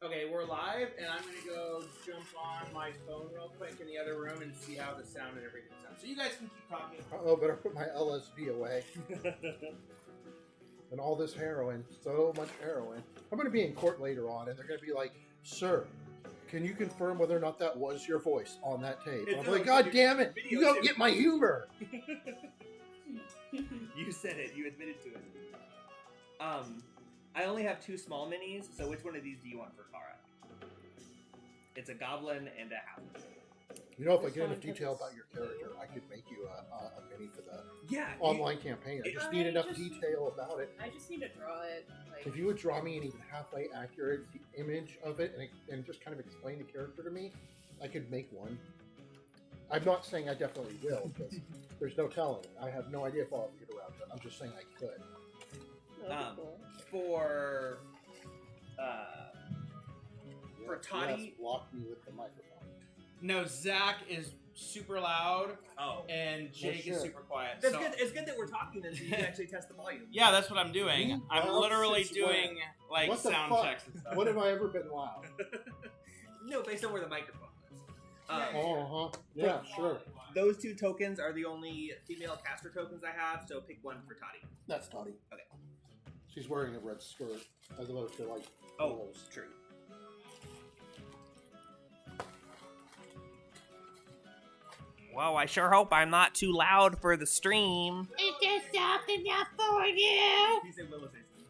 Okay, we're live, and I'm gonna go jump on my phone real quick in the other room and see how the sound and everything sounds. So you guys can keep talking. Oh, better put my LSD away. And all this heroin, so much heroin. I'm going to be in court later on, and they're going to be like, "Sir, can you confirm whether or not that was your voice on that tape?" It's I'm like, a "God damn it! video You don't tape." get my humor." You said it. You admitted to it. I only have 2 small minis, so which one of these do you want for Kara? It's a goblin and a half. You know, if I This get enough one detail puts- about your character, I could make you a mini for the Yeah. online campaign. I just need enough detail about it. I just need to draw it. Like, If you would draw me an even halfway accurate image of it and just kind of explain the character to me, I could make one. I'm not saying I definitely will, because there's no telling. I have no idea if I'll ever get around to it. I'm just saying I could. that'd be cool. For Toddy. Yes, block me with the microphone. No, Zach is super loud, Oh. and Jake shit. is super quiet. That's so- good. It's good that we're talking then, so you can actually test the volume. Yeah, that's what I'm doing. I'm Well, literally since doing like What the sound fuck? checks and stuff. When have I ever been loud? No, based on where the microphone is. Yeah, sure. Those 2 tokens are the only female caster tokens I have, so pick one for Toddy. That's Toddy. Okay. She's wearing a red skirt as opposed to like Oh, polos. true. Well, I sure hope I'm not too loud for the stream. Is this soft enough for you? He said Willow say something.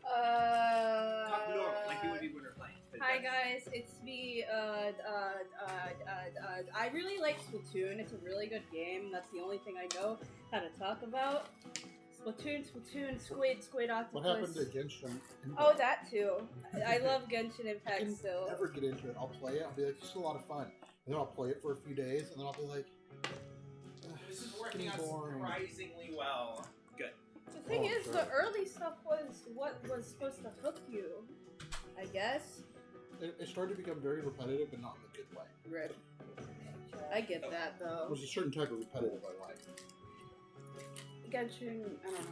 Talk normal, like you would be when we're playing. Hi guys, it's me. I really like Splatoon. It's a really good game. That's the only thing I know how to talk about. Splatoon, Squid Octopus. What happened to Genshin Impact? Oh, that too. I love Genshin I Impact can still. never get into it. I'll play it. I'll be like, it's a lot of fun. And then I'll play it for a few days, and then I'll be like, This is working out surprisingly well. The thing Oh, is, sure. the early stuff was what was supposed to hook you. I guess. It started to become very repetitive, but not in a good way. Rip. I get that though. There's a certain type of repetitive I like. Genshin, I don't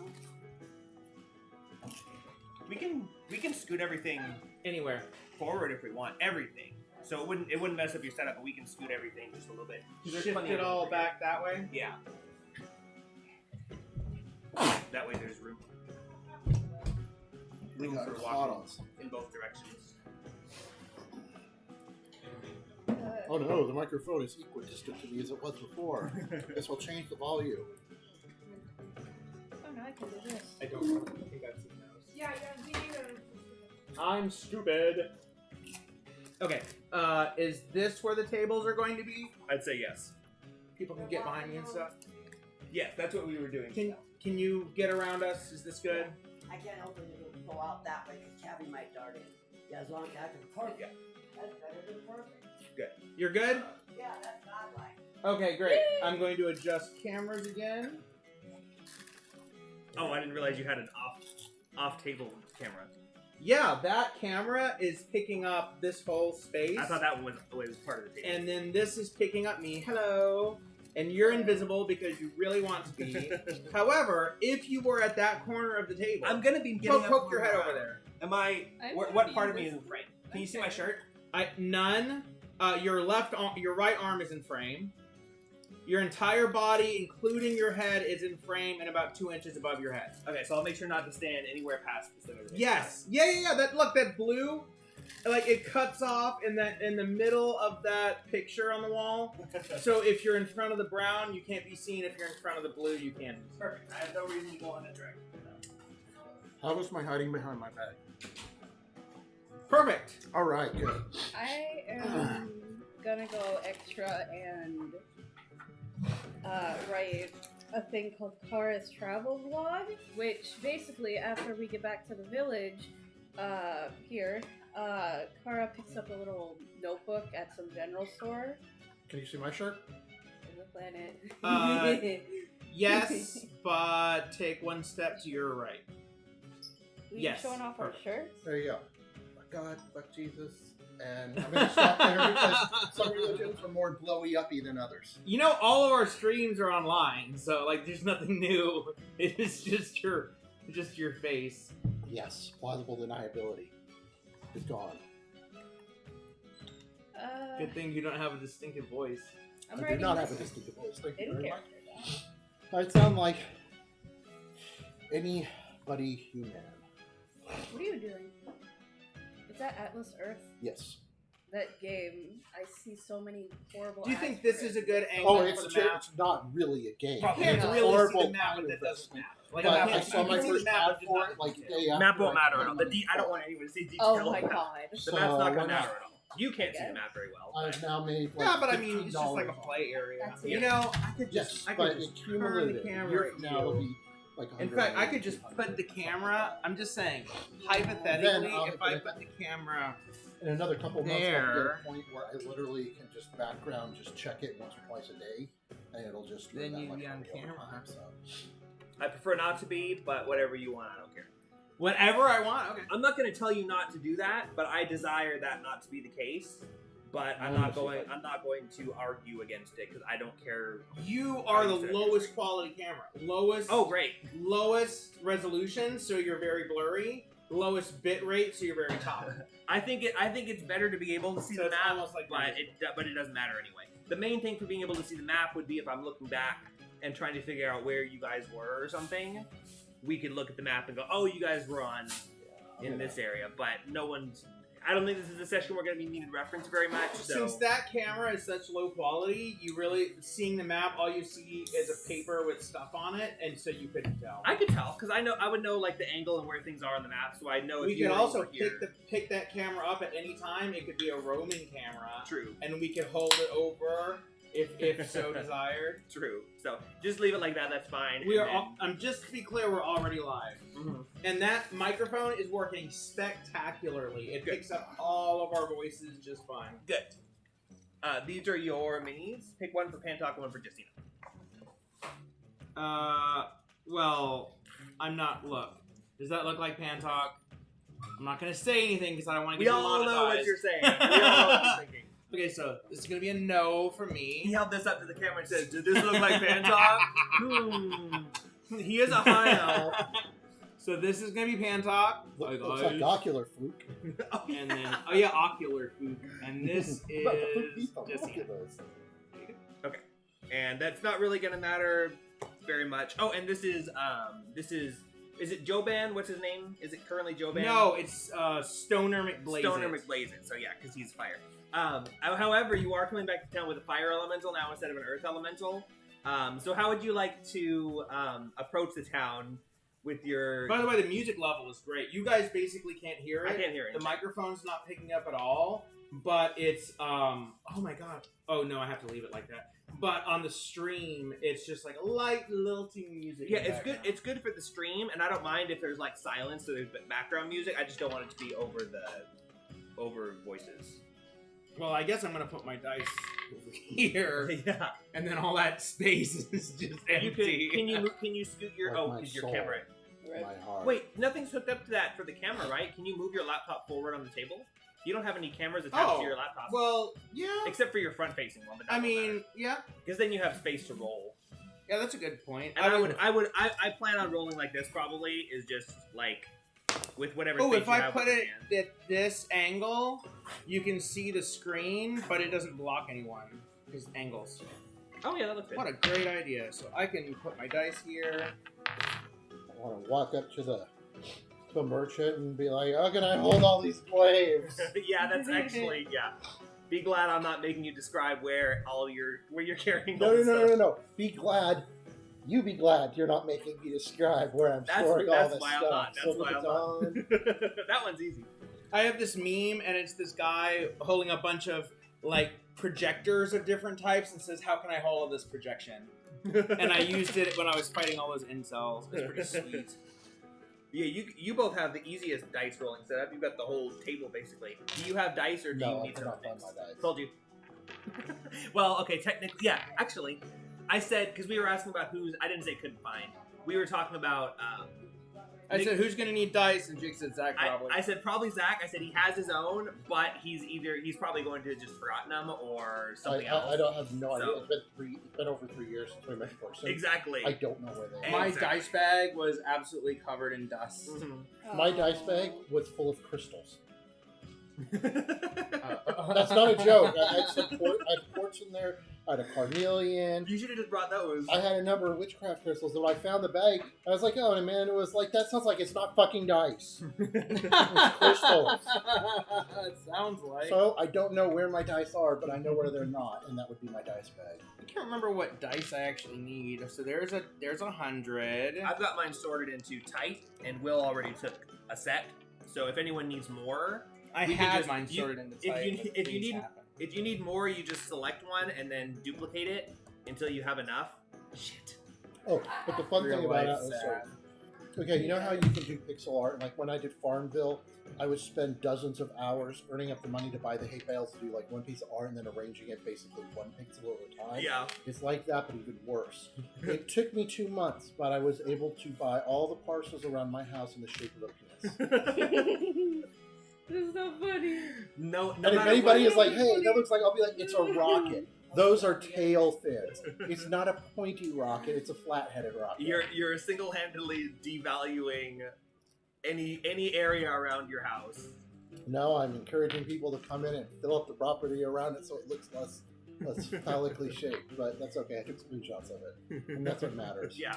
know. We can scoot everything Anywhere. forward if we want. Everything. So it wouldn't mess up your setup, but we can scoot everything just a little bit. There's Shift plenty it of all room. back that way. Yeah. That way there's room. Room Got for it hot walking on something. in both directions. Oh no, the microphone is equidistant to me as it was before. This will change the volume. Oh no, I can do this. I don't know. I think I've seen those. Yeah, I'm stupid. Okay, is this where the tables are going to be? I'd say yes. People can get behind me and stuff. Yes, that's what we were doing. Can you get around us? Is this good? I can't open it. It'll go out that way because Cabby might dart in. Yeah, as long as I can park it. That's better than perfect. You're good? Yeah, that's godlike. Okay, great. I'm going to adjust cameras again. Oh, I didn't realize you had an off table camera. Yeah, that camera is picking up this whole space. I thought that one was part of the table. And then this is picking up me. Hello. And you're invisible because you really want to be. However, if you were at that corner of the table, I'm gonna be getting poke your head over there. Am I? I'm What gonna part be of me is in invisible. frame? Can you see my shirt? None. Your right arm is in frame. Your entire body, including your head, is in frame and about 2 inches above your head. Okay, so I'll make sure not to stand anywhere past the center of the Yes. Yeah. That blue, like it cuts off in the middle of that picture on the wall. So if you're in front of the brown, you can't be seen. If you're in front of the blue, you can. Perfect. I have no reason to go in that direction. How was my hiding behind my back? Perfect. All right, good. I am gonna go extra and write a thing called Kara's Travel Vlog, which basically, after we get back to the village, here, Kara picks up a little notebook at some general store Can you see my shirt? in the planet. Yes, but take one step to your right. We Yes, showing off our perfect. shirts. There you go. Fuck God, fuck Jesus. And I'm going to stop there because some religions are more blowy uppy than others. You know, all of our streams are online, so like, there's nothing new. It's just your face. Yes, plausible deniability is gone. Good thing you don't have a distinctive voice. I'm I do writing not this have a distinctive voice. Thank you in very much. character. I sound like anybody human. What are you doing? Is that Atlas Earth? Yes. That game. I see so many horrible. Do you ads think for this it. is a good angle Oh, for it's, the map? it's not really a game. You It's can't a really see horrible the map, kind but of that doesn't investment. matter. Like, But you I can't- saw you my can see first the map, ad but just for not it like the the detail. day after. Map won't I matter at put all. it on I don't want anyone to see detail. Oh my god. The So, map's not why gonna not? matter at all. You can't see Yeah. the map very well. I've now made like Yeah, but I mean, it's just like a $15 play area. That's You it. know, I could Yes, just, I but could just it's turn the cumulative. camera Year at from now, it'll you. be like In fact, I 180, could just put the 200. camera. I'm just saying, Then hypothetically, I'll if I hit put the camera, In another couple months, I'll get there. a point where I literally can just background, just check it once or twice a day, and it'll just do Then that you'd much be on for me over camera. time, so. I prefer not to be, but whatever you want, I don't care. whatever I want. Okay. I'm not going to tell you not to do that, but I desire that not to be the case. But I'm not going to argue against it because I don't care. You are the lowest quality camera. Lowest. Oh, great. Lowest resolution, so you're very blurry. Lowest bit rate, so you're very top. I think it's better to be able to see So the it's map, almost like but it doesn't matter anyway. The main thing for being able to see the map would be if I'm looking back and trying to figure out where you guys were or something. We could look at the map and go, oh, you guys were on in this area, but no one's. I don't think this is a session we're going to be needing reference very much. So. Since that camera is such low quality, you really seeing the map, all you see is a paper with stuff on it, and so you couldn't tell. I could tell because I would know like the angle and where things are on the map, so I know. We if you could were also over here. pick that camera up at any time. It could be a roaming camera, True. and we could hold it over if so desired. True. So just leave it like that. That's fine. We and are. Just to be clear, we're already live, Mhm. and that microphone is working spectacularly. It Good. picks up all of our voices just fine. Good. These are your minis. Pick one for Pantalk and one for Justina. Well, I'm not. Look, does that look like Pantalk? I'm not gonna say anything because I don't want to We get all know what demonetized. you're saying. We all know what you're thinking. Okay, so this is gonna be a no for He me. held this up to the camera and said, "Did this look like Pantalk?" He is a high elf. So this is gonna be Pantalk. Looks Hi, like guys. ocular fluke. And then ocular food. And this is But the fluke beef on Justina. oculars. And that's not really gonna matter very much. Oh, and this is it Joban? What's his name? Is it currently Joban? No, it's Stoner McBlaze. Stoner McBlazin. So yeah, because he's fire. However, you are coming back to town with a fire elemental now instead of an earth elemental. So how would you like to approach the town with your? By the way, the music level is great. You guys basically can't hear it. I can't hear it. The microphone's not picking up at all, but it's oh my god. Oh no, I have to leave it like that. But on the stream, it's just like light lilting music. Yeah, in the it's good. background. It's good for the stream, and I don't mind if there's like silence, so there's background music. I just don't want it to be over voices. Well, I guess I'm gonna put my dice over here, Yeah. and then all that space is just You empty. can you scoot your Like my because your soul. camera. My heart. Wait, nothing's hooked up to that for the camera, right? Can you move your laptop forward on the table? You don't have any cameras attached to your laptop, Well, yeah. except for your front-facing one. But I mean, yeah, because then you have space to roll. yeah, that's a good point. And I plan on rolling like this. Probably is just like with whatever. Oh, space if you I have put with your it hand. at this angle, you can see the screen, but it doesn't block anyone because angles. Oh yeah, that looks good. What a great idea! So I can put my dice here. I want to walk up to the merchant and be like, "How can I hold all these slaves?" Yeah, that's actually Be glad I'm not making you describe where you're carrying. all No, this no, no, stuff. no, no. Be glad. You be glad you're not making me describe where I'm storing all That's this why I'm stuff. not. That's So why I'm it's not. on. That one's easy. I have this meme, and it's this guy holding a bunch of like projectors of different types, and says, "How can I hold this projection?" And I used it when I was fighting all those incels. It's pretty sweet. Yeah, you both have the easiest dice rolling setup. You've got the whole table basically. Do you have dice or do No, you I need cannot something? find my dice. Told you. Well, okay, technically, yeah. Actually, I said because we were asking about who's. I didn't say couldn't find. We were talking about. I said, "Who's gonna need dice?" And Jake said, "Zach probably." I said probably Zach. I said he has his own, but he's probably going to just forgotten them or something else. I don't have no idea. So- It's been over 3 years since we met in person. Exactly. I don't know where they are. My Exactly. dice bag was absolutely covered in dust. Mhm. My dice bag was full of crystals. That's not a joke. I had quartz in there. I had a carnelian. You should have just brought those. I had a number of witchcraft crystals. And when I found the bag, I was like, oh, and man, it was like, that sounds like it's not fucking dice. It's crystals. It sounds like. So I don't know where my dice are, but I know where they're not, and that would be my dice bag. I can't remember what dice I actually need. So there's 100. I've got mine sorted into tight, and Will already took a set. So if anyone needs more, I we can had just- mine you- sorted into if type, you- but if you things need- happen. if you need more, you just select one and then duplicate it until you have enough. Shit. Oh, but the fun Real thing about it life was sad. okay, you know how you can do pixel art? Like when I did Farmville, I would spend dozens of hours earning up the money to buy the hay bales to do like one piece of art and then arranging it basically one pixel at a time. Yeah. It's like that, but even worse. It took me 2 months, but I was able to buy all the parcels around my house in the shape of a penis. This is so funny. No And if matter anybody what- is like, hey, that looks like, I'll be like, it's a rocket. Those are tail fins. It's not a pointy rocket, it's a flat-headed rocket. You're single-handedly devaluing any area around your house. No, I'm encouraging people to come in and fill up the property around it so it looks less phallically shaped. But that's okay. I took screenshots of it, and that's what matters. Yeah.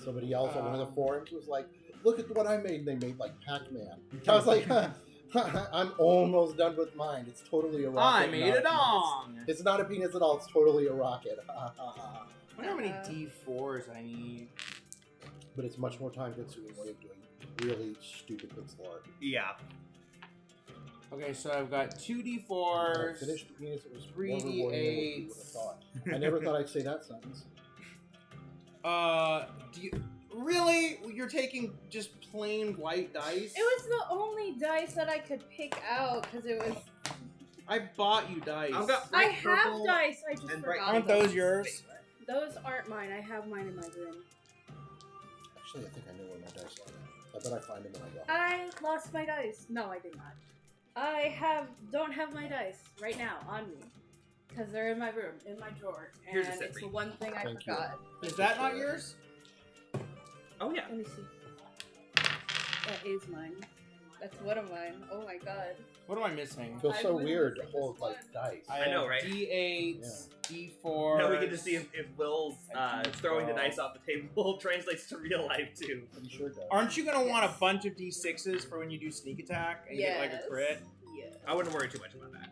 Somebody else on one of the forums was like, "Look at what I made." And they made like Pac-Man. I was like, "I'm almost done with mine. It's totally a rocket. I made not a penis. dong. It's not a penis at all. It's totally a rocket." I wonder how many D4s I need. But it's much more time-consuming way of doing really stupid pixel art. Yeah. Okay, so I've got 2 When I D4s. finished the penis, it was 3 more rewarding than what you would have D8s. thought. I never thought I'd say that sentence. Do you really? You're taking just plain white dice? It was the only dice that I could pick out because it was. I bought you dice. I've got I bright have purple dice. I just and bright forgot. Aren't them. those yours? Those aren't mine. I have mine in my room. Actually, I think I know where my dice are. I bet I find them when I go. I lost my dice. No, I did not. Don't have my dice right now on me because they're in my room, in my drawer, and Here's a set it's for the you. one thing I Thank you. forgot. Is that not yours? Oh yeah. Let me see. That is mine. That's one of mine. Oh my god. What am I missing? It feels I so literally weird to just hold like one. dice. I know, have right? D8s, D4s. Now we get to see if Will's I do throwing the 12. dice off the table translates to real life too. I'm sure it does. Aren't you gonna want a Yes. bunch of D6s for when you do sneak attack and you get like a crit? Yeah. I wouldn't worry too much about that.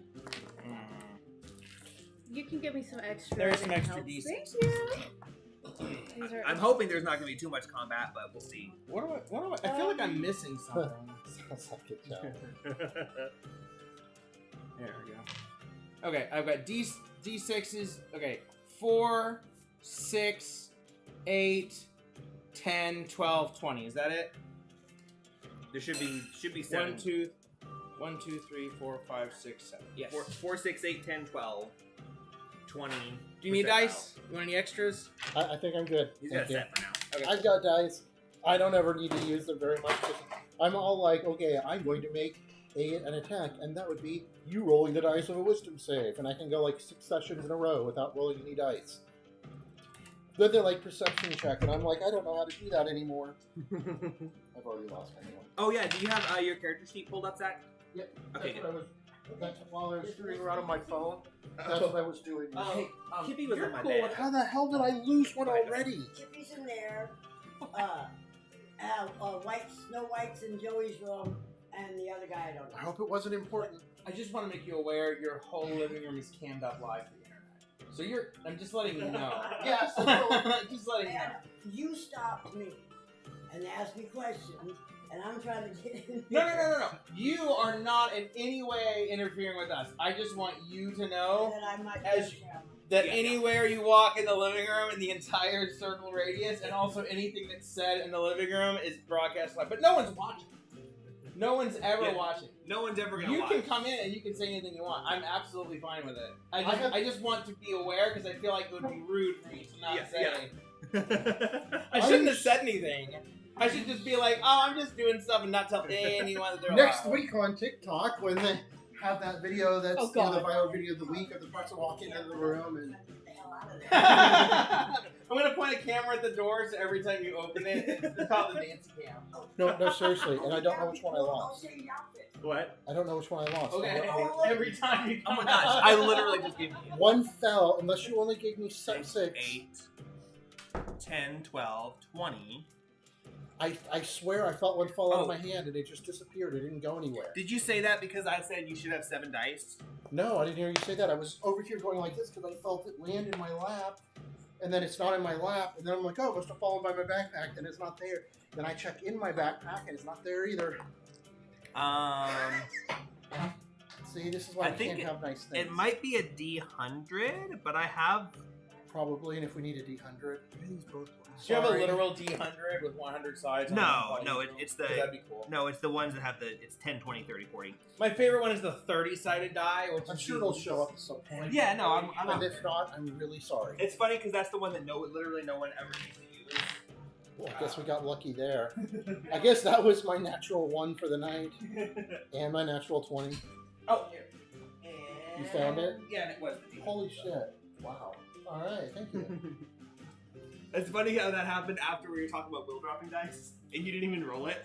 You can give me some extra. There's some it extra helps. D6s. Thank you. These are I'm hoping there's not going to be too much combat, but we'll see. What am I? I feel like I'm missing something. Sounds like it's There we go. Okay, I've got D6s. Okay, 4, 6, 8, 10, 12, 20. Is that it? There should be 7. 1, 2, 3, 4, 5, 6, 7. Yes. 4, 6, 8, 10, 12, 20. Do you need percentile. dice? You want any extras? I think I'm good. He's got a Thank you. set for now. Okay. I've got dice. I don't ever need to use them very much. I'm all like, okay, I'm going to make an attack, and that would be you rolling the dice of a wisdom save, and I can go like 6 sessions in a row without rolling any dice. Then they're like perception check, and I'm like, I don't know how to do that anymore. I've already lost my one. Oh yeah, do you have your character sheet pulled up, Zach? Yep. Okay, That's what I was. That's while I was screwing around on my phone. That's what I was doing. Hey, Kippy was you're on my cool. bed. How the hell did I lose one already? Chippy's in there. Snow White's in Joey's room, and the other guy I don't know. I hope it wasn't important. I just want to make you aware your whole living room is cammed up live to the internet. So I'm just letting you know. Yes. Just letting you know. And you stopped me and asked me questions, and I'm trying to get in. No. You are not in any way interfering with us. I just want you to know That I might As- be around. that Yeah. anywhere you walk in the living room in the entire circle radius, and also anything that's said in the living room is broadcast live. But no one's watching. No one's ever Yeah. watching. No one's ever gonna You watch. can come in and you can say anything you want. I'm absolutely fine with it. I have- I just want to be aware because I feel like it would be rude for me to not Yeah, say. yeah. I shouldn't have said anything. I should just be like, oh, I'm just doing stuff and not tell anyone that they're Next allowed. week on TikTok, when have that video that's Oh, the God. viral video of the week of the person walking into the room and Get the hell out of there. I'm gonna point a camera at the doors every time you open it. It's called the Nancy Cam. no, seriously, and I don't know which one I lost. Okay, the outfit. What? I don't know which one I lost. Okay, Oh, every time you Oh come my gosh! out. I literally just gave you one fell, unless you only gave me 6. 8, 10, 12, 20. I swear I felt one fall out Oh. of my hand and it just disappeared. It didn't go anywhere. Did you say that because I said you should have 7 dice? No, I didn't hear you say that. I was over here going like this because I felt it land in my lap, and then it's not in my lap, and then I'm like, oh, it must have fallen by my backpack, and it's not there. Then I check in my backpack, and it's not there either. See, this is why I we think can't have nice things. It might be a D100, but I have. Probably, and if we need a D100. Do you have a literal D100 with 100 sides? on No, it? no, it's the. That'd be cool. No, it's the ones that have the. It's 10, 20, 30, 40. My favorite one is the 30-sided die, which I'm is sure it'll show up at some point. Yeah, no, I'm And not. if not, I'm really sorry. It's funny because that's the one that literally no one ever needs to use. Well, I guess we got lucky there. I guess that was my natural 1 for the night, and my natural 20. Oh, here. You found it? Yeah, and it was the D100. Holy shit. Wow. Alright, thank you. It's funny how that happened after we were talking about wheel dropping dice, and you didn't even roll it.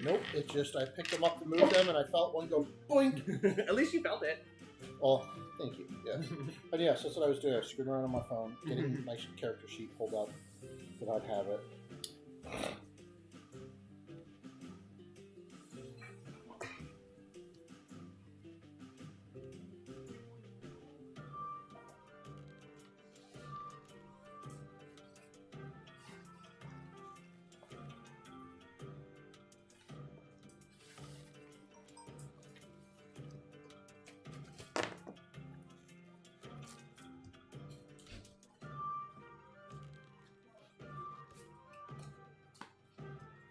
Nope, it just, I picked them up to move them, and I felt one go boink. At least you felt it. Oh, thank you. Yeah. But yeah, so that's what I was doing. I was screwing around on my phone, getting my character sheet pulled up so I'd have it.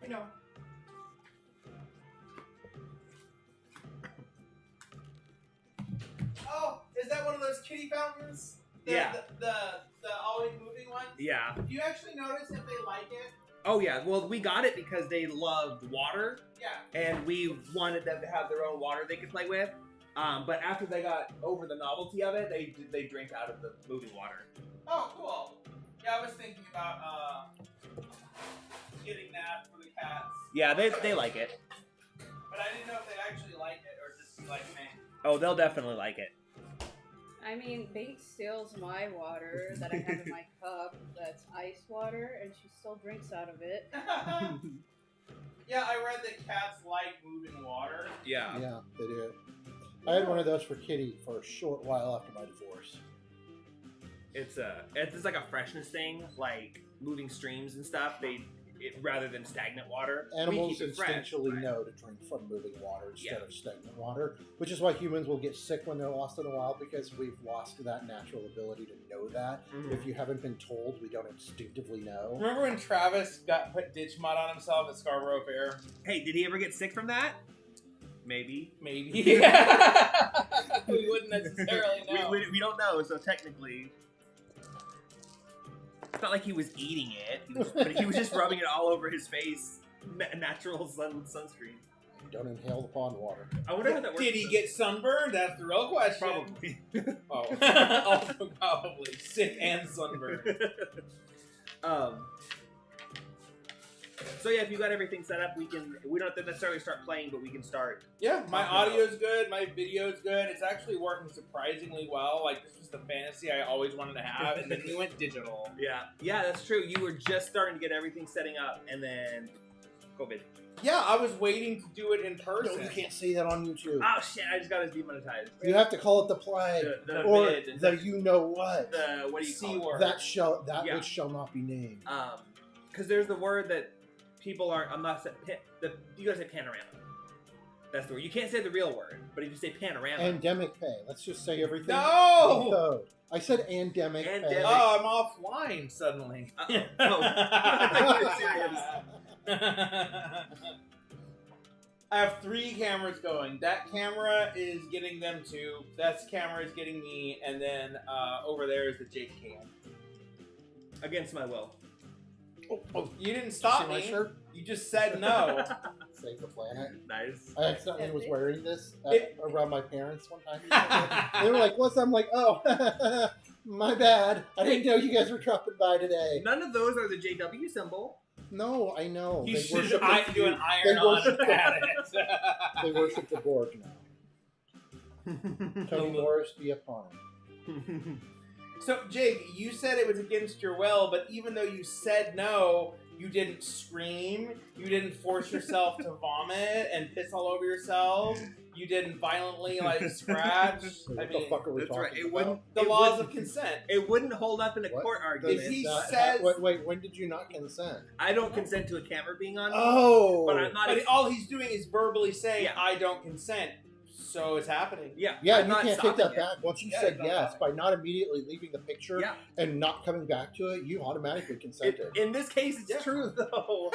I know. Oh, is that one of those kitty fountains? Yeah. The always moving ones? Yeah. Do you actually notice if they like it? Oh yeah. Well, we got it because they loved water, Yeah. and we wanted them to have their own water they could play with. But after they got over the novelty of it, they drink out of the moving water. Oh, cool. Yeah, I was thinking about getting that for the cats. Yeah, they like it. But I didn't know if they actually like it or just be like, man. Oh, they'll definitely like it. I mean, Bink steals my water that I have in my cup that's ice water, and she still drinks out of it. Yeah, I read that cats like moving water. Yeah. Yeah, they do. I had one of those for Kitty for a short while after my divorce. It's like a freshness thing, like moving streams and stuff. Rather than stagnant water, we Animals keep it fresh, instinctually right? know to drink from moving water instead Yeah. of stagnant water, which is why humans will get sick when they're lost in the wild, because we've lost that natural ability to know that. Mhm. If you haven't been told, we don't instinctively know. Remember when Travis got put ditch mud on himself at Scarborough Fair? Hey, did he ever get sick from that? Maybe. Maybe. We wouldn't necessarily know. We don't know, so technically. It's not like he was eating it. He was just rubbing it all over his face. Natural sunscreen. Don't inhale the pond water. I wonder how that works. Did he get sunburned? That's the real question. Probably. Oh, also probably sick and sunburned. So yeah, if you got everything set up, we don't have to necessarily start playing, but we can start. Yeah, my audio's good, my video's good. It's actually working surprisingly well. Like, this was the fantasy I always wanted to have, and then we went digital. Yeah, that's true. You were just starting to get everything setting up, and then COVID. Yeah, I was waiting to do it in person. No, you can't say that on YouTube. Oh shit! I just got us demonetized. You have to call it the plague, The or vid. the you know what. The what do you C call it? word. That Yeah. which shall not be named. Because there's the word that people are. I'm not saying. You gotta say panorama. That's the word. You can't say the real word, but if you say panorama. Endemic pay. Let's just say everything. No! in code. I said endemic. Endemic. Pay. Oh, I'm offline suddenly. Oh. I have 3 cameras going. That camera is getting them 2. That camera is getting me, and then over there is the Jake cam. Against my will. Oh, you didn't stop See my me. shirt? You just said no. Save the planet. Nice. I accidentally was wearing this It- around my parents one time. They were like, "What's?" I'm like, "Oh, my bad. I didn't know you guys were dropping by today." None of those are the JW symbol. No, I know. You They should worship do an They iron on worship at they worship the Borg now. Tony Morris be upon him. So, Jake, you said it was against your will, but even though you said no, you didn't scream, you didn't force yourself to vomit and piss all over yourself, you didn't violently, like, scratch. I What the mean, fuck are we that's talking right. It about? wouldn't. the it laws wouldn't- of consent. It wouldn't hold up in a What? court Does argument. If he that says- wait, when did you not consent? I don't consent to a camera being on. Oh, But I'm not. But all he's doing is verbally saying, Yeah. I don't consent, so it's happening. Yeah. yeah, I'm you not can't take stopping that it. back. Once you Yeah, said it's not yes, stopping. by not immediately leaving the picture Yeah. and not coming back to it, you automatically consented. In this case, it's Yeah. true though.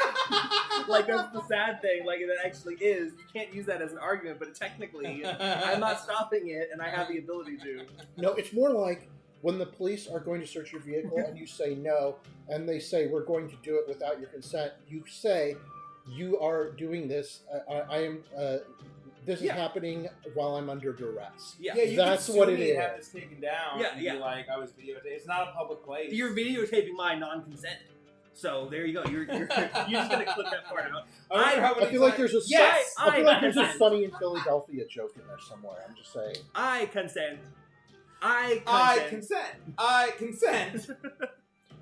Like that's the sad thing. Like it actually is. You can't use that as an argument, but technically, I'm not stopping it, and I have the ability to. No, it's more like when the police are going to search your vehicle and you say no, and they say we're going to do it without your consent. You say you are doing this. I am. This is Yeah. happening while I'm under duress. Yeah. Yeah, you That's can sue what me it and have is. this taken down. Yeah, and yeah. Be like, I was videotaped. It's not a public place. You're videotaping my non-consent. So there you go. You're just gonna clip that part out. I wonder how I many feel like times- there's a Yes! I feel like there's a consent. Sunny in Philadelphia joke in there somewhere. I'm just saying. I consent. I I consent. consent. I consent.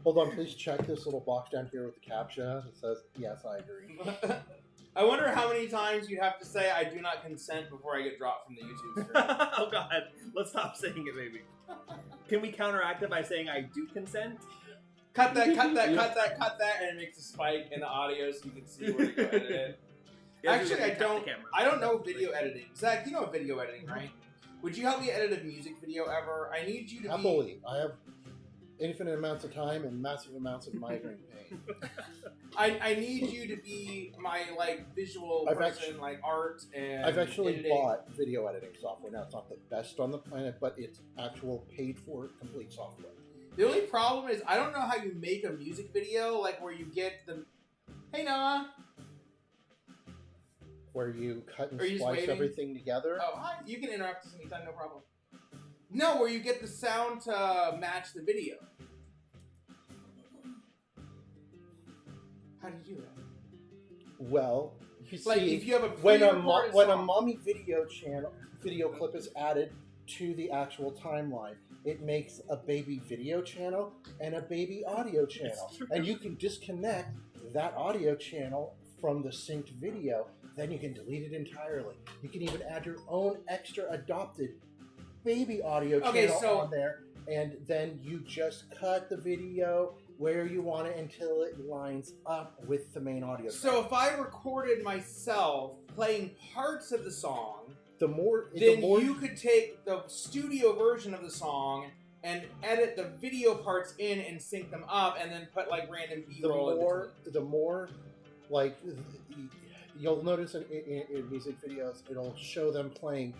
Hold on, please check this little box down here with the captcha that says yes, I agree. I wonder how many times you'd have to say I do not consent before I get dropped from the YouTube stream. Oh God, let's stop saying it, maybe. Can we counteract it by saying I do consent? Cut that, cut that, cut that, cut that, and it makes a spike in the audio so you can see where to go edit it. Yeah, Actually, just I tap don't. the camera. I don't know video editing. Zach, you know video editing, right? Would you help me edit a music video ever? I need you to be. Happily, I have infinite amounts of time and massive amounts of migraine pain. I need you to be my like visual I've person, actu- like art and. I've actually editing. bought video editing software. Now, it's not the best on the planet, but it's actual paid for complete software. The only problem is I don't know how you make a music video, like where you get the. Hey Noah. Where you cut and Are you just splice waiting? everything together. Oh hi, you can interrupt us anytime, no problem. No, where you get the sound to match the video. How do you do that? Well, you see, Like if you have a when a pre-recorded when a song- mommy video clip is added to the actual timeline, it makes a baby video channel and a baby audio channel, and you can disconnect that audio channel from the synced video. Then you can delete it entirely. You can even add your own extra adopted baby audio Okay, channel so- on there, and then you just cut the video where you want it until it lines up with the main audio. So if I recorded myself playing parts of the song, the more then you could take the studio version of the song and edit the video parts in and sync them up, and then put like random B-roll. the more like you'll notice in music videos, it'll show them playing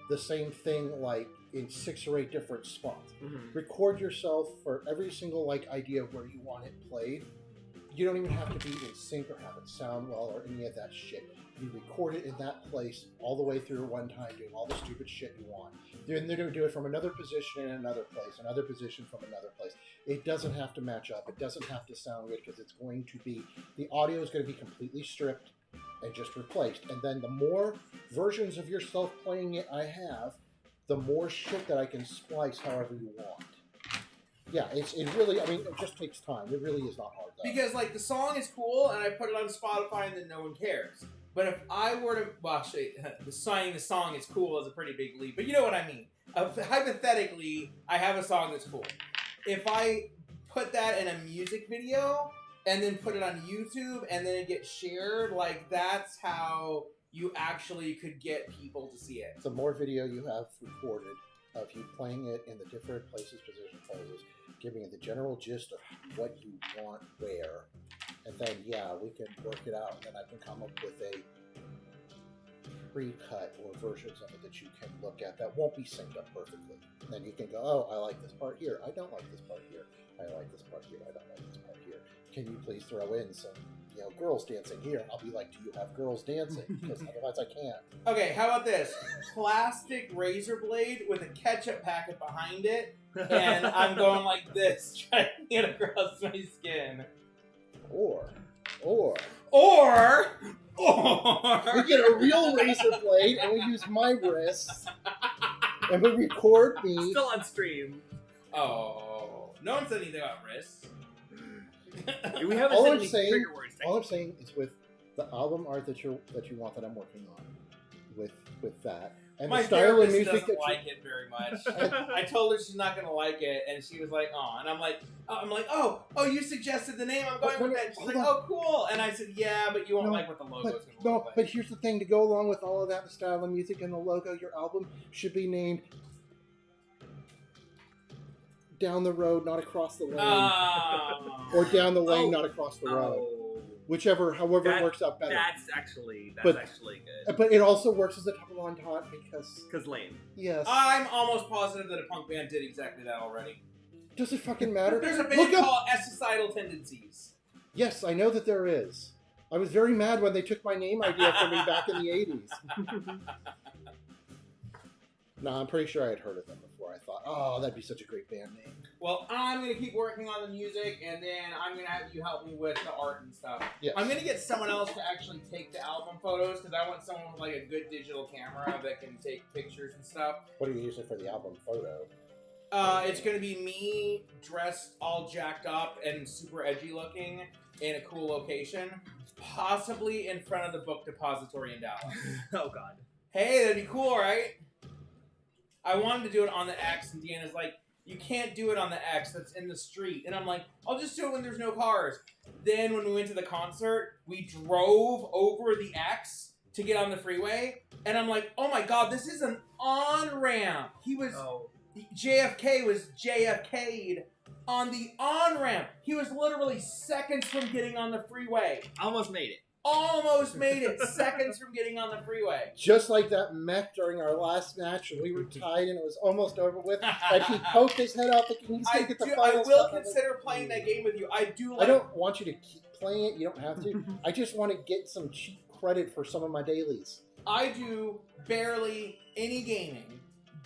the same thing like in 6 or 8 different spots. Mhm. Record yourself for every single like idea where you want it played. You don't even have to be in sync or have it sound well or any of that shit. You record it in that place all the way through one time, doing all the stupid shit you want. Then they're going to do it from another position in another place, another position from another place. It doesn't have to match up. It doesn't have to sound good because it's going to be, the audio is going to be completely stripped and just replaced. And then the more versions of yourself playing it I have, the more shit that I can splice however you want. Yeah, it really, I mean, it just takes time. It really is not hard though. Because like the song is cool, and I put it on Spotify, and then no one cares. But if I were to, well, actually, the song is cool is a pretty big leap. But you know what I mean. Hypothetically, I have a song that's cool. If I put that in a music video and then put it on YouTube and then it gets shared, like that's how you actually could get people to see it. The more video you have recorded of you playing it in the different places, position poses, giving it the general gist of what you want where, and then yeah, we can work it out, and then I can come up with a pre-cut or versions of it that you can look at that won't be synced up perfectly. And then you can go, oh, I like this part here, I don't like this part here, I like this part here, I don't like this part here. Can you please throw in some girls dancing here. I'll be like, do you have girls dancing? Because otherwise I can't. Okay, how about this? Plastic razor blade with a ketchup packet behind it, and I'm going like this, trying to get across my skin. Or Or we get a real razor blade and we use my wrists and we record me. Still on stream. oh, no one said anything about wrists. We haven't All said I'm any saying- trigger words. All I'm saying is with the album art that you want that I'm working on, with that and My the style of therapist music doesn't that like it very much. I told her she's not gonna like it, and she was like, "Oh," and I'm like, "Oh, you suggested the name. I'm going But with no, that." She's hold like, on. "Oh, cool," and I said, "Yeah, but you won't No, like what the logo's But, gonna no, look like." but here's the thing: to go along with all of that, the style of music and the logo, your album should be named "Down the Road, Not Across the Lane," Oh. or "Down the Lane, Oh. Not Across the Road." Oh, However That- it works out better. that's actually But- good. But it also works as a double entendre because Because lame. yes, I'm almost positive that a punk band did exactly that already. does it fucking matter? There's a Look band up. called Societal Tendencies. Yes, I know that there is. I was very mad when they took my name idea from me back in the 80s. No, I'm pretty sure I had heard of them before. I thought, oh, that'd be such a great band name. Well, I'm gonna keep working on the music, and then I'm gonna have you help me with the art and stuff. Yes. I'm gonna get someone else to actually take the album photos because I want someone with like a good digital camera that can take pictures and stuff. What are you using for the album photo? It's gonna be me dressed all jacked up and super edgy looking in a cool location, possibly in front of the book depository in Dallas. Oh god. Hey, that'd be cool, right? I wanted to do it on the X, and Deanna's like, you can't do it on the X, that's in the street. And I'm like, I'll just do it when there's no cars. Then when we went to the concert, we drove over the X to get on the freeway, and I'm like, oh my god, this is an on-ramp. JFK was JFK'd on the on-ramp. He was literally seconds from getting on the freeway. Almost made it. Almost made it, seconds from getting on the freeway. Just like that mech during our last match, and we were tied, and it was almost over with. And he poked his head out, thinking he's going to get the I final will stuff. consider playing that game with you. I do I like. don't want you to keep playing it. You don't have to. I just want to get some cheap credit for some of my dailies. I do barely any gaming,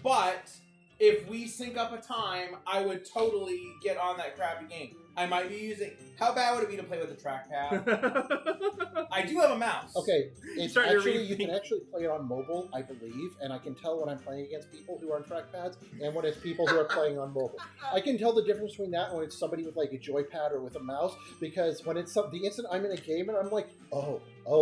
but if we sync up a time, I would totally get on that crappy game. I might be using. How bad would it be to play with a trackpad? I do have a mouse. Okay, it's Starting to actually you rethink. can actually play it on mobile, I believe, and I can tell when I'm playing against people who are on trackpads and when it's people who are playing on mobile. I can tell the difference between that and when it's somebody with like a joypad or with a mouse, because when it's the instant I'm in a game and I'm like, oh,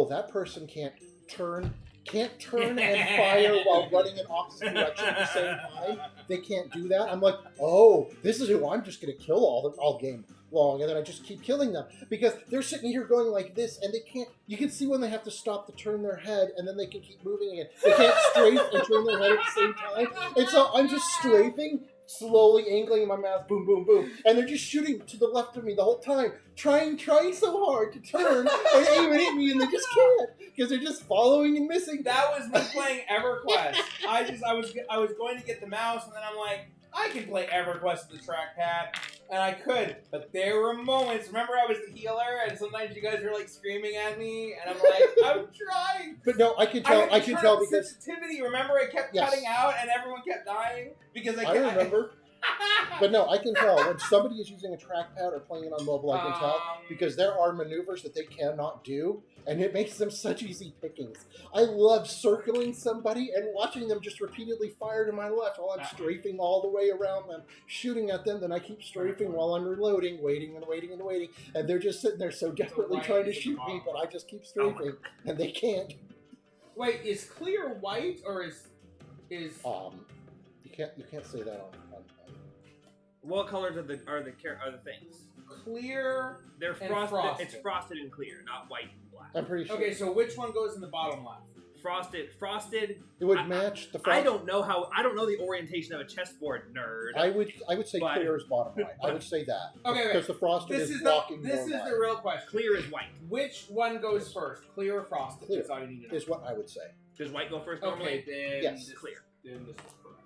that person can't turn and fire while running in opposite direction at the same time. They can't do that. I'm like, oh, this is who I'm just going to kill all game long, and then I just keep killing them because they're sitting here going like this, and they can't. You can see when they have to stop to turn their head, and then they can keep moving again. They can't strafe and turn their head at the same time, and so I'm just strafing, slowly angling in my mouth, boom, boom, boom, and they're just shooting to the left of me the whole time, trying so hard to turn and aim it at me, and they just can't because they're just following and missing. That was me playing EverQuest. I was going to get the mouse, and then I'm like, I can play EverQuest with the trackpad, and I could, but there were moments. Remember, I was the healer, and sometimes you guys were like screaming at me, and I'm like, I'm trying. But no, I can I tell. had to I can turn tell up the because sensitivity. Remember, it kept Yes. cutting out, and everyone kept dying because I remember. But no, I can tell when somebody is using a trackpad or playing it on mobile. I can tell because there are maneuvers that they cannot do, and it makes them such easy pickings. I love circling somebody and watching them just repeatedly fire to my left while I'm strafing all the way around them, shooting at them. Then I keep strafing while I'm reloading, waiting and waiting and waiting, and they're just sitting there so desperately trying to shoot me, but I just keep strafing, and they can't. Wait, is clear white or is You can't say that on What colors are the things? clear? They're And frosted. frosted. It's frosted and clear, not white and black. I'm pretty sure. Okay, so which one goes in the bottom left? Frosted. It would match the. I don't know the orientation of a chessboard, nerd. I would say But- clear is bottom right. I would say that. Okay, Because the frosted This is is blocking the more light. real question. Clear is white. Which one goes first, clear or frosted? Clear. That's all you need to know. Is what I would say. Does white go first normally? Okay, then Yes. this, Clear. Then this is correct.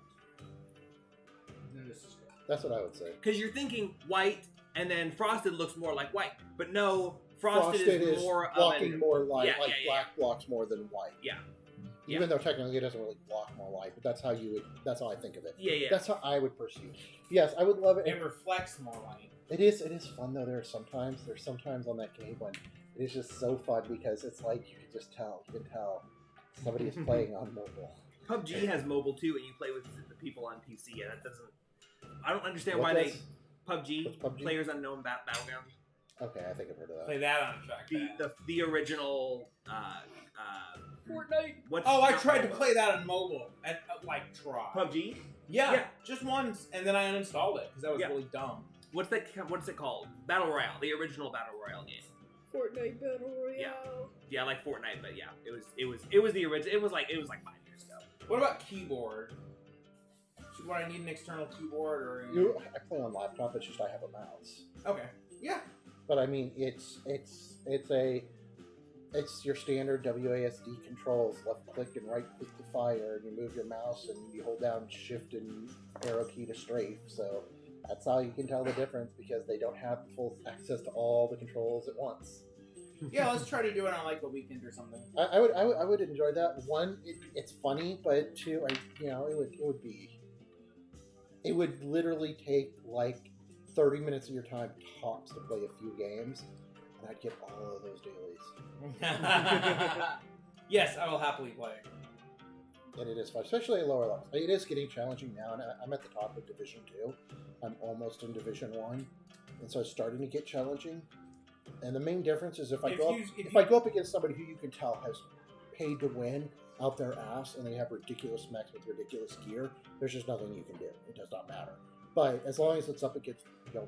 Then this is correct. That's what I would say. Because you're thinking white, and then frosted looks more like white. But no, Frosted is more of blocking an- more light, Yeah, like yeah, yeah, black blocks more than white. Yeah. Even though technically it doesn't really block more light, but that's how I think of it. Yeah. That's how I would perceive. Yes, I would love it. It reflects more light. It is fun though. There's sometimes on that game when it is just so fun because it's like you can tell somebody is playing on mobile. PUBG has mobile too, and you play with the people on PC, and that doesn't. I don't understand What why does? they PUBG, What's PUBG? Players Unknown Battleground. Okay, I think I've heard of that. Play that on a track. The original Fortnite. What's Oh, I not tried to mobile? play that on mobile and try. PUBG. Yeah, Yeah. just once, and then I uninstalled it because that was Yeah. really dumb. What's it called? Battle Royale, the original Battle Royale game. Fortnite Battle Royale. Yeah, like Fortnite, but yeah, it was the original. It was like 5 years ago. What about keyboard? Would I need an external keyboard or? I play on laptop. It's just I have a mouse. Okay. Yeah. But I mean, it's your standard WASD controls: left click and right click to fire, and you move your mouse and you hold down Shift and arrow key to strafe. So that's how you can tell the difference because they don't have full access to all the controls at once. Yeah, let's try to do it on like a weekend or something. I would enjoy that. One, it's funny, but two, it would literally take like 30 minutes of your time tops to play a few games, and I'd get all of those dailies. Yes, I will happily play. And it is fun, especially at lower levels. It is getting challenging now, and I'm at the top of Division 2. I'm almost in Division 1, and so it's starting to get challenging. And the main difference is if I go up against somebody who you can tell has paid to win out their ass, and they have ridiculous mechs with ridiculous gear, there's just nothing you can do. It does not matter. But as long as it's up against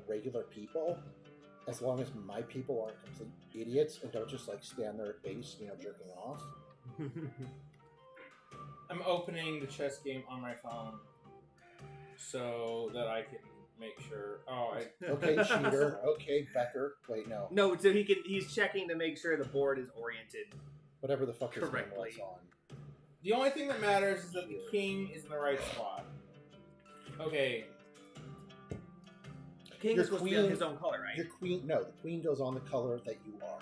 regular people, as long as my people aren't complete idiots and don't just like stand there at base, jerking off. I'm opening the chess game on my phone so that I can make sure. Okay, cheater. Okay, Becker. Wait, no. No, so he's checking to make sure the board is oriented. Whatever the fuck his name Correctly. was on. The only thing that matters is that the king is in the right spot. Okay. King Your is supposed to be on queen- his own color, right? The queen goes on the color that you are.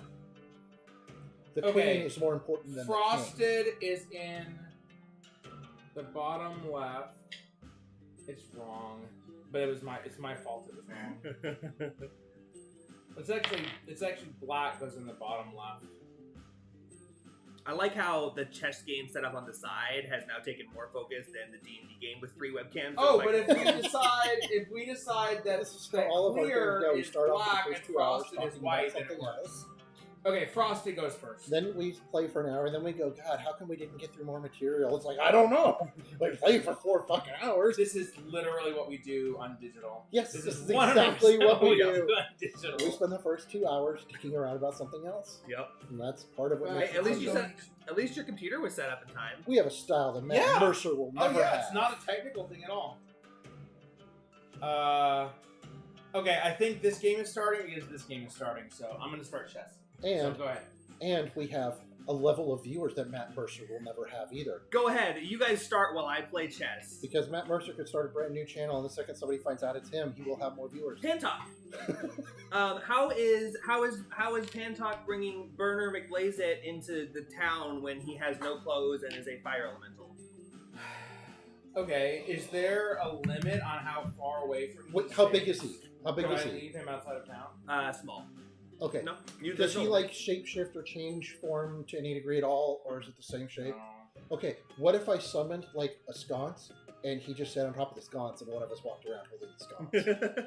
The Okay. queen is more important than the king. Frosted is in the bottom left. It's wrong, but it's my fault. It was wrong. It's actually black goes in the bottom left. I like how the chess game set up on the side has now taken more focus than the D&D game with 3 webcams. Oh, Like- but if we decide that This is how all of our games clear go. We is start off black the and first 2 hours frosted is talking white, about then it something works. else. Okay, Frosted goes first. Then we play for an hour, and then we go, God, how come we didn't get through more material? It's like, I don't know. We played for 4 fucking hours. This is literally what we do on digital. Yes, This this is is exactly 100% what we do do. on digital. We spend the first 2 hours dicking around about something else, Yep. and that's part of what Right, makes At it least fun. at least your computer was set up in time. We have a style that Matt Yeah. Mercer will Oh never yeah, have. it's not a technical thing at all. Okay, I think this game is starting because this game is starting, so I'm gonna start chess. So And go ahead. we have a level of viewers that Matt Mercer will never have either. Go ahead. You guys start while I play chess. Because Matt Mercer could start a brand new channel, and the second somebody finds out it's him, he will have more viewers. Pantalk. How is Pantalk bringing Burner McBlazet into the town when he has no clothes and is a fire elemental? Okay, is there a limit on how far away from? How big is he? How big Can is I he? leave him outside of town? Small. Okay. No. Does he like shapeshift or change form to any degree at all, or is it the same shape? Okay, what if I summoned like a sconce and he just sat on top of the sconce and one of us walked around holding the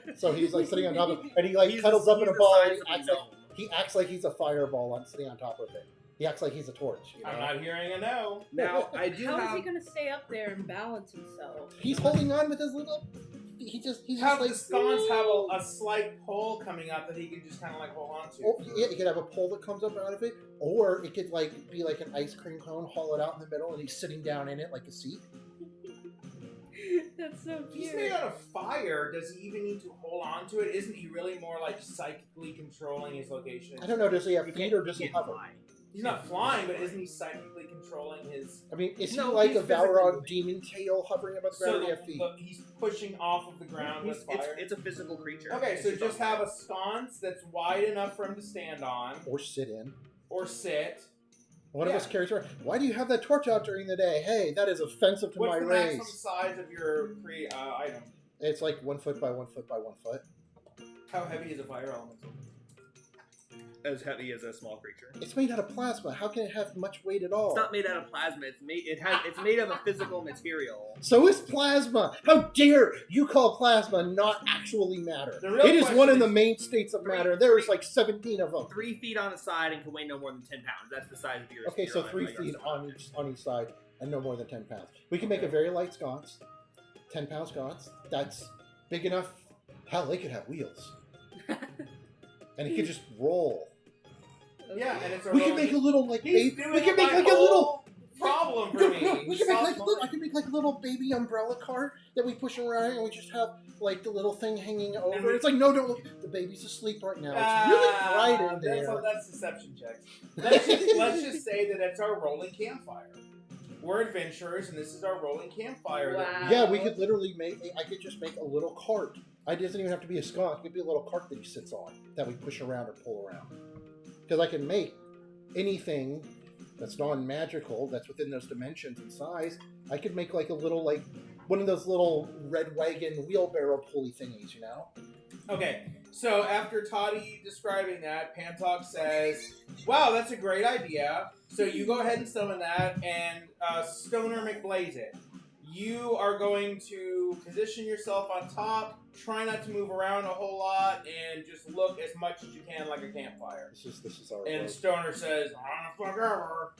sconce? So he's like sitting on top of it, and he like cuddles up in a ball. And he acts like he's a fireball on sitting on top of it. He acts like he's a torch. You know? I'm not hearing a no. Now I do How is have. he gonna stay up there and balance himself? He's holding on with his little. He's Have just the like sconce have a slight pole coming up that he can just kind of like hold on to. Oh, yeah, it could have a pole that comes up out of it, or it could like be like an ice cream cone hollowed out in the middle, and he's sitting down in it like a seat. That's so If he's cute. made out of fire, does he even need to hold on to it? Isn't he really more like psychically controlling his location? I don't know. Does he have You feet can't- or does he you can't hover? fly. He's not flying, but isn't he psychically controlling his? I mean, is No, he like he's a physically Valorant moving. demon tail hovering above the ground? He's pushing off of the ground with fire. It's a physical creature. Okay, It's so just just on have fire. a sconce that's wide enough for him to stand on Or sit in. or sit. One of Yeah. us carries around. Why do you have that torch out during the day? Hey, that is offensive to What's my the maximum race. size of your item? It's like 1 foot by 1 foot by 1 foot. How heavy is a fire elemental? As heavy as a small creature. It's made out of plasma. How can it have much weight at all? It's not made out of plasma. It's made of a physical material. So is plasma. How dare you call plasma not actually matter? The real It is question one of is- the main states of matter. There is like 17 of them. 3 feet on a side and can weigh no more than 10 pounds. That's the size of your. Okay, so your 3 like, feet your on each side and no more than 10 pounds. We can make a very light sconce. 10-pound sconce. That's big enough. Hell, they could have wheels. And it could just roll. Yeah, and it's a We can rolling- make a little like He's baby. doing We can my make like a whole little. problem for Look, me. look, we can make Stop like a little, I lying. can make like a little baby umbrella cart that we push around, and we just have like the little thing hanging And over. we- It's like no, don't look. The baby's asleep right now. It's really bright in there. That's deception checks. Let's just say that it's our rolling campfire. We're adventurers, and this is our rolling campfire. Wow. Yeah, we could literally make. I could just make a little cart. It doesn't even have to be a sconce. It could be a little cart that he sits on that we push around or pull around. Because I can make anything that's non-magical, that's within those dimensions and size. I could make like a little like one of those little red wagon wheelbarrow pulley thingies, you know? Okay, so after Toddy describing that, Pantok says, "Wow, that's a great idea." So you go ahead and summon that, and Stoner McBlaze it. You are going to position yourself on top, try not to move around a whole lot, and just look as much as you can like a campfire. This is our And work. Stoner says, "Fuck ever."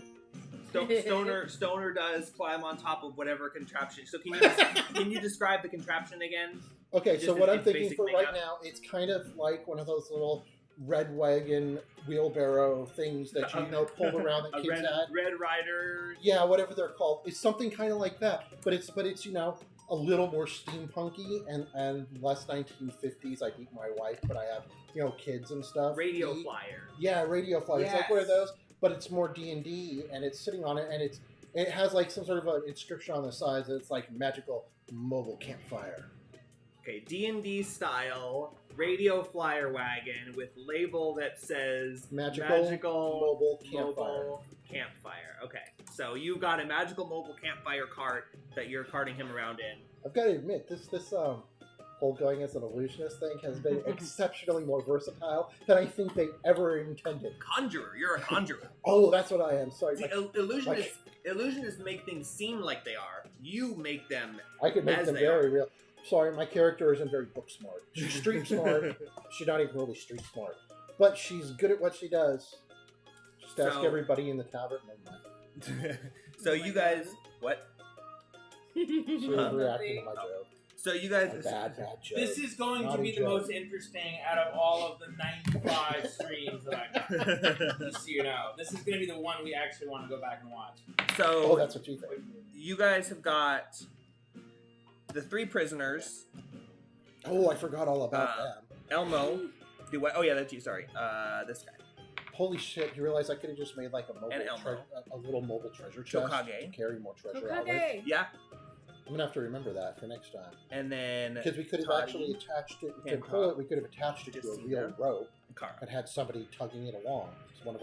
Stoner does climb on top of whatever contraption. So can you describe the contraption again? Okay, Just so what its I'm thinking basic for right makeup. now, it's kind of like one of those little red wagon wheelbarrow things that you know pulled around that A kids had. Red Rider. Yeah, whatever they're called. It's something kind of like that, but it's you know a little more steampunky and less 1950s. I beat my wife, but I have you know kids and stuff. Radio The- Flyer. Yeah, radio flyers. It's like one of Yes. those, but it's more D&D, and it's sitting on it, and it has like some sort of an inscription on the sides that it's like magical mobile campfire. Okay, D&D style radio flyer wagon with label that says Magical mobile campfire. mobile campfire. Okay, so you got a magical mobile campfire cart that you're carting him around in. I've got to admit, this whole going as an illusionist thing has been exceptionally more versatile than I think they ever intended. Conjurer, you're a conjurer. Oh, that's what I am. Sorry, See, like, illusionists make things seem like they are. You make them. I could make as them they very real. Sorry, my character isn't very book smart. She's street smart. She's not even really street smart, but she's good at what she does. Just ask So- everybody in the tavern. Never mind. So you guys, what? She was reacting to my joke. So you My guys, bad joke. This is going to Naughty be the joke. most interesting out of all of the 95 streams that I've done. Just so you know, this is going to be the one we actually want to go back and watch. Oh, so that's what you think. you guys have got the 3 prisoners. Oh, I forgot all about Uh, them. Elmo. Do what? Oh yeah, that's you. Sorry. This guy. Holy shit! You realize I could have just made like a And Elmo. a little mobile treasure chest Chokage. to carry more treasure out with. Kokage. Yeah. I'm gonna have to remember that for next time. And then Because we could have Toddy actually attached it to and pull it. We could have attached it to a Justina. real rope Kara. and had somebody tugging it along. It's one of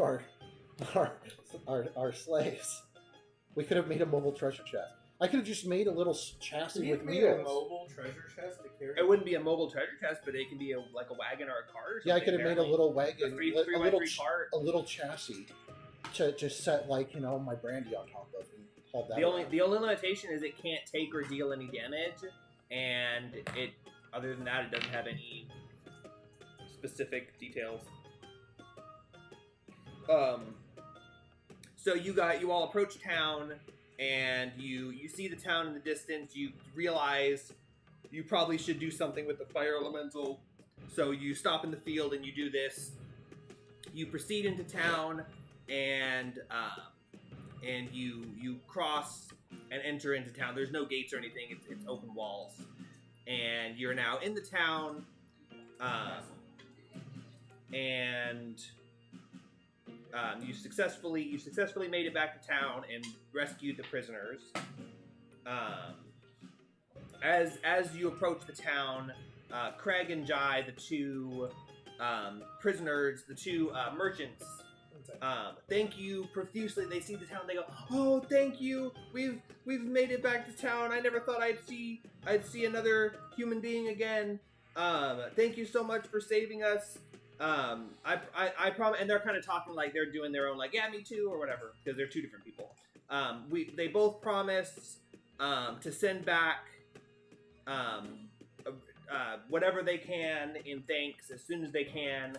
our slaves. We could have made a mobile treasure chest. I could have just made a little chassis with wheels. mobile treasure chest to carry. It wouldn't be a mobile treasure chest, but it can be like a wagon or a cart. Or Yeah, I something, could have made a apparently. little A wagon, three a by little three cart. a little chassis to just set like you know my brandy on top of and haul that. The only around. limitation is it can't take or deal any damage, and it other than that it doesn't have any specific details. So you all approach town, and you see the town in the distance. You realize you probably should do something with the fire elemental, so you stop in the field and you do this. You proceed into town, and you cross and enter into town. There's no gates or anything. It's open walls, and you're now in the town. And You successfully made it back to town and rescued the prisoners. As you approach the town, Craig and Jai, the two prisoners, the two merchants, thank you profusely. They see the town. They go, "Oh, thank you. We've made it back to town. I never thought I'd see another human being again. Thank you so much for saving us. I promise." And they're kind of talking like they're doing their own, like, "Yeah, me too," or whatever, because they're two different people. They both promise to send back whatever they can in thanks as soon as they can.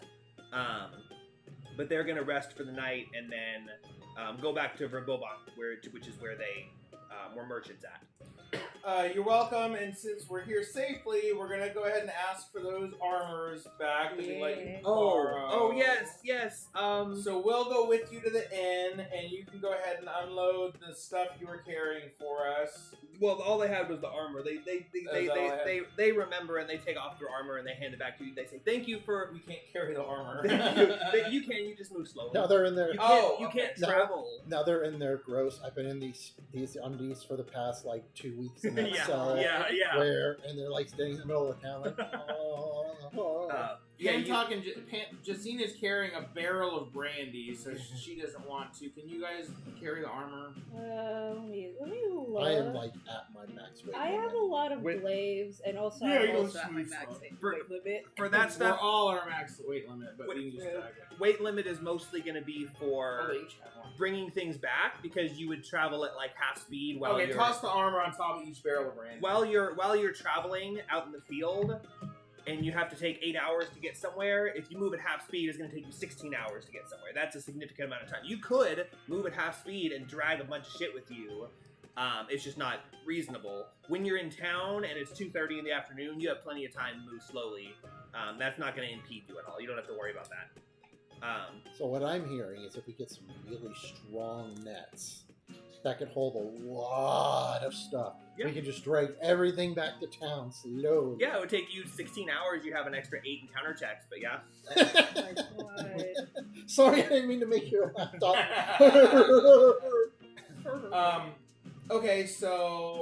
But they're gonna rest for the night and then go back to Verboban, which is where they were merchants at. You're welcome, and since we're here safely, we're gonna go ahead and ask for those armors back that we let you borrow. Oh yes. So we'll go with you to the inn, and you can go ahead and unload the stuff you were carrying for us. Well, all they had was the armor. That's all I had. They remember and they take off their armor and they hand it back to you. They say, "Thank you for." We can't carry the armor. You can. You just move slowly. Now they're in their. You can't No. travel. Now they're in their gross. I've been in these undies for the past like 2 weeks in that Yeah, cell. yeah. Where and they're like standing in the middle of the town, like. Oh. Jacina's carrying a barrel of brandy, so she doesn't want to. Can you guys carry the armor? Let me look. I am like at my max weight. I have a lot of With- glaives, and also Yeah, I'm you also don't at my see max some. weight limit. For that We're stuff, all our max weight limit, but Wait, we can just tag it. weight limit is mostly going to be Oh, for they each have one. bringing things back because you would travel at like half speed while Okay, you're toss the armor on top of each barrel of brandy. while you're traveling out in the field. And you have to take 8 hours to get somewhere. If you move at half speed, it's going to take you 16 hours to get somewhere. That's a significant amount of time. You could move at half speed and drag a bunch of shit with you. It's just not reasonable. When you're in town and it's 2:30 in the afternoon, you have plenty of time to move slowly. That's not going to impede you at all. You don't have to worry about that. So what I'm hearing is if we get some really strong nets that could hold a lot of stuff, Yeah. we can just drag everything back to town slowly. Yeah, it would take you 16 hours. You have an extra 8 encounter checks, but yeah. Oh my god. Sorry, I didn't mean to make your laptop. Okay, so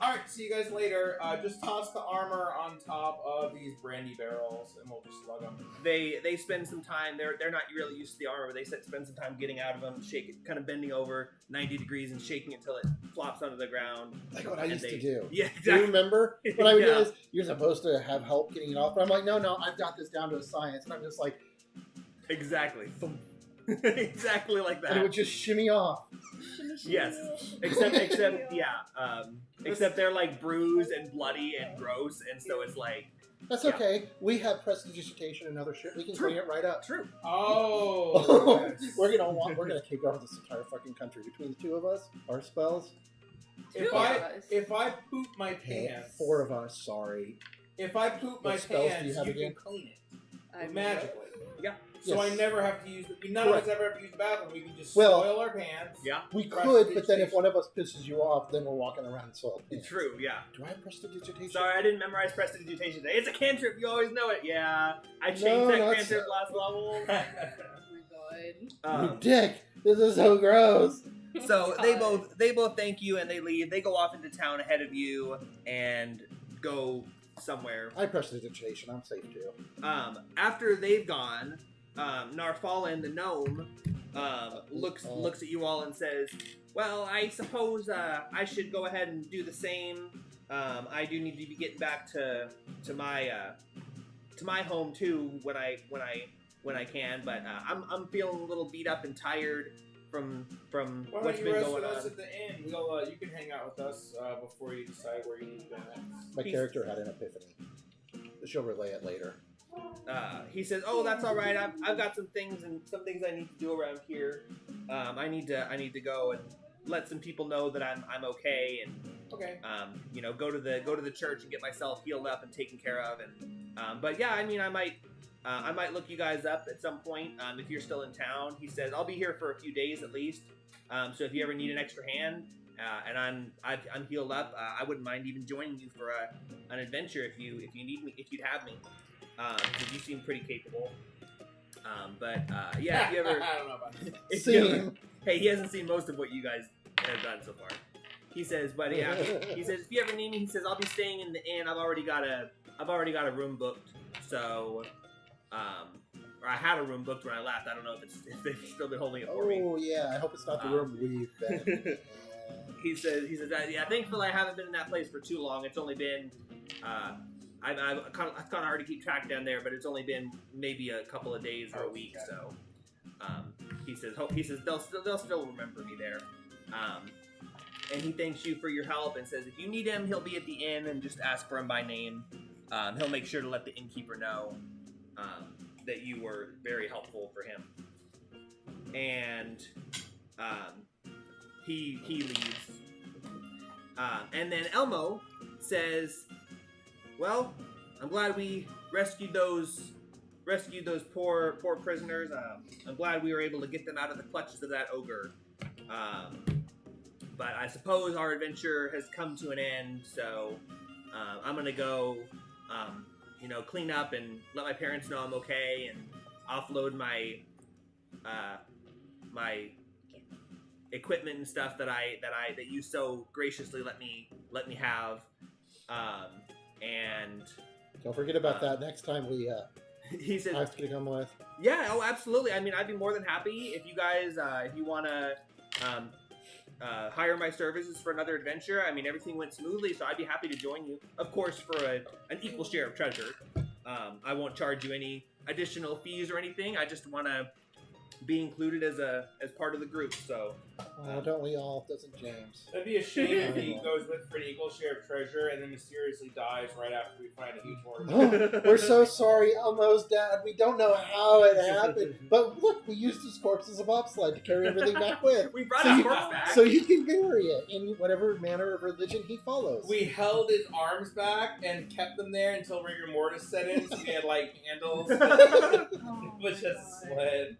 alright, see you guys later. Just toss the armor on top of these brandy barrels and we'll just slug them. They spend some time. They're not really used to the armor, but they spend some time getting out of them, shake it, kind of bending over 90 degrees and shaking it until it flops onto the ground. Like what I And used they- to do. Yeah, Do you exactly. remember when I would do Yeah. this? You're supposed to have help getting it off, but I'm like, no, I've got this down to a science, and I'm just like, Exactly. Exactly like and it that. would just shimmy off. Yes. Except yeah. Except they're like bruised and bloody and gross, and so it's like That's Yeah. okay. We have prestidigitation and other shit. We can True. clean it right up. true. Oh, yes. We're gonna kick off this entire fucking country between the two of us. Our spells. If I poop my pants, 4 of us. Sorry. if I poop my What spells do you pants, have you again? can clean it I'm magically. Yeah. So I Yes. never have to use. None of us ever have to use the bathroom. We can just Well- soil our pants. Yeah. We could, but then if one of us pisses you off, then we're walking around in soiled pants. True. Yeah. Do I have prestidigitation? Sorry, I didn't memorize prestidigitation today. It's a cantrip. You always know it. Yeah. I changed No, that not cantrip so. last level. Oh my god. You dick! This is so gross. So they both thank you and they leave. They go off into town ahead of you and go somewhere. I prestidigitation. I'm safe too. After they've gone, Narfalin the gnome looks at you all and says, "Well, I suppose I should go ahead and do the same. I do need to be getting back to my home too when I can. But I'm feeling a little beat up and tired from Why what's don't you been rest going with us on." at the inn? We'll you can hang out with us before you decide where you need to go next. My He's- character had an epiphany. She'll relay it later. He says, "Oh, that's all right. I've got some things I need to do around here. I need to go and let some people know that I'm okay and Okay. go to the church and get myself healed up and taken care of. And but yeah, I mean, I might look you guys up at some point if you're still in town." He says, "I'll be here for a few days at least. So if you ever need an extra hand." And I'm healed up. I wouldn't mind even joining you for an adventure if you need me, if you'd have me. Because you seem pretty capable. Yeah, if you ever, I don't know about that. if you ever, Scene. hey, he hasn't seen most of what you guys have done so far. He says, but yeah, he says if you ever need me, he says I'll be staying in the inn. I've already got a room booked. So, or I had a room booked when I left. I don't know if they've still been holding it for me. Oh yeah, I hope it's not the room we've been. He says, yeah, thankfully I haven't been in that place for too long. It's only been, I've kind of hard to keep track down there, but it's only been maybe a couple of days or a week. So, he says they'll still remember me there. And he thanks you for your help and says if you need him, he'll be at the inn and just ask for him by name. He'll make sure to let the innkeeper know that you were very helpful for him. And he leaves. And then Elmo says, "Well, I'm glad we rescued those poor prisoners. I'm glad we were able to get them out of the clutches of that ogre. But I suppose our adventure has come to an end, so I'm gonna go, clean up and let my parents know I'm okay, and offload my my equipment and stuff that you so graciously let me have. And Don't forget about that next time we he says, have to come with. yeah, oh, absolutely. I mean, I'd be more than happy if you guys, if you want to hire my services for another adventure. I mean, everything went smoothly, so I'd be happy to join you. Of course, for an equal share of treasure. I won't charge you any additional fees or anything. I just want to be included as part of the group. So, Don't we all? Doesn't James? That'd be a shame if he goes with for an equal share of treasure and then mysteriously dies right after we find a huge hoard. We're so sorry, Elmo's dad. We don't know how it happened, but look, we used his corpse as a bobsled to carry everything back with. we brought So his you- corpse back. So you can bury it in whatever manner of religion he follows. We held his arms back and kept them there until rigor mortis set in, so we had like handles. Oh, Which just sled.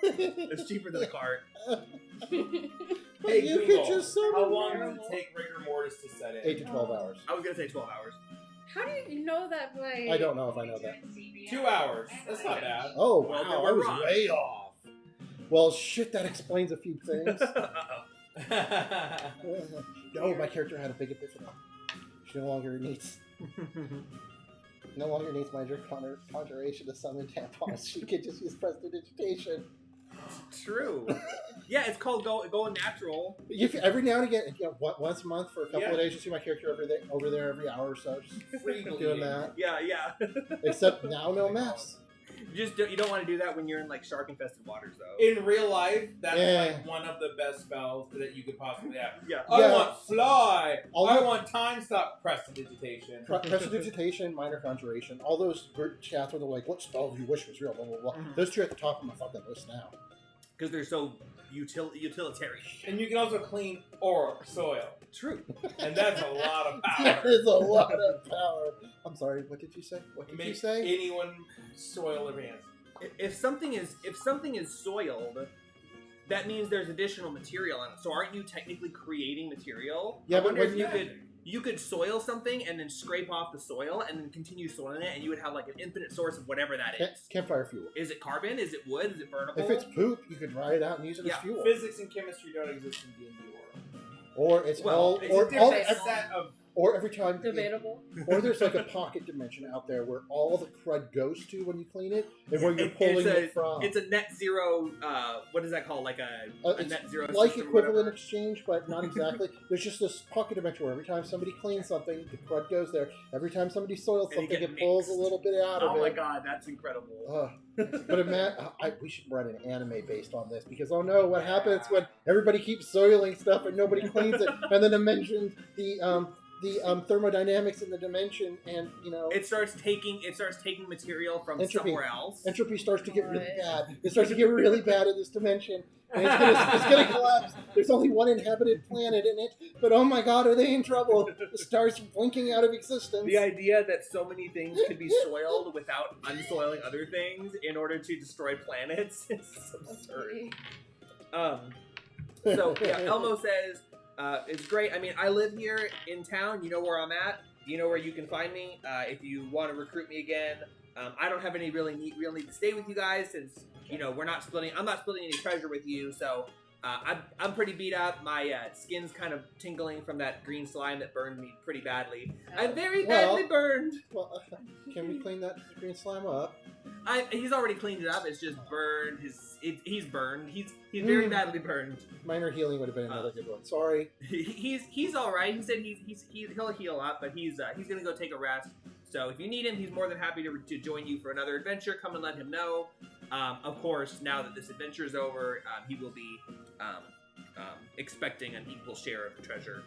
It's cheaper than a cart. Hey, you Google, could just summon how long him. does it take rigor mortis to set in? 8 to 12 hours. I was gonna say 12 hours. How do you know that by? I don't know if I know that. 2 hours. That's not bad. Oh, Well, wow, then I we're was wrong. way off. Well, shit, that explains a few things. No, my character had a big epiphany. She no longer needs magic conjuration to summon tampons. She could just use prestidigitation. True. Yeah, it's called going natural. If every now and again, once a month for a couple Yeah. of days, you see my character over there every hour or so, just Free doing bleeding. that. Yeah. Except now, no mess. You don't want to do that when you're in like shark infested waters though. In real life, that's Yeah. like one of the best spells that you could possibly have. Yeah. I Yeah. want fly. All I the- want time stop prestidigitation. Prestidigitation, minor conjuration, all those group chats where they're like, "What spell do you wish was real?" Blah blah blah. Mhm. Those two are at the top of my fucking list now. Because they're so utilitarian. And you can also clean or soil. True. And that's a lot of That power. is a lot of power. I'm sorry. What did you say? What did you Make say? anyone soil their hands. If something is soiled, that means there's additional material in it. So aren't you technically creating material? Yeah, I but wonder when if you could soil something and then scrape off the soil and then continue soiling it, and you would have like an infinite source of whatever that is. Campfire fuel. Is it carbon? Is it wood? Is it burnable? If it's poop, you could dry it out and use it Yeah. as fuel. Physics and chemistry don't exist in D&D world. Or it's Well, all, It's or a different all, set of... or every time, Debatable. or there's like a pocket dimension out there where all the crud goes to when you clean it, and where you're It's pulling a- it from. It's a net zero. What is that called? Like a It's net zero. like system or equivalent whatever. exchange, but not exactly. There's just this pocket dimension where every time somebody cleans something, the crud goes there. Every time somebody soils And you something, get it pulls a mixed. little bit out of Oh my it. god, that's incredible. But we should run an anime based on this because oh no, what happens when everybody keeps soiling stuff and nobody cleans it, and the dimension, the thermodynamics in the dimension, and It starts taking material from Entropy. somewhere else. entropy starts to get really Right. bad. It starts to get really bad in this dimension. And it's gonna collapse. There's only one inhabited planet in it, but oh my god, are they in trouble? The stars blinking out of existence. The idea that so many things could be soiled without unsoiling other things in order to destroy planets is absurd. So yeah, Elmo says it's great. I mean, I live here in town. You know where I'm at. You know where you can find me. If you want to recruit me again, I don't have any real need to stay with you guys since we're not splitting. I'm not splitting any treasure with you, so I'm pretty beat up. My skin's kind of tingling from that green slime that burned me pretty badly. I'm very badly burned. Well, can we clean that green slime up? He's already cleaned it up. It's just burned. He's burned. He's very badly burned. Minor healing would have been another good one. Sorry. He's all right. He said he'll heal up, but he's gonna go take a rest. So if you need him, he's more than happy to join you for another adventure. Come and let him know. Of course, now that this adventure is over, he will be expecting an equal share of the treasure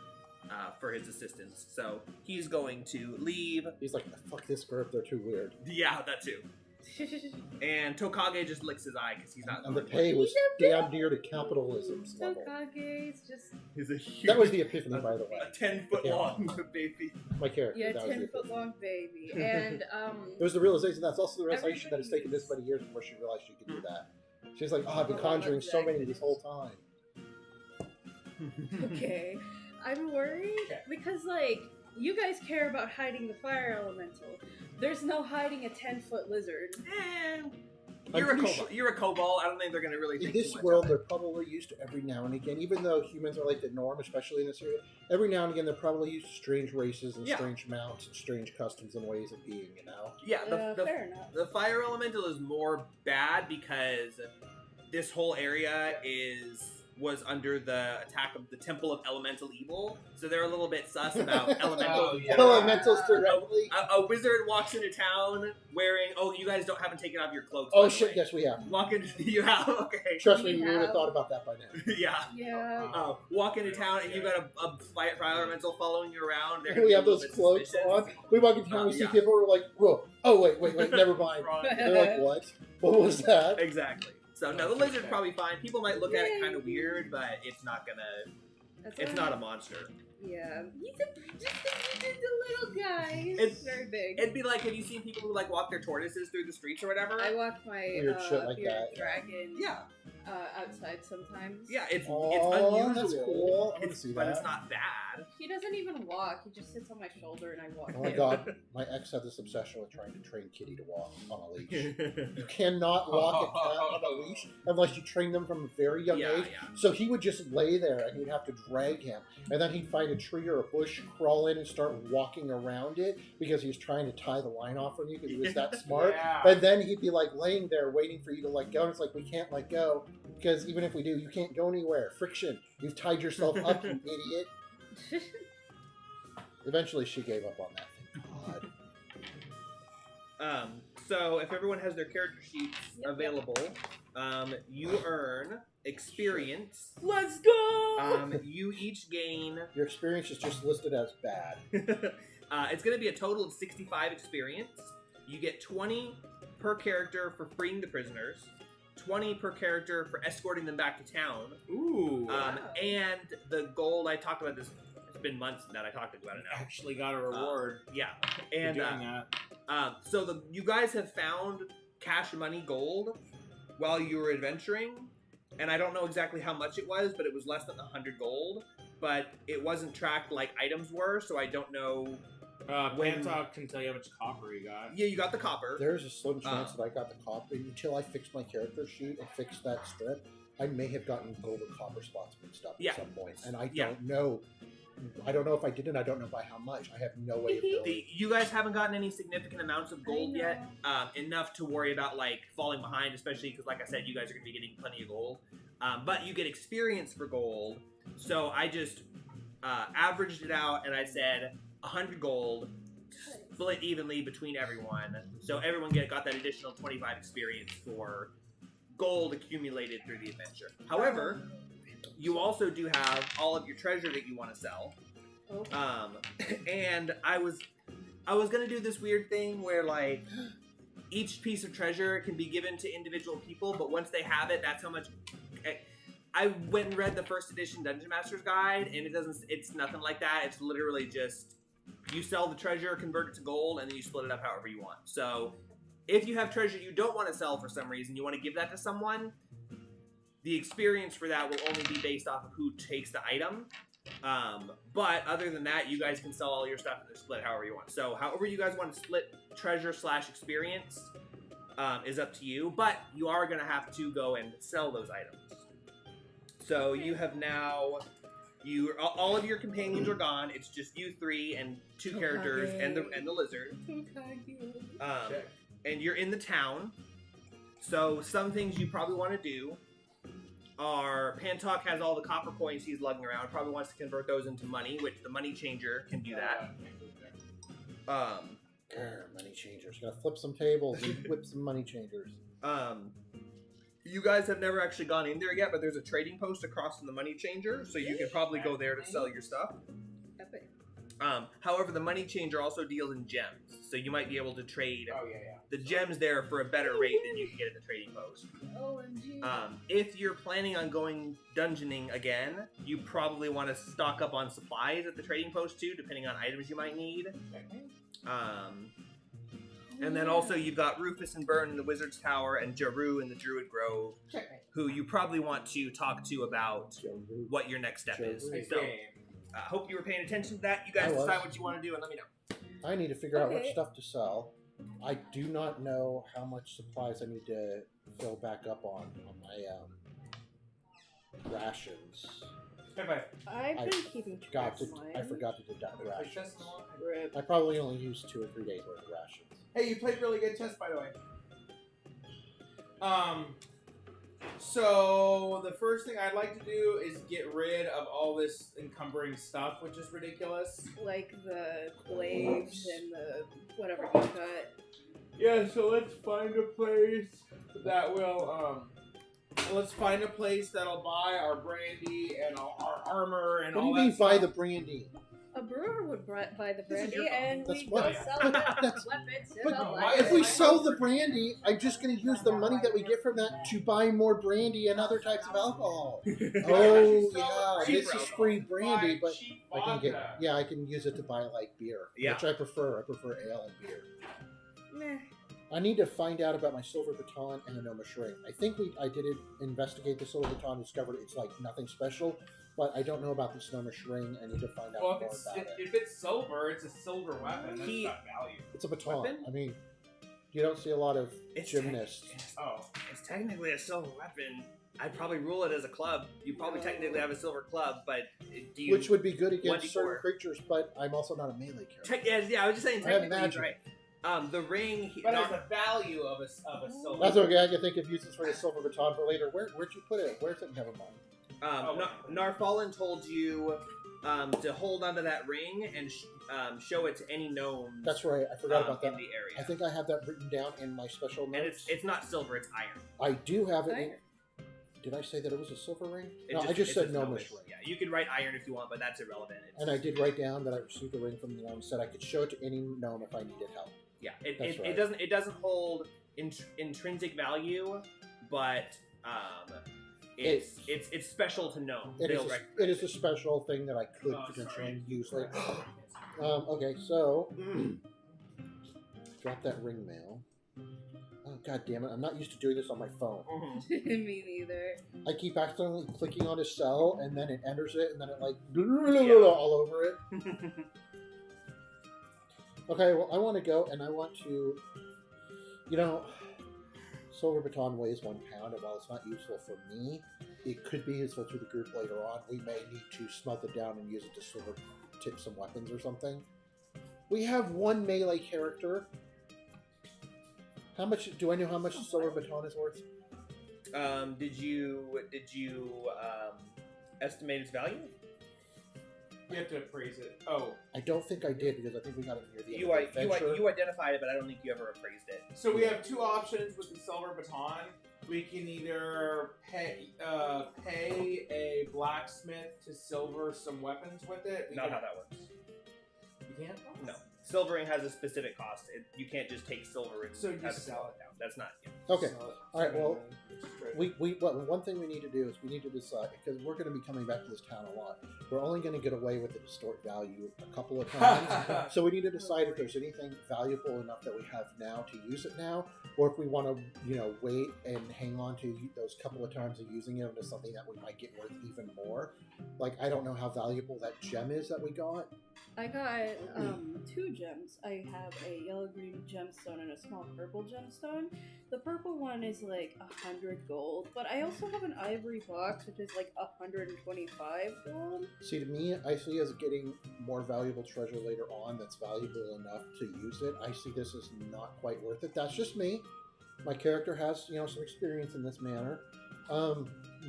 for his assistance. So he's going to leave. He's like, fuck this group, they're too weird. Yeah, that too. And Tokage just licks his eye because he's not. And the pay was damn near to capitalism's level. Tokage's just He's a huge. That was the epiphany, by the way. A 10-foot long baby. My character. yeah, that was the 10-foot epiphany. long baby, and It was the realization. That's also the realization that it's taken Everybody's- this many years before she realized she could do that. She's like, oh, I've been conjuring so many this whole time. okay, I'm worried because like you guys care about hiding the fire elemental. There's no hiding a 10-foot lizard. And I'm you're a pretty kobold. You're a kobold. I don't think they're gonna really In think this too much world, of they're it. probably used to every now and again, even though humans are like the norm, especially in this area, every now and again they're probably used to strange races and Yeah. strange mounts and strange customs and ways of being, you know? Yeah, Fair enough. the fire elemental is more bad because this whole area was under the attack of the Temple of Elemental Evil, so they're a little bit sus about elemental. Oh, yeah. Elementals directly. A wizard walks into town wearing. Oh, you guys haven't taken off your cloaks. by Oh the shit, way. yes we have. Walk into you have okay. Trust me, We we would have have- thought about that by now. Yeah. Yeah. Walk into town and you got a fire elemental following you around. They're gonna We be have a little those bit cloaks suspicious. on. We walk in town, we see Yeah. people, we're like, whoa, oh wait, never mind. They're like, what? What was that? Exactly. So no, the lizard's probably fine. People might look at it kind of weird, but it's not gonna. That's It's all not right. a monster. Yeah, he's a little guy. He's It's- very big. It'd be like, have you seen people who like walk their tortoises through the streets or whatever? I walk my Weird shit like bearded that. dragon Yeah, outside sometimes. yeah. It's Oh, unusual. that's cool. I wanna It's- see but it's that. not bad. He doesn't even walk. He just sits on my shoulder and I walk. Oh my him. god, my ex had this obsession with trying to train Kitty to walk on a leash. You cannot walk a cat on a leash unless you train them from a very young yeah, age. yeah. So he would just lay there and you'd have to drag him. And then he'd find a tree or a bush, crawl in and start walking around it because he was trying to tie the line off from you because he was that smart. Yeah. And then he'd be like laying there waiting for you to let go. And it's like, we can't let go because even if we do, you can't go anywhere. Friction. You've tied yourself up, you idiot. Eventually she gave up on that. Thank God. So if everyone has their character sheets available, you earn experience. Let's go. You each gain. Your experience is just listed as bad. It's going to be a total of 65 experience. You get 20 per character for freeing the prisoners, 20 per character for escorting them back to town, Ooh. and the gold. I talked about this. It's been months that I talked about it now. Actually got a reward Yeah, for and doing that. so you guys have found cash money gold while you were adventuring, and I don't know exactly how much it was, but it was less than 100 gold. But it wasn't tracked like items were, so I don't know. When- Pantalk can tell you how much copper you got. Yeah, you got the copper. There's a slim chance that I got the copper until I fixed my character sheet and fixed that strip. I may have gotten gold and copper spots mixed up Yeah. at some point, and I Yeah. don't know. I don't know if I did, and I don't know by how much. I have no way of knowing. You guys haven't gotten any significant amounts of gold I yet, enough to worry about like falling behind, especially because, like I said, you guys are going to be getting plenty of gold. But you get experience for gold, so I just averaged it out, and I said 100 gold, split evenly between everyone, so everyone got that additional 25 experience for gold accumulated through the adventure. However, you also do have all of your treasure that you want to sell. Oh. And I was gonna do this weird thing where like each piece of treasure can be given to individual people, but once they have it, that's how much. I went and read the first edition Dungeon Master's Guide, and it's nothing like that. It's literally just you sell the treasure, convert it to gold, and then you split it up however you want. So if you have treasure you don't want to sell for some reason, you want to give that to someone, the experience for that will only be based off of who takes the item. But other than that, you guys can sell all your stuff and split however you want. So however you guys want to split treasure / experience is up to you. But you are going to have to go and sell those items. So you have now, all of your companions are gone. It's just you three and 2 characters and the lizard. And you're in the town. So some things you probably want to do are Pantok has all the copper coins he's lugging around. Probably wants to convert those into money, which the money changer can do that. Money changers. Gotta flip some tables and whip some money changers. You guys have never actually gone in there yet, but there's a trading post across from the money changer, so you can probably go there to sell your stuff. Epic. However, the money changer also deals in gems, so you might be able to trade Oh yeah. the gems there for a better rate than you can get at the trading post. OMG. If you're planning on going dungeoning again, you probably want to stock up on supplies at the trading post too, depending on items you might need. And then also you've got Rufus and Byrne in the Wizard's Tower and Jaru in the Druid Grove, who you probably want to talk to about what your next step is. So, hope you were paying attention to that. You guys I was. decide what you want to do and let me know. I need to figure out what Okay. stuff to sell. I do not know how much supplies I need to fill back up on my rations. I've I been keeping track of mine. I forgot to deduct rations. Rip. I probably only used 2 or 3 days worth of rations. Hey, you played really good chess, by the way. So the first thing I'd like to do is get rid of all this encumbering stuff, which is ridiculous. Like the glaives and the whatever you got. Yeah, so let's find a place that will, let's find a place that'll buy our brandy and our armor and What do all you mean that buy stuff. the brandy? A brewer would buy the This is brandy your fault. and That's we what- go sell the that's- weapons to But the why- if we library. sell the brandy, I'm just going to use the money that we get from that to buy more brandy and other types of alcohol. Oh yeah, Cheap this is alcohol. free brandy, but Cheap I can get vodka. I can use it to buy like beer, Yeah. which I prefer. I prefer ale and beer. Meh. I need to find out about my silver baton and Anoma Shrine. I think I did investigate the silver baton, discovered it's like nothing special, but I don't know about the Anoma Shrine. I need to find out Well, more if it's, about it. if it's silver, it's a silver weapon. That's He- got value. It's a baton. Weapon? I mean, you don't see a lot of It's gymnasts. Oh. It's technically a silver weapon. I'd probably rule it as a club. You probably technically have a silver club, but do you? Which would be good against 1d4. certain creatures, but I'm also not a melee character. Yeah, I was just saying I have technically he's magic. right. The ring. But it's the value of a silver. That's okay. I can think of uses for the silver baton for later. Where'd you put it? Where's it? Never mind. Narfallen told you to hold onto that ring and show it to any gnomes. That's right. I forgot about in that. the area. I think I have that written down in my special and notes. it's not silver; it's iron. I do have it. In, Iron. did I say that it was a silver ring? It No, I just said it's gnomish ring. Yeah, you can write iron if you want, but that's irrelevant. It's, And I did write down that I received a ring from the gnome. Said I could show it to any gnome if I needed help. yeah, That's right. it doesn't hold intrinsic value, but it's special to gnomes. It They'll is. recognize It is a special thing that I could Oh, potentially sorry. use later. Okay, so drop that ring mail. Oh god damn it! I'm not used to doing this on my phone. Mhm. Me neither. I keep accidentally clicking on a cell, and then it enters it, and then it like Yeah. all over it. Okay, well, I want to go, and I want to, silver baton weighs 1 pound, and while it's not useful for me, it could be useful to the group later on. We may need to smelt it down and use it to silver tip some weapons or something. We have 1 melee character. How much do I know how much the silver baton is worth? Did you estimate its value? You have to appraise it. Oh. I don't think I did because I think we got it near the end You of the adventure. you identified it, but I don't think you ever appraised it. So we have 2 options with the silver baton. We can either pay a blacksmith to silver some weapons with it. Not how that works. You can't? No. silvering has a specific cost. You can't just take silver and So you have it sell it. down. That's not. Okay. So, All right, well, trade. one thing we need to do is we need to decide, because we're going to be coming back to this town a lot. We're only going to get away with the distort value a couple of times. So we need to decide if there's anything valuable enough that we have now to use it now, or if we want to, wait and hang on to those couple of times of using it into something that we might get worth even more. Like, I don't know how valuable that gem is that we got. I got 2 gems. I have a yellow-green gemstone and a small purple gemstone. The purple one is like 100 gold, but I also have an ivory box, which is like 125 gold. See, to me, I see as getting more valuable treasure later on that's valuable enough to use it. I see this as not quite worth it. That's just me. My character has, some experience in this manner.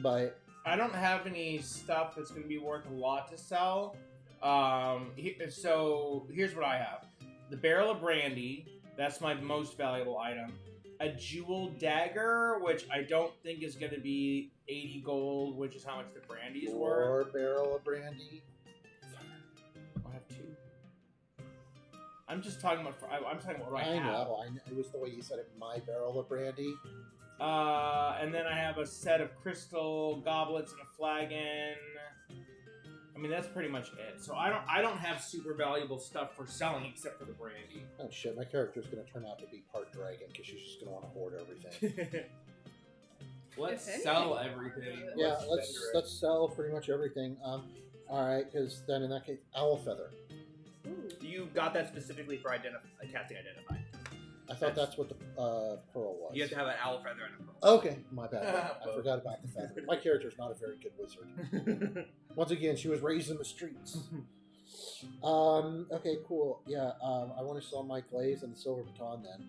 But I don't have any stuff that's going to be worth a lot to sell. So here's what I have: the barrel of brandy. That's my most valuable item. A jeweled dagger, which I don't think is going to be 80 gold, which is how much the brandy is worth. or barrel of brandy. I have 2. I'm just talking about. I'm talking about what I have. know. It was the way you said it. My barrel of brandy. And then I have a set of crystal goblets and a flagon. I mean, that's pretty much it. So I don't have super valuable stuff for selling except for the brandy. Oh shit! My character's gonna turn out to be part dragon because she's just gonna want to hoard everything. Let's If sell anything. everything. Yeah, vendor it. let's sell pretty much everything. All right, because then in that case, owl feather. Ooh. You got that specifically for casting identify. I thought that's what the pearl was. You have to have an owl feather and a pearl. Okay, my bad. I forgot about the feather. My character's not a very good wizard. Once again, she was raised in the streets. Okay, cool. Yeah, I want to sell my glaze and the silver baton then.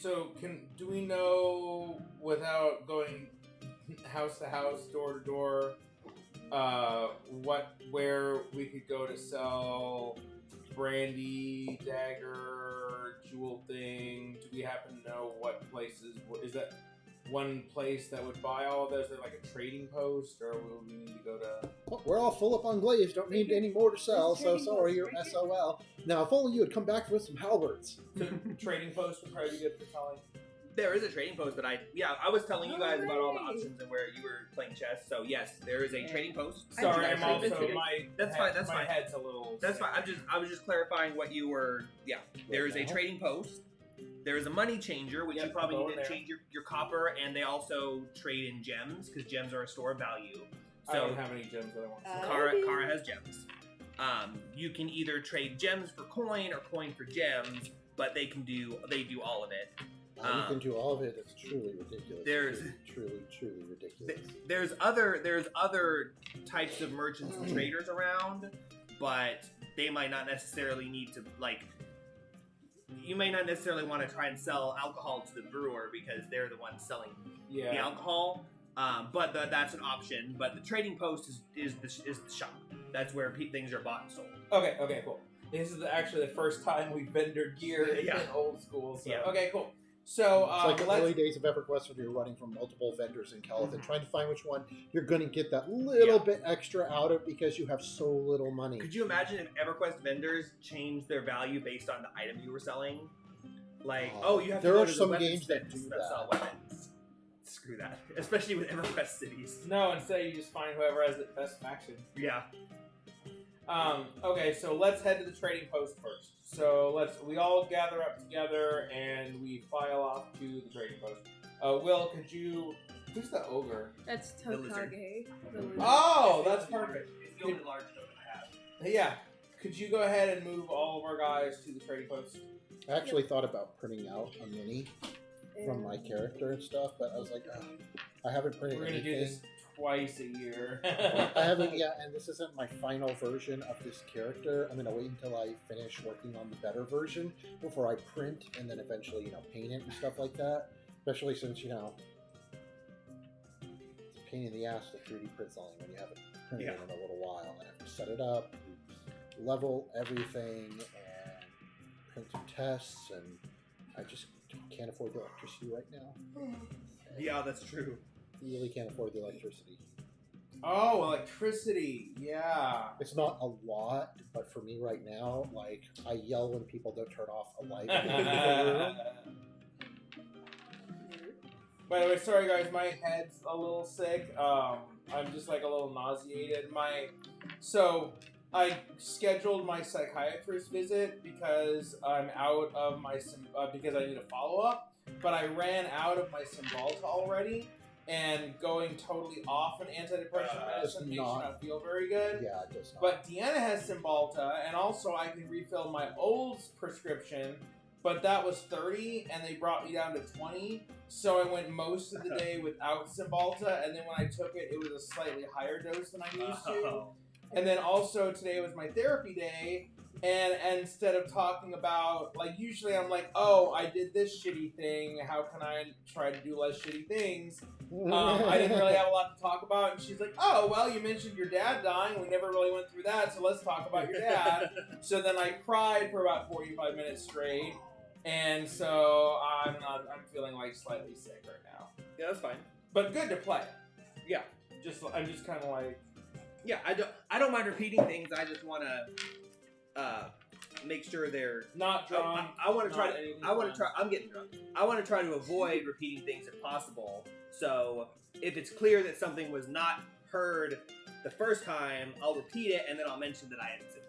So do we know, without going house to house, door to door, where we could go to sell brandy, dagger, jewel thing? Do we happen to know what places? Is that one place that would buy all of those? Is there like a trading post, or will we need to go to? Well, we're all full up on glaze. Don't need any more to sell. So Trading sorry, post, you're right? SOL. Now, if only you had come back with some halberds. Trading post would probably be good for selling. There is a trading post that I was telling you guys about all the Hooray. options and where you were playing chess. So yes, there is a trading post. Sorry, You I'm guys should also visit it. my. That's head- fine, that's my fine. head's a little. That's sick. fine. I was just clarifying what you were. Yeah, there is a now? trading post. There is a money changer, which Yep, you probably go need to there. change your copper, and they also trade in gems because gems are a store of value. I So don't have any gems that I want to sell. Kara has gems. You can either trade gems for coin or coin for gems, but they do all of it. You can do all of it. It's truly ridiculous. There's- truly ridiculous. There's other types of merchants and traders around, but they might not necessarily need to you may not necessarily want to try and sell alcohol to the brewer because they're the ones selling the Yeah. alcohol. But that's an option. But the trading post is the shop. That's where things are bought and sold. Okay, cool. This is actually the first time we vendor gear in Yeah. old school. So Yeah. okay, cool. So It's like the let's. early days of EverQuest when you're running from multiple vendors in Calithan, trying to find which one you're going to get that little Yeah. bit extra out of because you have so little money. Could you imagine if EverQuest vendors changed their value based on the item you were selling? Like, you have to There go are to the some weapons games that stands do that sell weapons. Screw that, especially with EverQuest cities. No, instead you just find whoever has the best faction. Yeah. Okay, so let's head to the trading post first. So we all gather up together and we file off to the trading post. Will, who's the ogre? That's The lizard. Tokage. The lizard. Oh, that's perfect. It's the only large token I have. Yeah, could you go ahead and move all of our guys to the trading post? I actually thought about printing out a mini from my character and stuff, but I was like, I haven't printed We're gonna anything. do this twice a year. I haven't, and this isn't my final version of this character. I'm gonna wait until I finish working on the better version before I print and then eventually, paint it and stuff like that. Especially since, it's a pain in the ass to 3D print something when you haven't printed it in a little while. And I have to set it up, level everything, and print some tests, and I just can't afford the electricity right now. Yeah, that's true. Really can't afford the electricity. Oh, electricity. Yeah. It's not a lot, but for me right now, like I yell when people don't turn off a light in the room. By the way, sorry guys, my head's a little sick. I'm just like a little nauseated. So I scheduled my psychiatrist visit because I'm out of my because I need a follow up. But I ran out of my Cymbalta already, and going totally off an antidepressant medicine makes you not feel very good. Yeah, it does not. But Deanna has Cymbalta, and also I can refill my old prescription, but that was 30, and they brought me down to 20. So I went most of the day without Cymbalta, and then when I took it, it was a slightly higher dose than I'm used to. And then also today was my therapy day, and instead of talking about, like, usually I'm like, oh, I did this shitty thing, how can I try to do less shitty things? I didn't really have a lot to talk about, and she's like, oh, well, you mentioned your dad dying, we never really went through that, so let's talk about your dad. So then I cried for about 45 minutes straight, and so I'm feeling like slightly sick right now. Yeah, that's fine. But good to play. Yeah. I'm just kind of like... Yeah, I don't mind repeating things. I just want to make sure they're Not drunk. I want to try. Fun. I'm getting drunk. I want to try to avoid repeating things if possible. So if it's clear that something was not heard the first time, I'll repeat it and then I'll mention that I hadn't said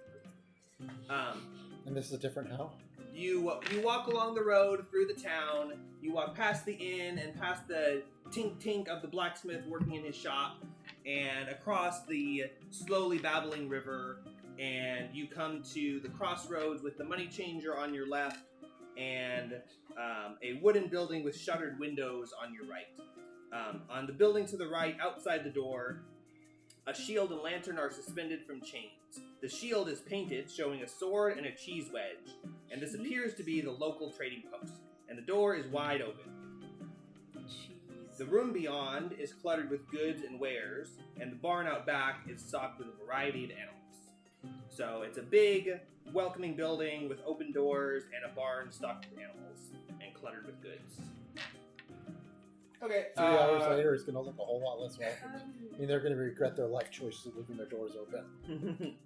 it. And this is a different how? You walk along the road through the town. You walk past the inn and past the tink of the blacksmith working in his shop, and across the slowly babbling river, and you come to the crossroads with the money changer on your left and a wooden building with shuttered windows on your right. On the building to the right, outside the door, a shield and lantern are suspended from chains. The shield is painted, showing a sword and a cheese wedge, and this appears to be the local trading post, and the door is wide open. The room beyond is cluttered with goods and wares, and the barn out back is stocked with a variety of animals. So it's a big, welcoming building with open doors and a barn stocked with animals and cluttered with goods. Okay. 3 hours later, it's going to look a whole lot less welcoming. I mean, they're going to regret their life choices of leaving their doors open.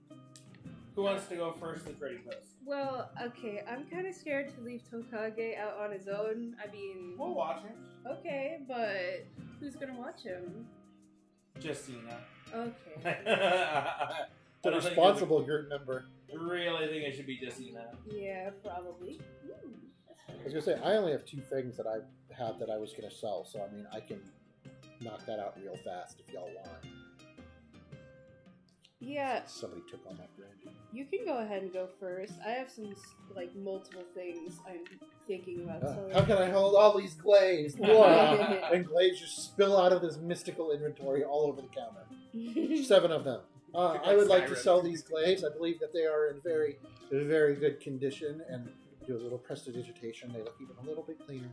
Who wants to go first in trading post? Well, okay, I'm kind of scared to leave Tokage out on his own. I mean, We'll watch him. okay, but who's gonna watch him? Just Cena. Okay. The responsible group member. Really think it should be just Cena. Yeah, probably. That's I was going to say, I only have 2 things that I have that I was going to sell, so I mean, I can knock that out real fast if y'all want. Yeah, Somebody took all my bread. you can go ahead and go first. I have some, like, multiple things I'm thinking about selling. How can I hold all these glaives? And glaives just spill out of this mystical inventory all over the counter. 7 of them. I would like to sell these glaives. I believe that they are in very good condition, and do a little prestidigitation. They look even a little bit cleaner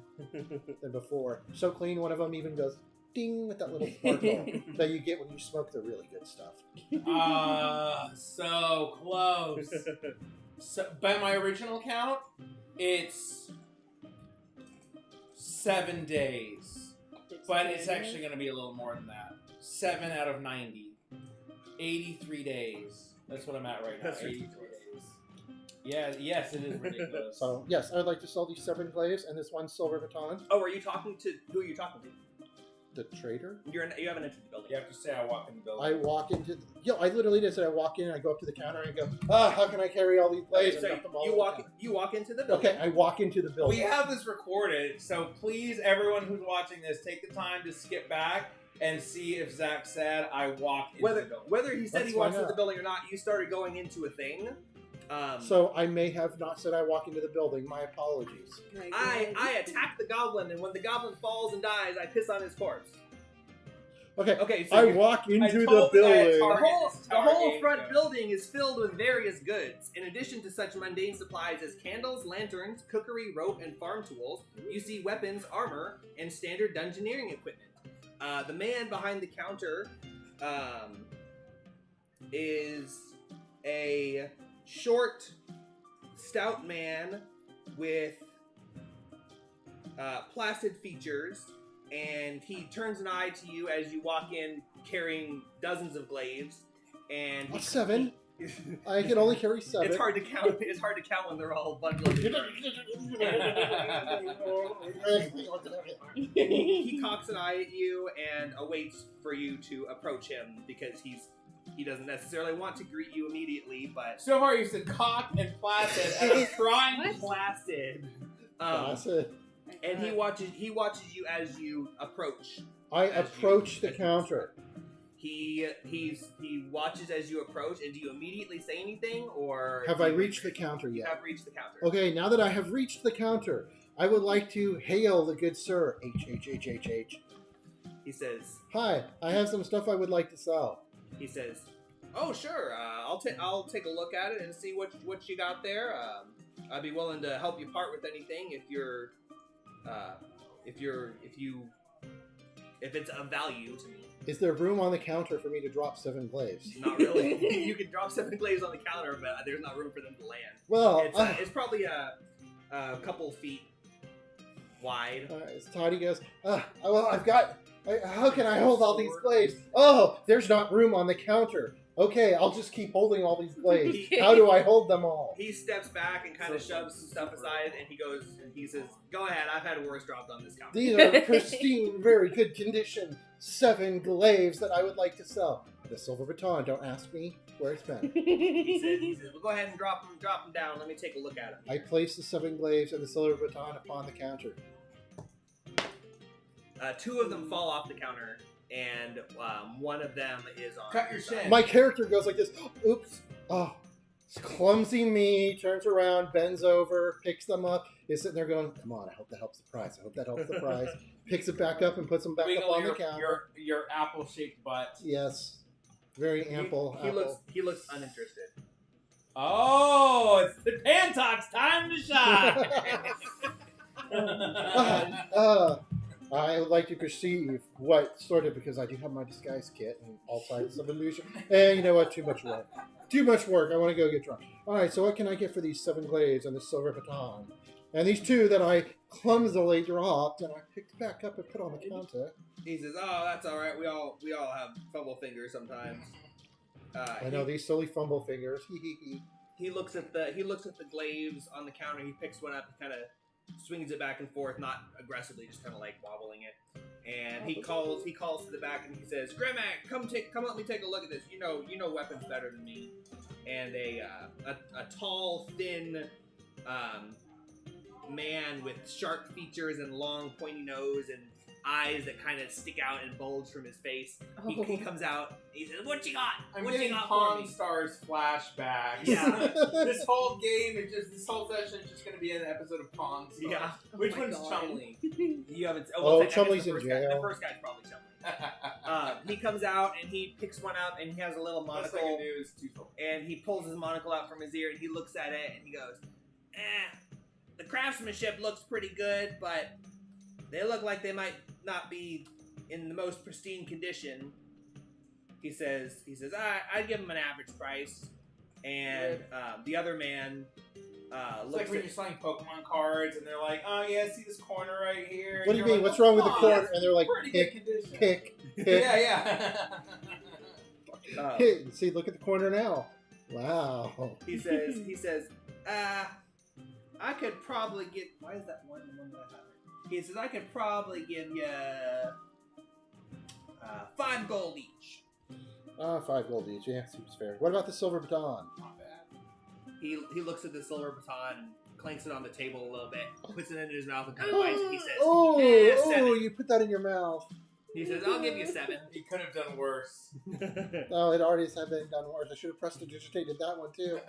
than before. So clean, one of them even goes ding with that little sparkle that you get when you smoke the really good stuff. So close. So, by my original count, it's 7 days. But it's actually going to be a little more than that. 7 out of 90. 83 days. That's what I'm at right now. That's 83 days. Yeah, yes, it is ridiculous. So yes, I would like to sell these 7 glaives and this 1 silver baton. Oh, are you talking to... Who are you talking to? The trader. You haven't entered the building. You have to say I walk in the building. I walk into. I literally did say I walk in and I go up to the counter and I go, how can I carry all these glaives? So And got them all you in walk. the You walk into the building. Okay, I walk into the building. We have this recorded, so please, everyone who's watching this, take the time to skip back and see if Zach said I walk into the building. Whether he said Let's he walks find into the out. building or not, you started going into a thing. So I may have not said I walk into the building. My apologies. I attack the goblin, and when the goblin falls and dies, I piss on his corpse. Okay, Okay, so I you- walk into told the the guy at building. Target- The whole Target, front yeah. building is filled with various goods. In addition to such mundane supplies as candles, lanterns, cookery, rope, and farm tools, you see weapons, armor, and standard dungeoneering equipment. The man behind the counter is a short, stout man with placid features and he turns an eye to you as you walk in carrying dozens of glaives. And That's 7. I can only carry 7. It's hard to count. It's hard to count when they're all bundled. He cocks an eye at you and awaits for you to approach him because he doesn't necessarily want to greet you immediately, but So far, you said cock and placid, and I'm trying to placid. That's it. And he watches you as you approach. I approach the counter. He watches as you approach, and do you immediately say anything, or Have I reached the counter You yet? have reached the counter. Okay, now that I have reached the counter, I would like to hail the good sir. H. He says. Hi, I have some stuff I would like to sell. He says, "Oh sure, I'll take a look at it and see what you got there. I'd be willing to help you part with anything if it's of value to me. Is there room on the counter for me to drop 7 glaives? Not really. You can drop 7 glaives on the counter, but there's not room for them to land. Well, It's probably a couple feet wide. as Toddy goes, well, how can I hold all these glaives? Oh, there's not room on the counter. Okay, I'll just keep holding all these glaives. How do I hold them all? He steps back and kind of shoves some stuff aside, and he says, "Go ahead. I've had worse dropped on this counter." These are pristine, very good condition 7 glaives that I would like to sell. The silver baton, don't ask me where it's been. He says, "Well, go ahead and drop them down. Let me take a look at them." I place the 7 glaives and the silver baton upon the counter. 2 of them fall off the counter, and one of them is on. Cut your chin. My character goes like this. Oops. Oh, clumsy me, turns around, bends over, picks them up, is sitting there going, come on, I hope that helps the price. I hope that helps the price. Picks it back up and puts them back Wiggle up on the counter. your apple-shaped butt. Yes. Very ample. He apple. looks uninterested. Oh, it's the Pantox time to shine. I would like to perceive what sort of, because I do have my disguise kit and all types of illusion. And you know what? Too much work. Too much work. I want to go get drunk. All right, so what can I get for these 7 glaives and the silver baton? And these 2 that I clumsily dropped and I picked back up and put on the counter. He says, "Oh, that's all right. We all have fumble fingers sometimes." I know these silly fumble fingers. He looks at the glaives on the counter. He picks one up and kind of swings it back and forth, not aggressively, just kind of like wobbling it. And he calls to the back and he says, "Grimac, come let me take a look at this. You know weapons better than me." And a tall, thin man with sharp features and long, pointy nose and eyes that kind of stick out and bulge from his face. He comes out. He says, "What you got? I'm What you getting got for Pawn me?" Stars flashbacks. Yeah. This whole session is just going to be an episode of Pawn Stars. Yeah. Which my one's God. Chumley? You haven't. Oh, I guess Chumley's the in first guy- jail. The first guy's probably Chumley. He comes out and he picks one up and he has a little That's monocle like a news twofold. and he pulls his monocle out from his ear and he looks at it and he goes, the craftsmanship looks pretty good, but they look like they might not be in the most pristine condition." He says, I'd give him an average price. And the other man It's looks like when at you're selling Pokemon cards and they're like, "Oh yeah, see this corner right here." What do you And you're mean? like, What's wrong with the "Oh, corner?" that's And they're like, pretty pick, good condition. pick. Yeah. Hey, see, look at the corner now. Wow. He says, I could probably get. Why is that one the one that I have? He says, I could probably give you 5 gold each. 5 gold each. Yeah, seems fair. What about the silver baton? Not bad. He looks at the silver baton and clanks it on the table a little bit, puts it into his mouth and kind of bites it. He says, Oh, "Eh, 7." you put that in your mouth. He says, I'll give you 7. He could have done worse. Oh, it already has been done worse. I should have prestidigitated that one too.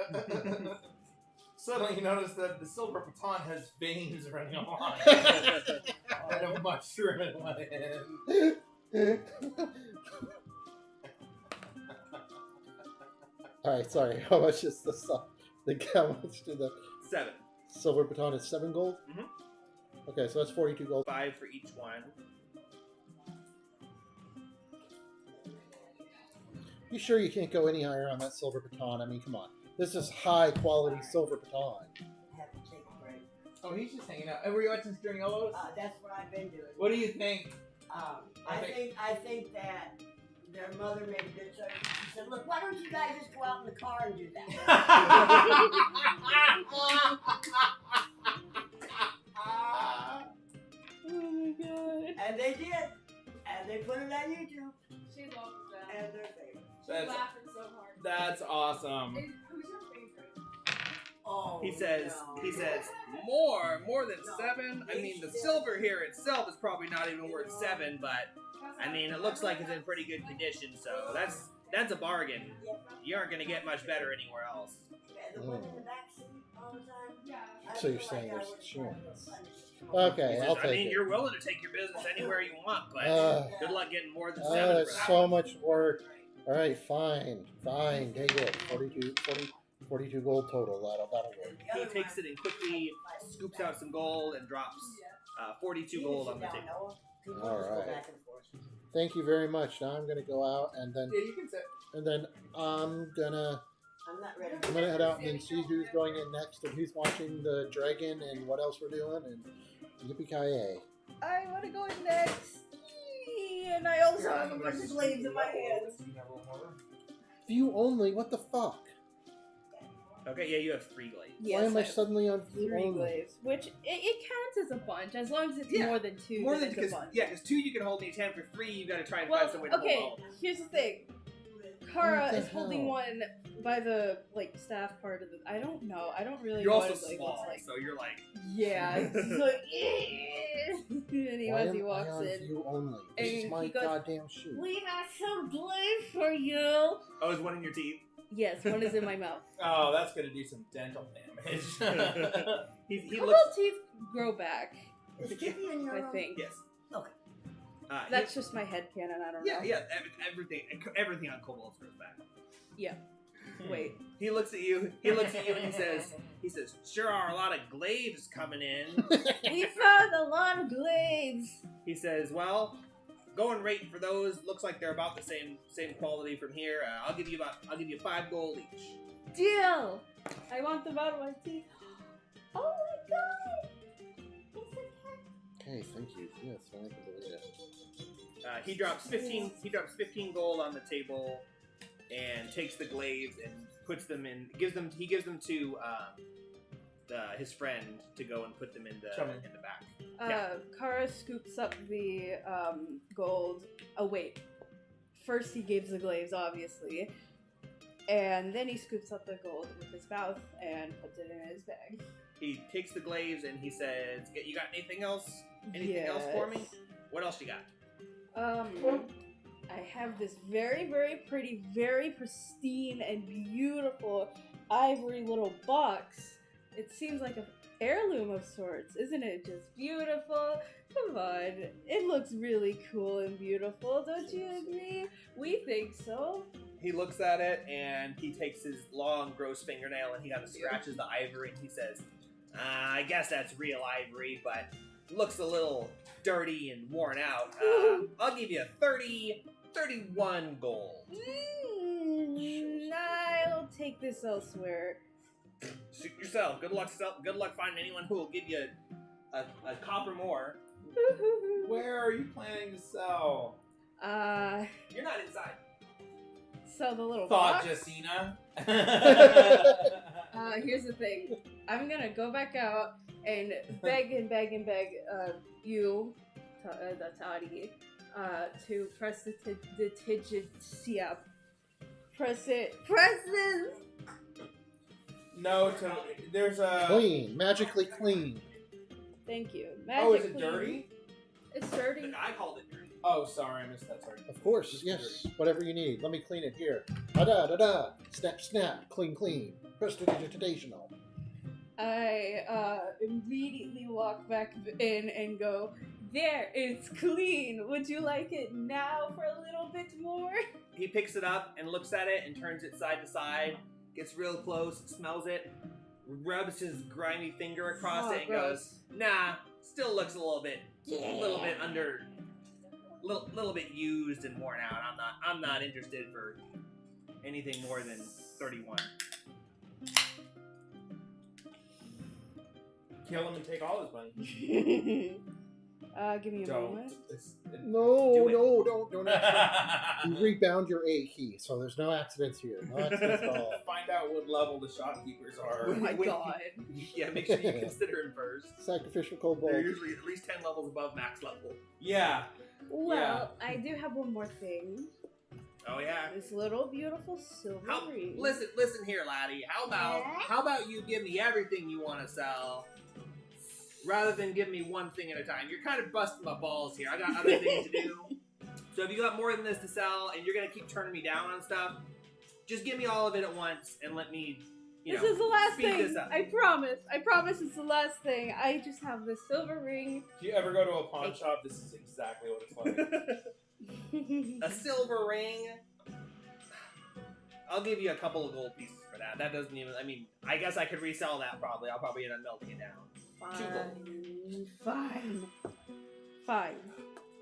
Suddenly you notice that the silver baton has veins running along and a mushroom in one end. All right, sorry. How much is how much did the 7. silver baton? Is 7 gold? Mhm. Okay, so that's 42 gold. 5 for each one. You sure you can't go any higher on that silver baton? I mean, come on. This is high quality silver baton. Have to take a break. Oh, he's just hanging out. And were you watching String Elbows? That's what I've been doing. What do you think? I think that their mother made a good choice. She said, "Look, why don't you guys just go out in the car and do that?" Oh my god. And they did, and they put it on YouTube, She loves that. and they're famous. She's That's- laughing so hard. That's awesome. Who's your favorite? Oh, He says, no. more than 7. I mean, the silver here itself is probably not even worth 7, but I mean, it looks like it's in pretty good condition, so that's a bargain. You aren't gonna get much better anywhere else. And the one in the back seat all the time. Yeah. I So you're feel saying like I there's would've insurance. tried to Okay, He says, I'll I take mean, it. you're willing to take your business anywhere you want, but good luck getting more than 7 for That's that. so much work. All right, fine, take it. 42 gold total. That'll work. He takes it and quickly scoops out some gold and drops 42 gold on the table. All right. Thank you very much. Now I'm gonna go out and then Yeah, you can sit. I'm gonna I'm not ready. I'm gonna head out and then see who's going in next and who's watching the dragon and what else we're doing and yippee-ki-yay. I want to go in next. And I also have a bunch of blades in my hands. View only. What the fuck? Okay, yeah, you have 3 glades. Why am I suddenly on view 3 only? glaives, which it counts as a bunch as long as it's Yeah. more than 2. More then than it's a because bunch. because 2 you can hold in each hand. For 3 you got to try and Well, find some way to okay. hold all. Here's the thing. Kara What the is holding hell? one by the staff part of the. I don't know. I don't really You're know also what it small, looks like. so you're like Yeah, it's just like and he, Why as am he I walks on in. view only? This is And my he goes, goddamn shoe. We have some blades for you. oh, is one in your teeth. Yes, one is in my mouth. Oh, that's gonna do some dental damage. He How looks will teeth grow back? Is Tiffy in your I room? think. yes. Okay. That's just my headcanon. I don't know. yeah. Everything on kobolds grows back. Wait. He looks at you. He looks at you and he says, "Sure are a lot of glaives coming in." We found a lot of glaives. He says, "Well, going rate for those looks like they're about the same quality from here. I'll give you 5 gold each." Deal. I want them out of my teeth. Oh my god. It's a cat. Okay, thank you. Yes, I can believe it. He drops 15. He drops 15 gold on the table, and takes the glaives and puts them in. He gives them to his friend to go and put them in the back. Yeah. Kara scoops up the gold. Oh wait. First he gives the glaives, obviously. And then he scoops up the gold with his mouth and puts it in his bag. He takes the glaives and he says, "You got anything else? Anything else for me? What else you got?" I have this very, very pretty, very pristine and beautiful ivory little box. It seems like an heirloom of sorts, isn't it? Just beautiful. Come on. It looks really cool and beautiful, don't you agree? We think so. He looks at it and he takes his long, gross fingernail and he kind of scratches the ivory and he says, "I guess that's real ivory, but looks a little dirty and worn out. I'll give you 31 gold." I'll take this elsewhere. Suit yourself. Good luck finding anyone who will give you a copper more. Where are you planning to sell? You're not inside. So the little Thought box. Jacina. Here's the thing. I'm gonna go back out and beg you, that's Adi, to press the Tijitsiap. Press it. Press this! No, there's a. Clean, magically clean. Thank you. Oh, is it Magically- dirty? It's dirty. I called it dirty. Oh, sorry, I missed that. Sorry. Of course, yes. Whatever you need. Let me clean it here. Da da da da. Snap snap. Clean clean. Prestidigitational. I immediately walk back in and go, there, it's clean. Would you like it now for a little bit more? He picks it up and looks at it and turns it side to side, gets real close, smells it, rubs his grimy finger across Oh, it and gross. goes, "Nah, still looks a little bit under, little bit used and worn out. I'm not interested for anything more than 31." Kill him and take all his money. Give me a Don't. moment. No, Do it. no, don't accident. You rebound your A key, so there's no accidents here. No accidents at all. Find out what level the shopkeepers are. Oh my Wait. god. Yeah, make sure you consider him first. Sacrificial kobold. They're usually at least 10 levels above max level. Yeah. Well, I do have one more thing. Oh yeah. This little beautiful silver How, ring. listen here, laddie. How about you give me everything you want to sell, rather than give me one thing at a time? You're kind of busting my balls here. I got other things to do. So if you got more than this to sell, and you're gonna keep turning me down on stuff, just give me all of it at once and let me. You This know, is the last speed thing. this up. I promise. I promise it's the last thing. I just have this silver ring. If you ever go to a pawn shop, this is exactly what it's like. A silver ring. I'll give you a couple of gold pieces for that. That doesn't even. I mean, I guess I could resell that probably. I'll probably end up melting it down. 2 gold. Fine.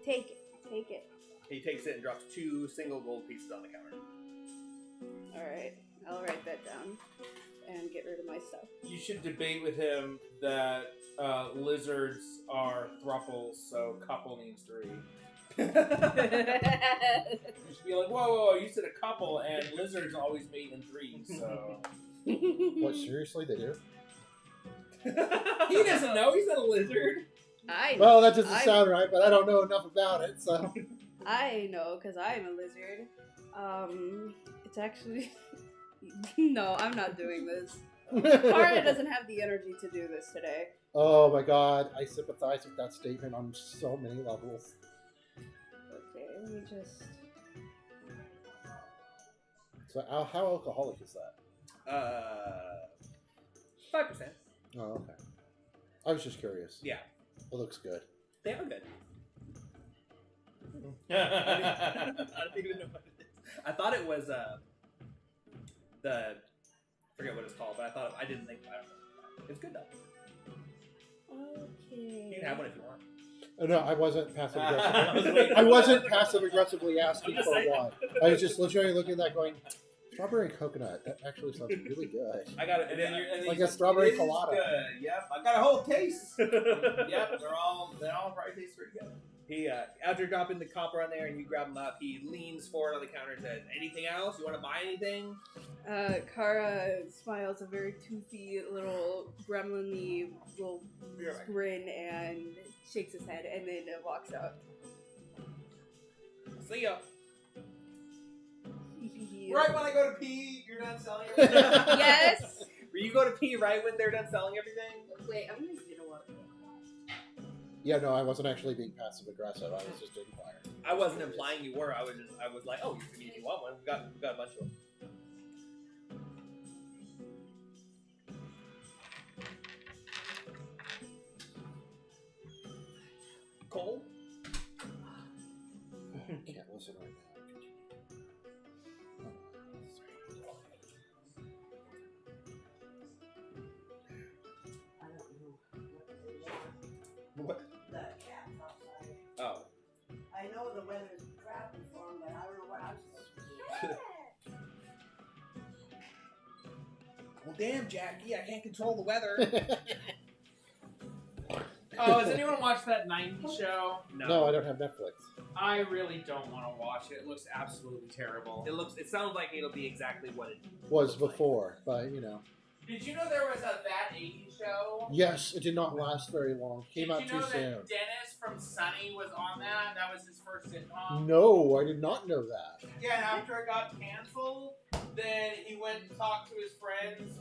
Take it. He takes it and drops 2 single gold pieces on the counter. Alright, I'll write that down and get rid of my stuff. You should debate with him that lizards are thruples, so couple means 3. You should be like, whoa, you said a couple, and lizards always mate in 3s, so... What, seriously, they do? He doesn't know, he's not a lizard. I know. Well, that doesn't sound right, but I don't know enough about it, so... I know, because I'm a lizard. It's actually... No, I'm not doing this. Kara doesn't have the energy to do this today. Oh my god, I sympathize with that statement on so many levels. Okay, let me just... So how alcoholic is that? 5%. Oh, okay. I was just curious. Yeah, It looks good. they are good. I don't even know what it is. I thought it was the forget what it's called, but I didn't think. I don't know. It's good though. Okay. You can have one if you want. Oh, no, I wasn't passive I was aggressive. waiting. I wasn't passive aggressively asking I'm just for saying. one. I was just literally looking at that going, strawberry and coconut. That actually sounds really good. I got it. And then you're Like a strawberry it is colada. Good. Yep, I got a whole case. Yep, they all probably taste pretty good. He after dropping the copper on there and you grab him up, he leans forward on the counter and says, "Anything else? You want to buy anything?" Kara smiles a very toothy little gremlin-y little You're right. grin and shakes his head and then walks out. See ya. Right when I go to pee, you're done selling everything? Yes. You go to pee right when they're done selling everything. Wait, I'm gonna get a water. Yeah, no, I wasn't actually being passive aggressive. I was just inquiring. I wasn't implying you were. I was like, oh, if you want one, we got a bunch of them. Cole? Can't listen right now. I don't know what they want. What? The cats outside. Oh. I know the weather's crappy for them, but I don't know what I'm supposed to do. Well, damn, Jackie, I can't control the weather. Oh, has anyone watched that 90s show? No, I don't have Netflix. I really don't want to watch it. It looks absolutely terrible. It sounds like it'll be exactly what it Was before, but you know. Did you know there was a That 80s show? Yes, it did not last very long. Came out Did you know too soon. that Dennis from Sunny was on that? That was his first sitcom? No, I did not know that. Yeah, and after it got canceled, then he went and talked to his friends,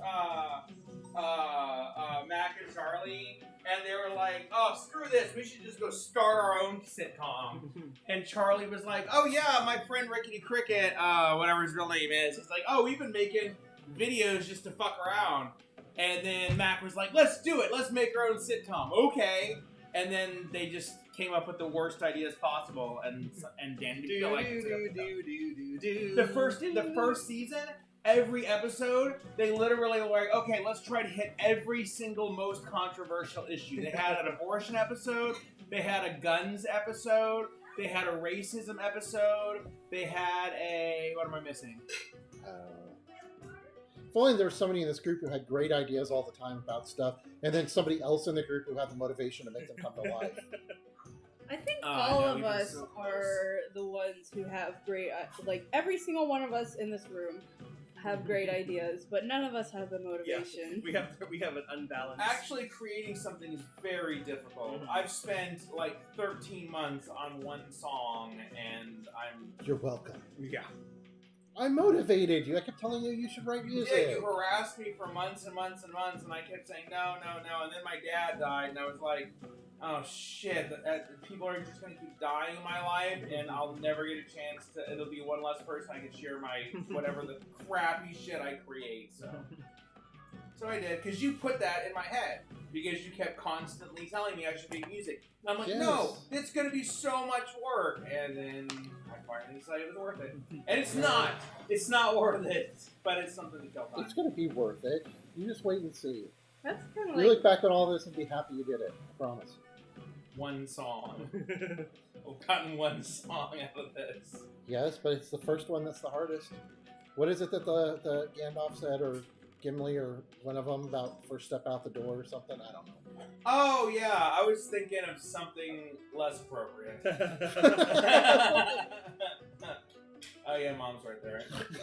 Mac and Charlie, and they were like, oh, screw this, we should just go start our own sitcom. And Charlie was like, oh yeah, my friend Rickety Cricket, whatever his real name is, he's like, oh, we've been making videos just to fuck around. And then Mac was like, let's do it, let's make our own sitcom. Okay. And then they just came up with the worst ideas possible, and Dan DeVito like the first season, every episode, they literally were like, okay, let's try to hit every single most controversial issue. They had an abortion episode, they had a guns episode, they had a racism episode, they had a, what am I missing? If only there was somebody in this group who had great ideas all the time about stuff, and then somebody else in the group who had the motivation to make them come to life. I think Oh, I all know, of we've been us so close. are the ones who have great, like every single one of us in this room have great ideas, but none of us have the motivation. We have an unbalanced. Actually, creating something is very difficult. Mhm. I've spent like 13 months on one song, and I'm You're welcome. yeah. I motivated you. I kept telling you should write music. Yeah, you harassed me for months and months and months, and I kept saying no, no, no. And then my dad died, and I was like, oh shit, people are just gonna keep dying in my life, and I'll never get a chance to. It'll be one less person I can share my whatever the crappy shit I create. So I did, because you put that in my head, because you kept constantly telling me I should make music. And I'm like, no, Yes. it's gonna be so much work, and then I finally decided it was worth it, and it's not. It's not worth it, but it's something to kill time. It's going to be worth it. You just wait and see. That's kind of You like look back on all this and be happy you did it. I promise. One song. I've gotten one song out of this. Yes, but it's the first one that's the hardest. What is it that the Gandalf said, or Gimli, or one of them, about first step out the door or something? I don't know. Oh yeah, I was thinking of something less appropriate. Oh yeah, mom's right there. Get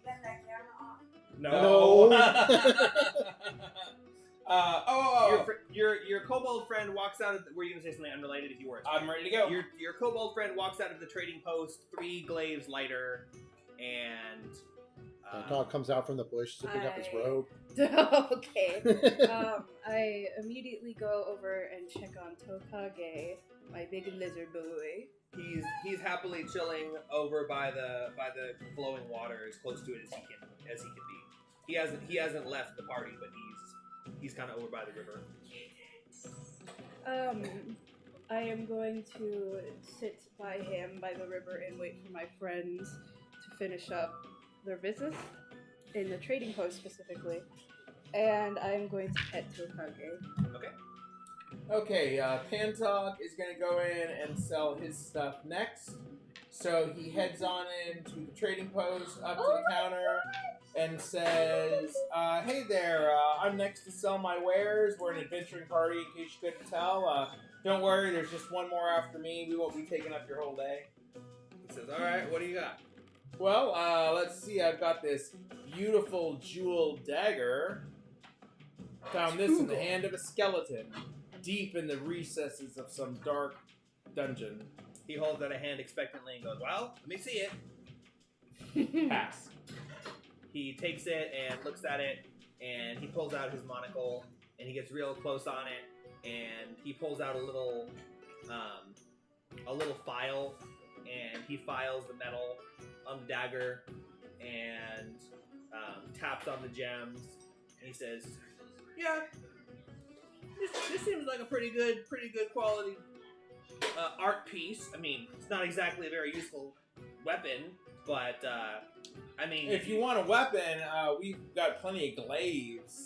that camera off. No. Your kobold friend walks out of. Were you gonna say something unrelated? If you were, I'm ready to go. your kobold friend walks out of the trading post 3 glaives lighter, and The dog comes out from the bush, zipping up his robe. okay. I immediately go over and check on Tokage, my big lizard boy. he's happily chilling over by the flowing water, as close to it as he can be. He hasn't left the party, but he's kind of over by the river. I am going to sit by him by the river and wait for my friends to finish up their business in the trading post specifically, and I'm going to pet Tokage. Okay. Okay, Pantok is gonna go in and sell his stuff next. So he heads on into the trading post, up to Oh the my counter, and says, "Hey there, I'm next to sell my wares. We're an adventuring party, in case you couldn't tell. Don't worry, there's just one more after me. We won't be taking up your whole day." He says, "All right, what do you got?" Well, let's see. I've got this beautiful jeweled dagger. Found this in the hand of a skeleton, deep in the recesses of some dark dungeon. He holds out a hand expectantly and goes, "Well, let me see it." Pass. He takes it and looks at it, and he pulls out his monocle, and he gets real close on it, and he pulls out a little file, and he files the metal on the dagger, and taps on the gems, and he says, "Yeah, this seems like a pretty good quality art piece. I mean, it's not exactly a very useful weapon, but I mean, If you want a weapon, we've got plenty of glaives.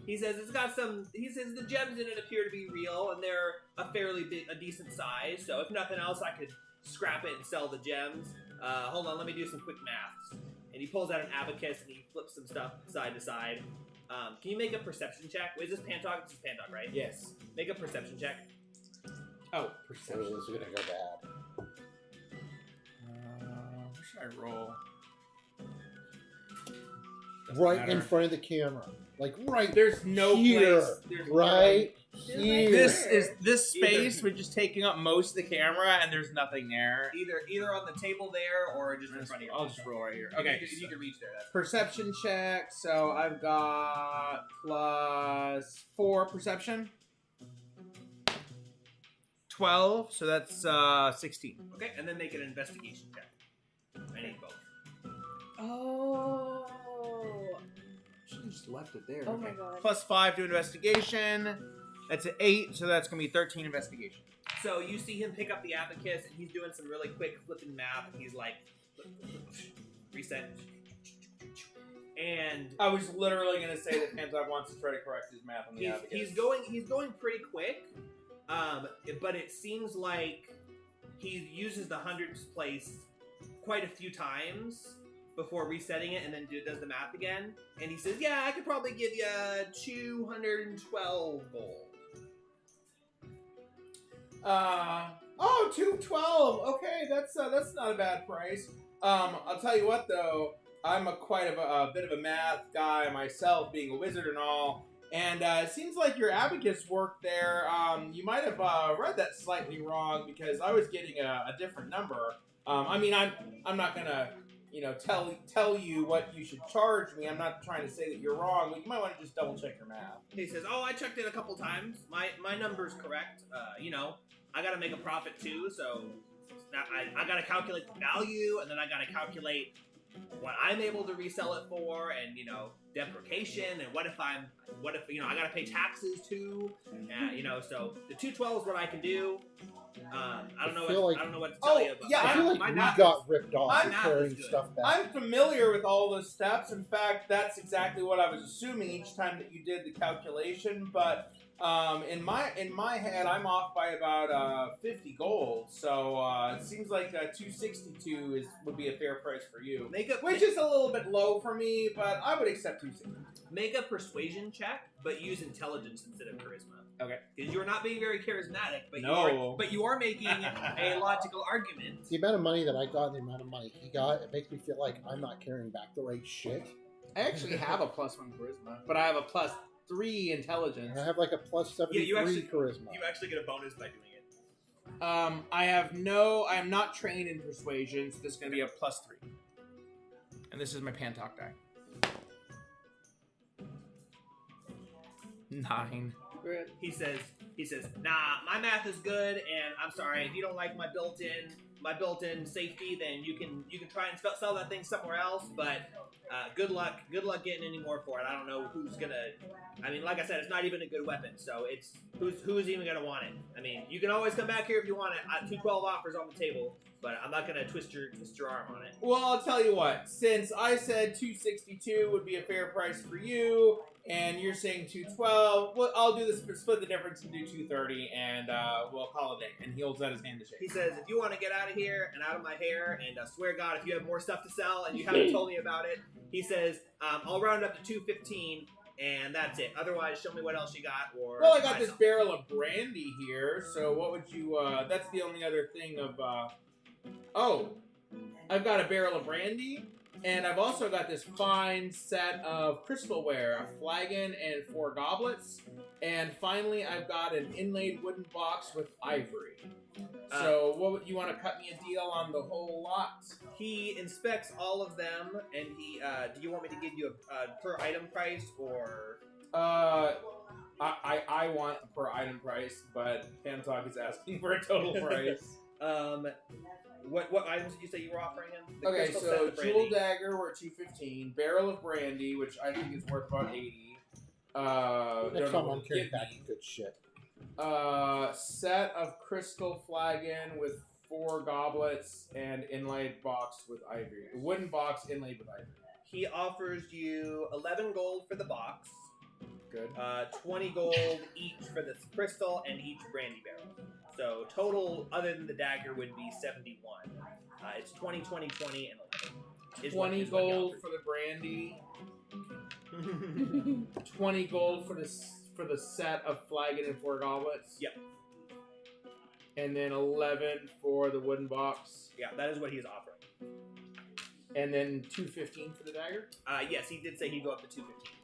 he says, it's got some. He says the gems in it appear to be real, and they're a decent size. So if nothing else, I could scrap it and sell the gems. Hold on, let me do some quick maths." And he pulls out an abacus and he flips some stuff side to side. Can you make a perception check? Is this Pantok? This is Pantok, right? Yes. Make a perception check. Oh, Oh, perception. this is gonna go bad. What should I roll? Right matter. in front of the camera, like right There's no here, place. There's right Just here. This is this Either- space. We're just taking up most of the camera, and there's nothing there. Either on the table there or just in front of you. I'll just roll right here. Okay, Okay. if you can reach there. That's Perception check. So I've got +4 perception. 12. So that's 16. okay. And then make an investigation check. I need both. Oh. Should have just left it there. Oh my god. +5 to investigation. That's an 8. So that's gonna be 13 investigation. So you see him pick up the abacus, and he's doing some really quick flipping math, and he's like, reset. And I was literally gonna say that Pantok wants to try to correct his math on the abacus. he's going pretty quick, but it seems like he uses the hundreds place quite a few times before resetting it, and then does the math again. And he says, "Yeah, I could probably give you 212 gold." 212. Okay, that's not a bad price. I'll tell you what though, I'm quite a bit of a math guy myself, being a wizard and all. And it seems like your abacus work there. You might have read that slightly wrong because I was getting a different number. I mean, I'm not gonna, tell you what you should charge me. I'm not trying to say that you're wrong, but you might want to just double check your math. He says, "Oh, I checked it a couple times. My number's correct. I gotta make a profit too, so I gotta calculate the value, and then I gotta calculate what I'm able to resell it for, and depreciation, and what if I gotta pay taxes too, so the 212 is what I can do. I don't know what to tell you, but yeah, I feel like my we math got ripped off my for math carrying is good. stuff back. I'm familiar with all the steps. In fact, that's exactly what I was assuming each time that you did the calculation. But in my head, I'm off by about 50 gold. So it seems like 262 would be a fair price for you, which is a little bit low for me. But I would accept 262. Make a persuasion check, but use intelligence instead of charisma. Okay. Because you're not being very charismatic, but No. you are making a logical argument. The amount of money that I got and the amount of money he got, it makes me feel like I'm not carrying back the right shit. I actually have a +1 charisma, but I have a +3 intelligence. And I have like a plus 73 charisma. You actually get a bonus by doing it. I am not trained in persuasion, so this is going to be a +3. And this is my Pantalk die. 9. Good. He says, "Nah, my math is good, and I'm sorry if you don't like my built-in safety, then you can try and sell that thing somewhere else. But good luck getting any more for it. I don't know who's gonna. I mean, like I said, it's not even a good weapon, so it's who's even gonna want it. I mean, you can always come back here if you want it. 212 offers on the table, but I'm not gonna twist your arm on it. Well, I'll tell you what. Since I said 262 would be a fair price for you, and you're saying 212, well, I'll do this. Split the difference and do 230, and we'll call it a day." And he holds out his hand to shake. He says, "If you want to get out of here and out of my hair, and swear God, if you have more stuff to sell and you haven't told me about it," he says, "I'll round up to 215, and that's it. Otherwise, show me what else you got." Or Well, I got buy this something." barrel of brandy here, so what would you, that's the only other thing of, I've got a barrel of brandy, and I've also got this fine set of crystalware, a flagon and 4 goblets, and finally I've got an inlaid wooden box with ivory. So what would you want to cut me a deal on the whole lot? He inspects all of them, and he, do you want me to give you a per item price, or? I want a per item price, but Pantalk is asking for a total price. What items did you say you were offering him? The Okay, crystal so set, the brandy. jewel dagger we're at 215, barrel of brandy, which I think is worth about 80. Next Don't know time what I'm to carrying give back me. good shit. Set of crystal flagon with 4 goblets and inlaid box with ivory. A wooden box inlaid with ivory. He offers you 11 gold for the box, Good. 20 gold each for the crystal, and each brandy barrel. So total, other than the dagger, would be 71. It's 20, 20, 20, and 11. Is what- 20 is what he gold offers. for the brandy. 20 gold for the set of flagon and 4 goblets. Yep. And then 11 for the wooden box. Yeah, that is what he is offering. And then 215 for the dagger. Yes, he did say he'd go up to 215.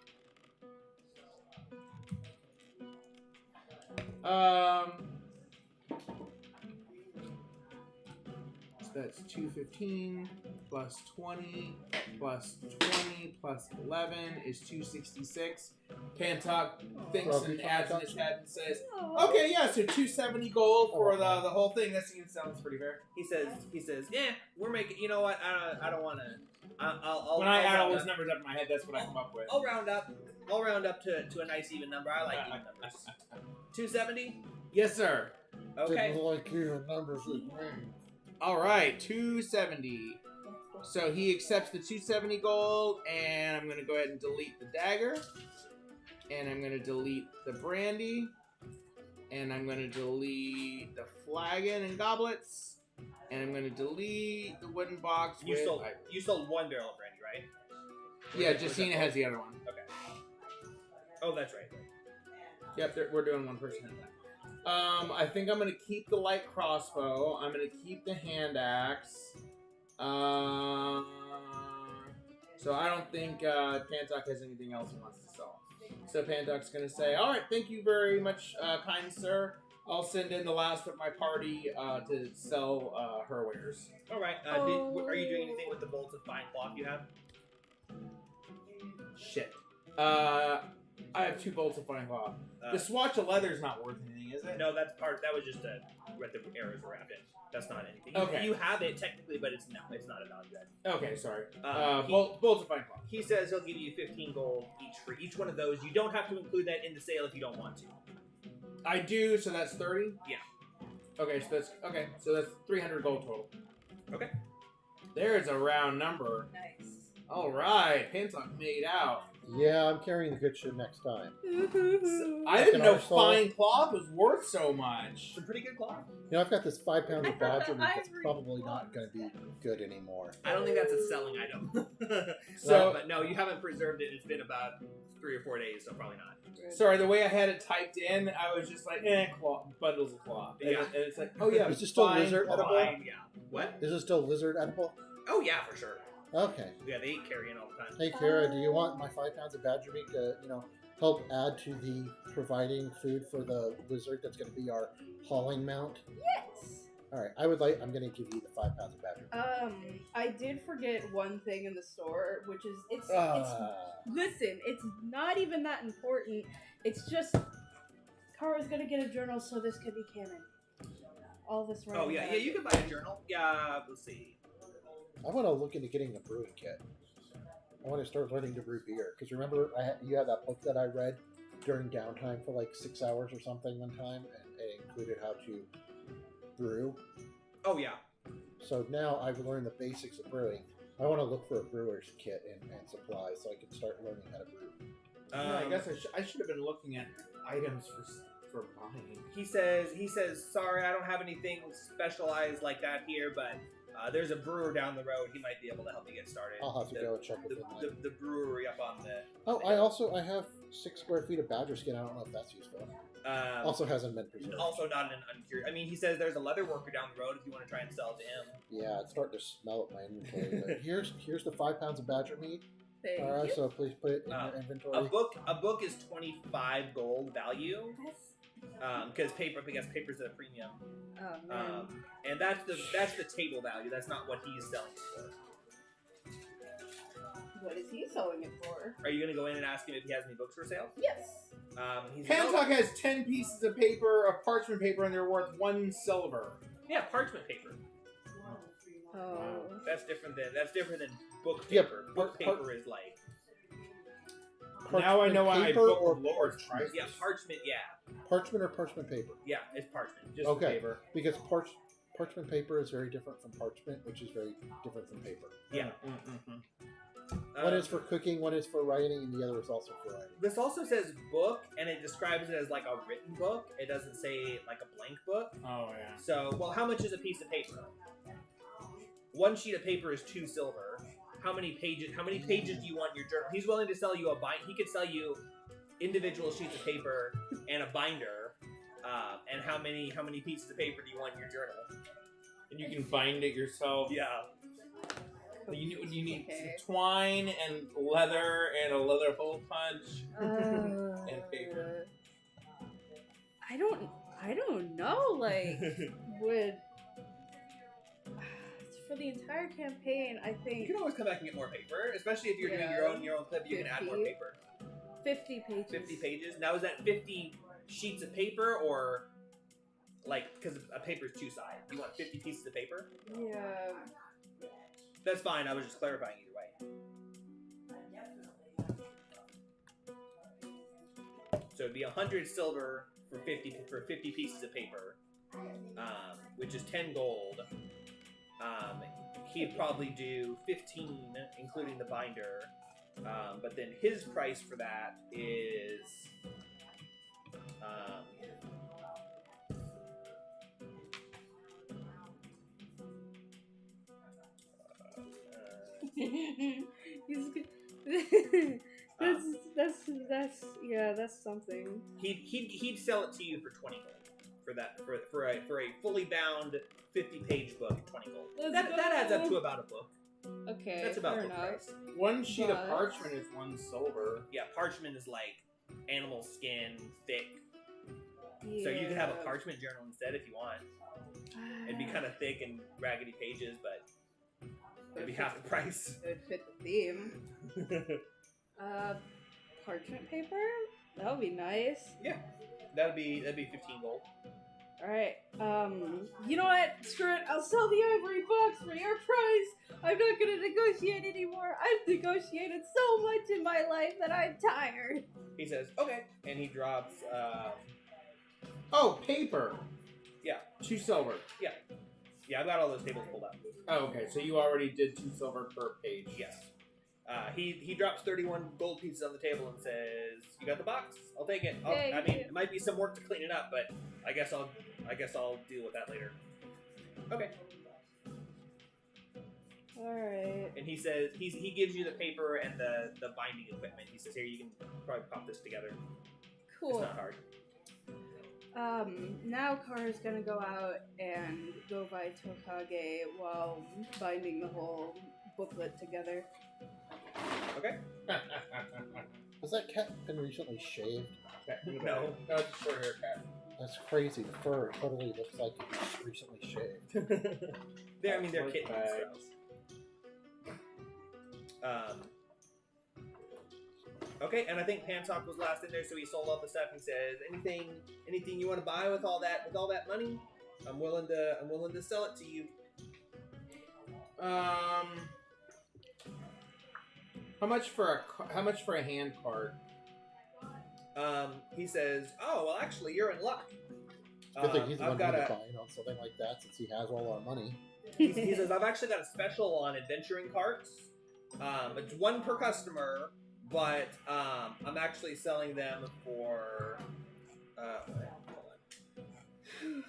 So that's 215 plus 20 plus 20 plus 11 is 266. Pantalk thinks and adds in his head and says, "Okay, yeah, so 270 gold for the whole thing. That sounds pretty fair." He says, "Yeah, we're making. You know what? I don't want to. I'll When I I'll add all round those up. numbers up in my head, that's what I come up with. I'll round up to a nice even number. I like even numbers. 270. Yes, sir. Okay. Didn't like even numbers with me. All right, 270. So he accepts the 270 gold, and I'm going to go ahead and delete the dagger. And I'm going to delete the brandy. And I'm going to delete the flagon and goblets. And I'm going to delete the wooden box You with sold ivory. you sold 1 barrel of brandy. right? Yeah, Was that Jacina both? has the other one. Okay. Oh, that's right. Yep, we're doing one person at a time. I think I'm gonna keep the light crossbow. I'm gonna keep the hand axe. So I don't think Pantok has anything else he wants to sell. So Pantok's gonna say, "All right, thank you very much, kind sir. I'll send in the last of my party to sell her wares." All right. Are you doing anything with the bolts of fine cloth you have? Shit. I have 2 bolts of fine cloth. The swatch of leather is not worth anything, is it? No, that's part. That was just where the arrows were wrapped in. That's not anything. Okay. You have it technically, but it's not a value add. Okay, sorry. He- Bolts of fine cloth. He says he'll give you 15 gold each for each one of those. You don't have to include that in the sale if you don't want to. I do, so that's 30? Yeah. Okay, so that's 300 gold total. Okay. There's a round number. Nice. Alright, Pantok made out. Yeah, I'm carrying the good shit next time. I didn't know Fucking arsehole. fine cloth was worth so much. Some pretty good cloth. You know, I've got this 5 pounds I of thought badger the meat that's ivory probably not was- going to be good anymore. I don't think that's a selling item. So- but no, you haven't preserved it. It's been about 3 or 4 days, so probably not. Sorry, the way I had it typed in, I was just like, cloth, bundles of cloth. And, Yeah. and it's like, oh yeah, Is it still fine lizard cloth. edible? Fine, yeah. What? Is it still lizard edible? Oh yeah, for sure. Okay. Yeah, they eat carrion all the time. Hey, Kara, do you want my 5 pounds of badger meat to, help add to the providing food for the lizard that's going to be our hauling mount? Yes. All right, I'm going to give you the 5 pounds of badger meat. I did forget one thing in the store, which is it's listen, it's not even that important. It's just Kara's gonna get a journal, so this could be canon. All this. Oh yeah, you can buy a journal. Yeah, let's see. I want to look into getting a brewing kit. I want to start learning to brew beer. Because remember, you had that book that I read during downtime for like 6 hours or something one time, and it included how to brew. Oh yeah. So now I've learned the basics of brewing. I want to look for a brewer's kit and supplies so I can start learning how to brew. I guess I should have been looking at items for buying. He says, sorry, I don't have anything specialized like that here, but there's a brewer down the road. He might be able to help you get started. I'll have to go and check with him. The brewery up on the. Oh, I have 6 square feet of badger skin. I don't know if that's useful. Also hasn't been preserved. Also not an uncurious. I mean, he says there's a leather worker down the road if you want to try and sell it to him. Yeah, it's starting to smell at my inventory. But here's the 5 pounds of badger meat. Thank All right, you. so please put it in your inventory. A book is 25 gold value. Because paper's at a premium. Oh man. And that's the table value. That's not what he's selling it for. What is he selling it for? Are you gonna go in and ask him if he has any books for sale? Yes. He's Pantok has 10 pieces of paper, of parchment paper, and they're worth 1 silver. Yeah, parchment paper. Oh. That's different than book Yeah, paper. Book paper is like Now I know why I paper booked or Lord parchment? yeah, parchment. Yeah, Parchment or parchment paper? yeah, it's parchment. Just Okay. paper. Because parchment paper is very different from parchment, which is very different from paper. Yeah. One is for cooking, one is for writing, and the other is also for writing. This also says book, and it describes it as like a written book. It doesn't say like a blank book. Oh yeah. So, well, how much is a piece of paper? 1 sheet of paper is 2 silver. How many pages do you want in your journal? He's willing to sell you he could sell you individual sheets of paper and a binder. And how many pieces of paper do you want in your journal? And you can bind it yourself. Yeah. You need Okay. some twine and leather and a leather hole punch. And paper. I don't know. Like, would for the entire campaign, I You think can always come back and get more paper, especially if you're doing your own clip. You can add more 50. paper. 50 pages. 50 pages. Now is that 50 sheets of paper or like because a paper is 2 sides? You want 50 pieces of paper? Yeah. That's fine. I was just clarifying either way. So it'd be 100 silver for 50 pieces of paper, which is 10 gold. He'd probably do 15, including the binder. But then his price for that is He's good. That's something. He'd sell it to you for 20 gold for that for a fully bound 50-page book. 20 gold. Let's That adds up go. to about a book. Okay, That's about fair book enough. price. One sheet But- of parchment is 1 silver. Yeah, parchment is like animal skin, thick. So you could have a parchment journal instead if you want. It'd be kind of thick and raggedy pages, but it'd be half the price. It would fit the theme. Parchment paper? That would be nice. That'd be 15 gold. Alright, you know what? Screw it. I'll sell the ivory box for your price. I'm not gonna negotiate anymore. I've negotiated so much in my life that I'm tired. He says, okay, and he drops. Oh, paper. Yeah. 2 silver. Yeah, I've got all those tables pulled up. Oh, okay. So you already did 2 silver per page. Yes. He drops 31 gold pieces on the table and says, "You got the box? I'll take it." Thank I mean, you. it might be some work to clean it up, but I guess I'll deal with that later. Okay. Alright. And he says he gives you the paper and the binding equipment. He says, "Here, you can probably pop this together. It's Cool. not hard." Now Kara's gonna go out and go by Tokage while binding the whole booklet together. Okay. Has that cat been recently shaved? No. No, it's a short haircut. That's crazy. The fur totally looks like it was recently shaved. They're kittens and Bags. stuff. Okay, and I think Pantalk was last in there, so he sold all the stuff and says, anything you want to buy with all that money, I'm willing to sell it to you. How much for a hand card? He says, "Oh, well, actually, you're in luck. Good thing he's the I've one got who's a." buying on something like that since he has all our money. He says, "I've actually got a special on adventuring carts. It's 1 per customer, but I'm actually selling them for." Hold on.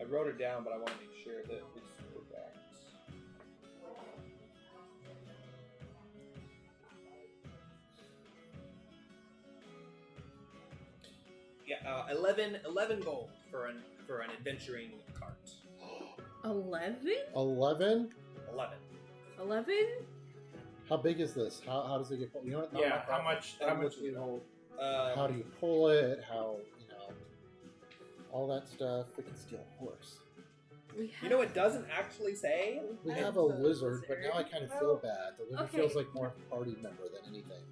I wrote it down, but I want to make sure that it's correct. Yeah, 11 gold for an adventuring cart. 11? 11? 11. 11? How big is this? How does it get pulled? You know what? Yeah. How much do you hold? How do you pull it? How, all that stuff. We can steal a horse. You know, it doesn't actually say. We That's have a a lizard, but now I lizard. kind of feel bad. The lizard Okay. feels like more of a party member than anything.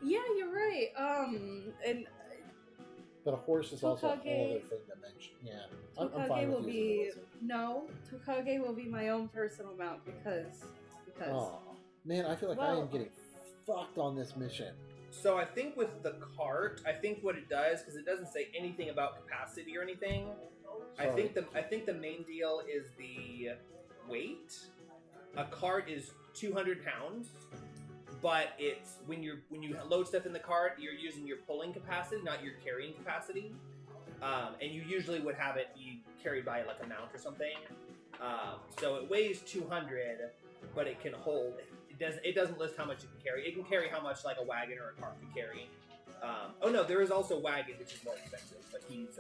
Yeah, you're right. And But a horse is also a whole Tokage- other thing to mention. Yeah. I'm Tokage fine will with be using the lizard. no. Tokage will be my own personal mount because. Oh, man, I feel like I Well- am getting fucked on this mission. So I think with the cart, I think what it does, because it doesn't say anything about capacity or anything, I Sorry. think the main deal is the weight. A cart is 200 pounds, but it's when you load stuff in the cart, you're using your pulling capacity, not your carrying capacity. And you usually would have it be carried by like a mount or something. So it weighs 200, but it can hold. It doesn't list how much it can carry. It can carry how much like a wagon or a cart can carry. Oh no, there is also wagon, which is more expensive, but he's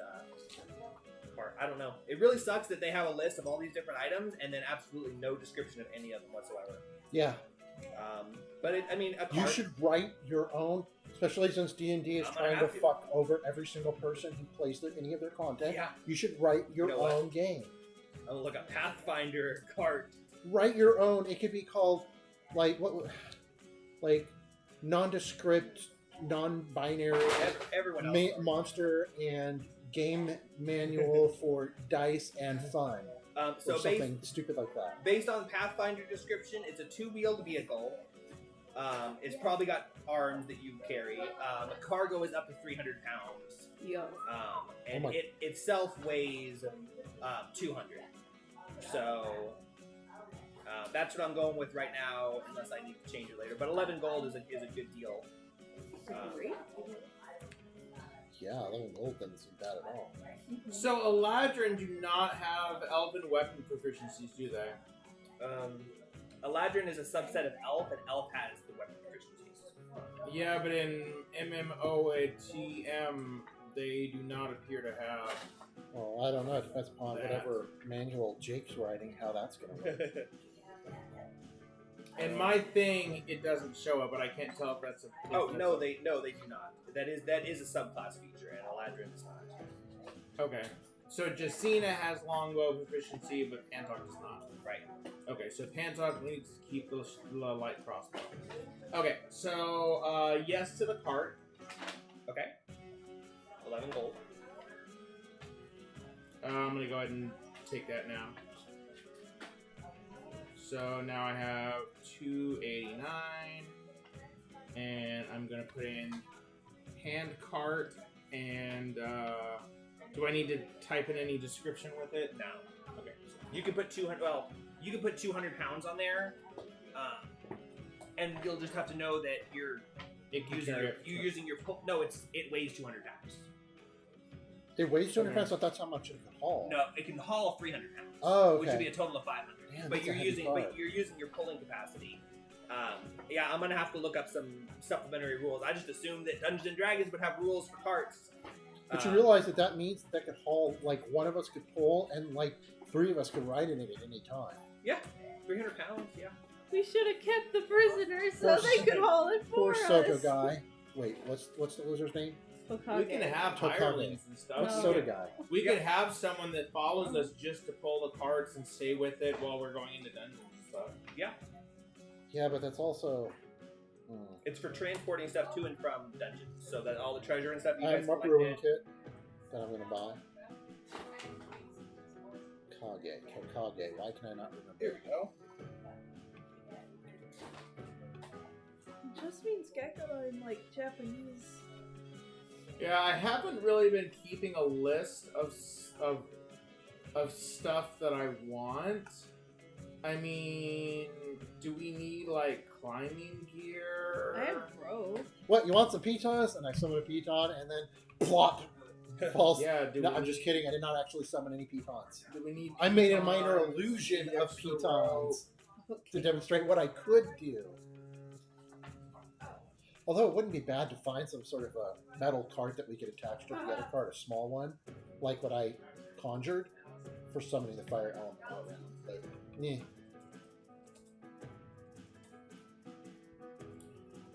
cart. I don't know. It really sucks that they have a list of all these different items and then absolutely no description of any of them whatsoever. Yeah. But a cart. You should write your own, especially since D&D is I'm gonna trying to have to. fuck over every single person who plays any of their content. Yeah. You should write your You know what? own game. Oh, look, a Pathfinder cart. Write your own. It could be called like nondescript, non-binary Everyone else. monster and game manual for dice and fun, So or something stupid like that. based on Pathfinder description, it's a 2-wheeled vehicle. It's probably got arms that you carry. The cargo is up to 300 pounds. Yeah. And Oh my- it itself weighs 200. So that's what I'm going with right now, unless I need to change it later. But 11 gold is a good deal. Great. Yeah, 11 gold doesn't seem bad at all. So Eladrin do not have elven weapon proficiencies, do they? Eladrin is a subset of Elf, and Elf has the weapon proficiencies. Yeah, but in MMOATM, they do not appear to have. Well, I don't know. It depends upon whatever manual Jake's writing, how that's going to work. In my thing, it doesn't show it, but I can't tell if that's a. Oh no, they do not. That is a subclass feature, and Eladrin is not. Okay, so Jacina has longbow proficiency, but Pantok does not. Right. Okay, so Pantok needs to keep the light crossbow. Okay, so yes to the cart. Okay. 11 gold. I'm gonna go ahead and take that now. So now I have 289, and I'm gonna put in hand cart. And do I need to type in any description with it? No. Okay. You can put 200. Well, you can put 200 pounds on there, and you'll just have to know that you're using your no. It weighs 200 pounds. It weighs 200 Okay. pounds, so that's how much it can haul. No, it can haul 300 pounds. Oh, okay. Which would be a total of 500. Damn, but that's a you're heavy using cart. your pulling capacity. Yeah, I'm gonna have to look up some supplementary rules. I just assumed that Dungeons and Dragons would have rules for carts. But you realize that means that could haul, like, one of us could pull, and, like, 3 of us could ride in it at any time. Yeah, 300 pounds. Yeah. We should have kept the prisoners so Poor they could haul it for Poor us. Soda guy. Wait, what's the loser's name? We can have Tokage. hirelings and stuff. What's No. Soda guy? We could have someone that follows us just to pull the carts and stay with it while we're going into dungeons and stuff. Yeah, but that's also... It's for transporting stuff to and from dungeons, so that all the treasure and stuff you I guys have a brewing collected. kit that I'm going to buy. Kokage. Why can I not remember? Here we go. It just means Gekko in like Japanese. Yeah, I haven't really been keeping a list of stuff that I want. I mean, do we need like climbing gear? I have rope. What, you want some pitons? And I summon a piton, and then plop! Falls. Yeah, do No, we I'm just need- kidding. I did not actually summon any pitons. Do we need? I made a minor pitons, illusion the of extra pitons to Okay. demonstrate what I could do. Although it wouldn't be bad to find some sort of a metal cart that we could attach to the other cart, a small one, like what I conjured for summoning the fire element. But, yeah.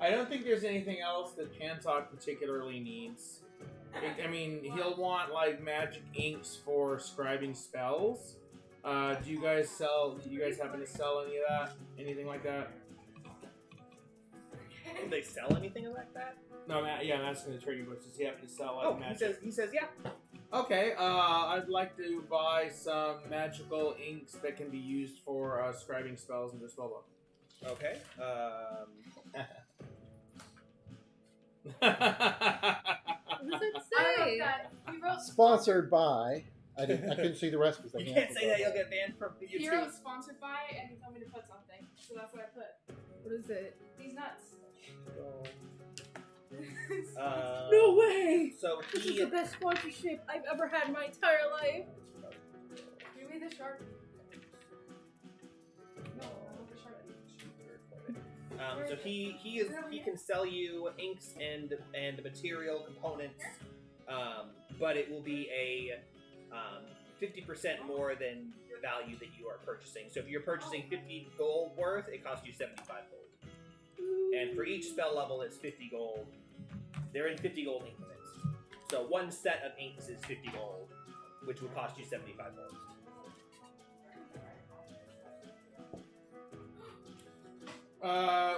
I don't think there's anything else that Pantok particularly needs. I mean, he'll want like magic inks for scribing spells. Do you guys happen to sell any of that? Anything like that? Do they sell anything like that? No, I'm asking the trading books. Does he happen to sell like Oh, magic? he says yeah. Okay, I'd like to buy some magical inks that can be used for scribing spells in the spell book. Okay. What does it say? He wrote Sponsored by. I couldn't see the rest because You can't say that; you'll get banned from He YouTube. wrote sponsored by, and he told me to put something, so that's what I put. What is it? He's nuts. No way! So This is he the best sponsorship I've ever had in my entire life. Give me the shark. No, not the shark. So he can sell you inks and material components, but it will be a 50% more than the value that you are purchasing. So if you're purchasing 50 gold worth, it costs you 75 gold. And for each spell level, it's 50 gold. They're in 50 gold increments. So one set of inks is 50 gold, which would cost you 75 gold.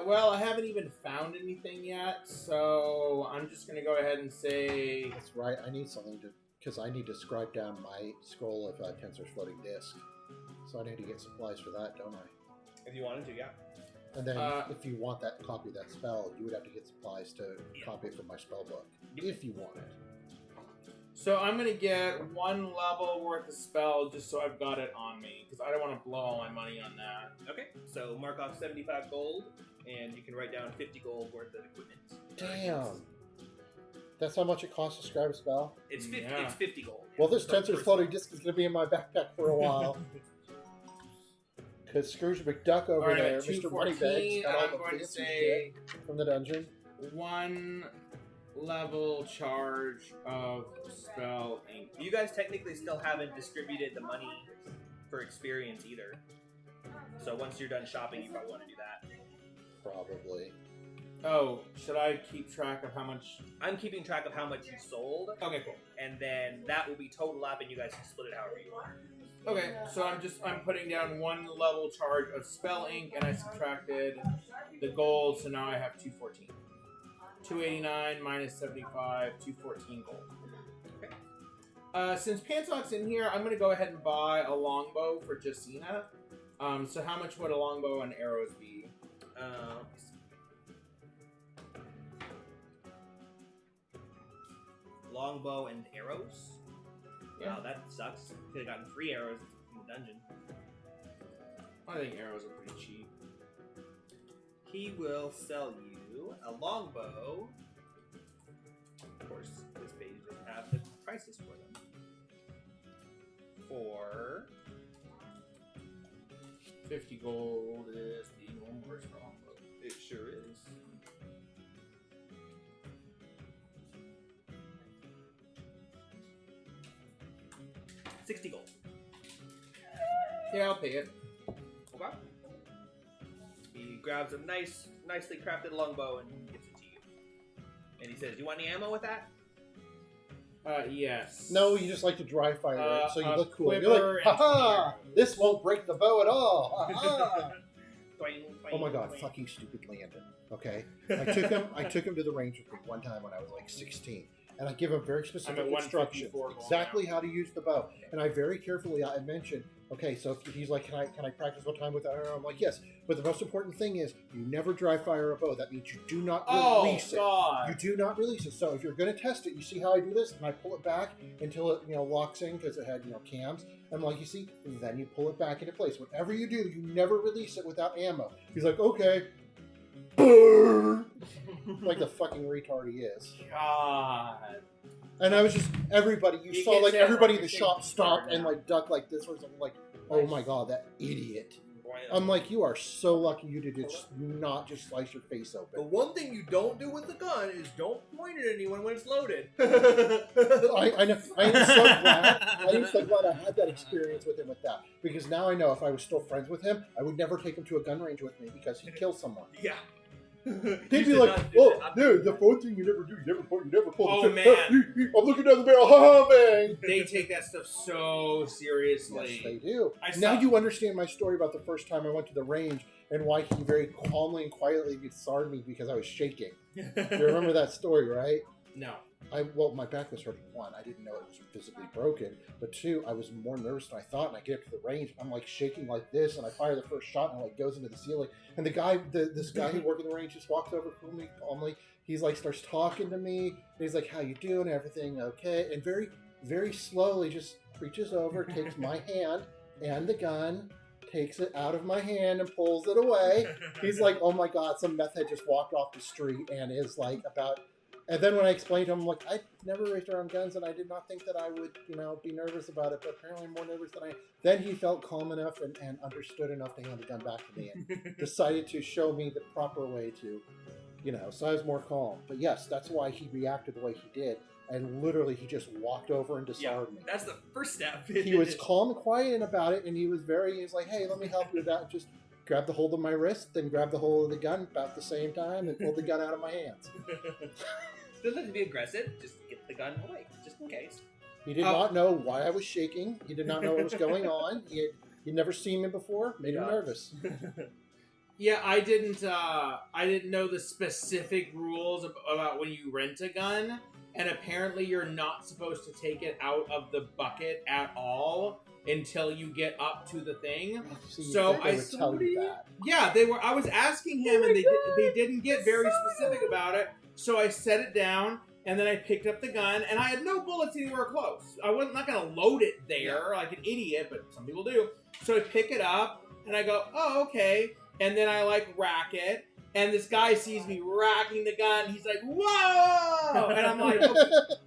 Well, I haven't even found anything yet, so I'm just gonna go ahead and say That's right. I need something to, because I need to scribe down my scroll of Tensor's floating disk. So I need to get supplies for that, don't I? If you wanted to, yeah. And then if you want that copy of that spell, you would have to get supplies to Yeah. copy it from my spell book. Yep. If you want it. So I'm gonna get 1 level worth of spell just so I've got it on me because I don't want to blow all my money on that. Okay, so mark off 75 gold, and you can write down 50 gold worth of equipment. Damn. That's how much it costs to scribe a spell? It's 50. Yeah. It's 50 gold. Well, this Per Tensor's person. floating disc is going to be in my backpack for a while. Because Scrooge McDuck over Alright, there, at Mr. 214, Moneybags, got all I'm the going to fancy say shit from the dungeon. 1 level charge of spell ink. You guys technically still haven't distributed the money for experience either. So once you're done shopping, you probably want to do that. Probably. Oh, should I keep track of how much? I'm keeping track of how much you sold, Okay, cool. and then that will be total up, and you guys can split it however you want. Okay, so I'm putting down 1 level charge of spell ink, and I subtracted the gold, so now I have 214. 289 minus 75, 214 gold. Okay. Since Pantock's in here, I'm gonna go ahead and buy a longbow for Jacina. So how much would a longbow and arrows be? Longbow and arrows. Yeah. Wow, that sucks. Could have gotten 3 arrows in the dungeon. I think arrows are pretty cheap. He will sell you a longbow. Of course, this page doesn't have the prices for them. For 50 gold is the normal for longbow. it sure is. $60 gold. Yeah, I'll pay it. Okay. He grabs a nicely crafted longbow and gives it to you. And he says, "Do you want any ammo with that?" Yes. No, you just like to dry fire it, so you a look cool. You're quiver like, and ha-ha! arrows. This won't break the bow at all! Ha-ha! Twang, twang, Oh my god, twang. fucking stupid Landon. Okay? I took him to the range with me one time when I was like 16. And I give him very specific I'm at instructions, 154 gold exactly how to use the bow. And I very carefully I mentioned, okay, so if he's like, can I practice one time with that arrow? I'm like, yes. But the most important thing is you never dry fire a bow. That means you do not Oh, release it. God. You do not release it. So if you're going to test it, you see how I do this, and I pull it back until it locks in because it had cams. I'm like, you see, then you pull it back into place. Whatever you do, you never release it without ammo. He's like, okay. Like the fucking retard he is. God. And I was just everybody. You He saw gets like that everybody in the everything shop stop started and now. like duck like this or something. Like, oh my god, that idiot. I'm like, you are so lucky you did just not just slice your face The open. one thing you don't do with the gun is don't point at anyone when it's loaded. I know. I am so glad. I am so glad I had that experience with him with that because now I know if I was still friends with him, I would never take him to a gun range with me because he'd kill someone. Yeah. They'd be like, "Oh, dude, the phone thing you never do. You never pull. Oh, the trigger. man. I'm looking down the barrel. Ha bang." They take that stuff so Yes, seriously. they do. I Now saw- you understand my story about the first time I went to the range and why he very calmly and quietly disarmed me because I was shaking. You remember that story, right? No. Well, my back was hurting. One, I didn't know it was physically broken, but two, I was more nervous than I thought. And I get up to the range, I'm like shaking like this, and I fire the first shot, and it like goes into the ceiling. And the guy, this guy who worked in the range, just walks over to me calmly. He's like starts talking to me. And he's like, "How you doing? Everything okay?" And very, very slowly, just reaches over, takes my hand and the gun, takes it out of my hand, and pulls it away. He's like, "Oh my god, some meth head just walked off the street and is like about." And then when I explained to him, I'm like, I never raised around guns, and I did not think that I would, be nervous about it. But apparently, more nervous than I. Then he felt calm enough and understood enough to hand the gun back to me and decided to show me the proper way to, So I was more calm. But yes, that's why he reacted the way he did. And literally, he just walked over and disarmed me. That's the first step. He was calm and quiet about it, and he was like, "Hey, let me help you with that." Just grabbed the hold of my wrist, then grabbed the hold of the gun about the same time, and pulled the gun out of my hands. Doesn't have to be aggressive. Just get the gun away, just in case. He did not know why I was shaking. He did not know what was going on. He'd never seen me before. Made him Yeah. nervous. Yeah, I didn't know the specific rules about when you rent a gun, and apparently you're not supposed to take it out of the bucket at all until you get up to the thing. See, So they I would tell you that. Yeah, they were. I was asking him, and they didn't get very specific about it. So I set it down, and then I picked up the gun, and I had no bullets anywhere close. I wasn't not gonna load it there like an idiot, but some people do. So I pick it up, and I go, oh, okay. And then I like rack it, and this guy sees me racking the gun. He's like, whoa! And I'm like,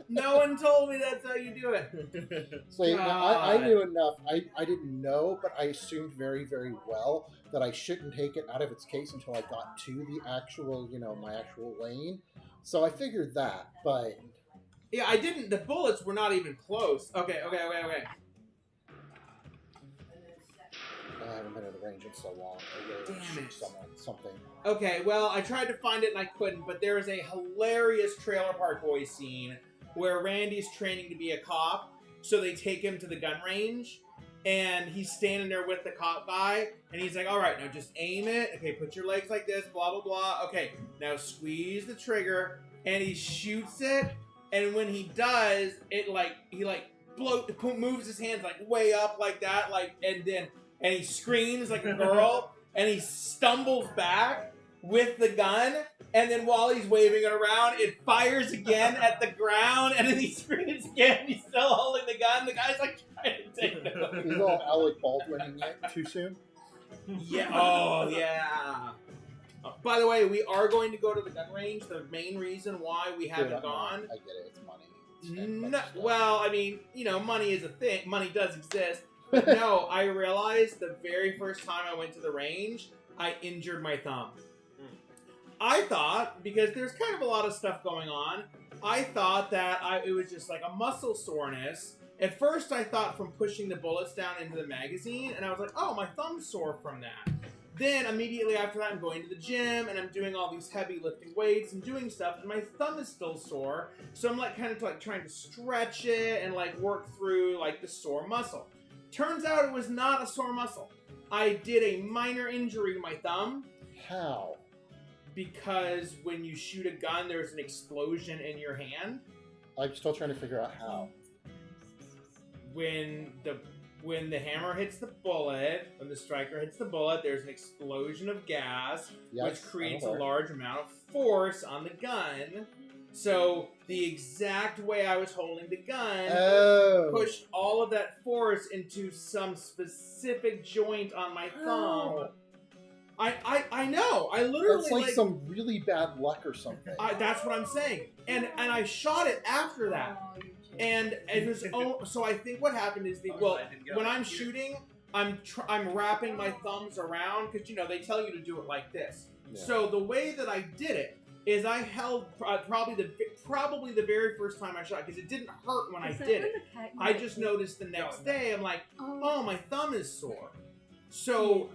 no one told me that's how you do it. So I God. knew enough. I didn't know, but I assumed very, very well that I shouldn't take it out of its case until I got to the actual, my actual lane. So I figured that, but Yeah, I didn't. The bullets were not even close. Okay. I haven't been in the range in so long. I really Damn shoot it. something. Okay, well, I tried to find it and I couldn't, but there is a hilarious Trailer Park Boys scene where Randy's training to be a cop, so they take him to the gun range, and he's standing there with the cop guy, and he's like, all right, now just aim it. Okay, put your legs like this, blah, blah, blah. Okay, now squeeze the trigger, and he shoots it, and when he does, he moves his hands like way up like that, and he screams like a girl, and he stumbles back with the gun, and then while he's waving it around, it fires again at the ground, and then he screams again. He's still holding the gun. The guy's like trying to take it out. He's all Alec Baldwin it too soon. Yeah. Oh, yeah. By the way, we are going to go to the gun range. The main reason why we haven't Dude, gone. I get it. It's money. Spend No, money stuff. well, I mean, money is a thing. Money does exist. But no, I realized the very first time I went to the range, I injured my thumb. I thought, because there's kind of a lot of stuff going on, I thought that it was just like a muscle soreness. At first, I thought from pushing the bullets down into the magazine, and I was like, oh, my thumb's sore from that. Then, immediately after that, I'm going to the gym, and I'm doing all these heavy lifting weights and doing stuff, and my thumb is still sore. So I'm kind of trying to stretch it and work through the sore muscle. Turns out it was not a sore muscle. I did a minor injury to my thumb How? because when you shoot a gun, there's an explosion in your hand. I'm still trying to figure out how. When the hammer hits the bullet, when the striker hits the bullet, there's an explosion of gas, Yes, which creates I'm a aware. large amount of force on the gun. So the exact way I was holding the gun Oh. pushed all of that force into some specific joint on my thumb. I know. I literally That's like some really bad luck or something. that's what I'm saying. And I shot it after that. And it was so I think what happened is when I'm shooting, I'm wrapping my thumbs around because they tell you to do it like this. Yeah. So the way that I did it is I held probably the very first time I shot because it didn't hurt when I did it. I just noticed the next day I'm like, oh, my thumb is sore. So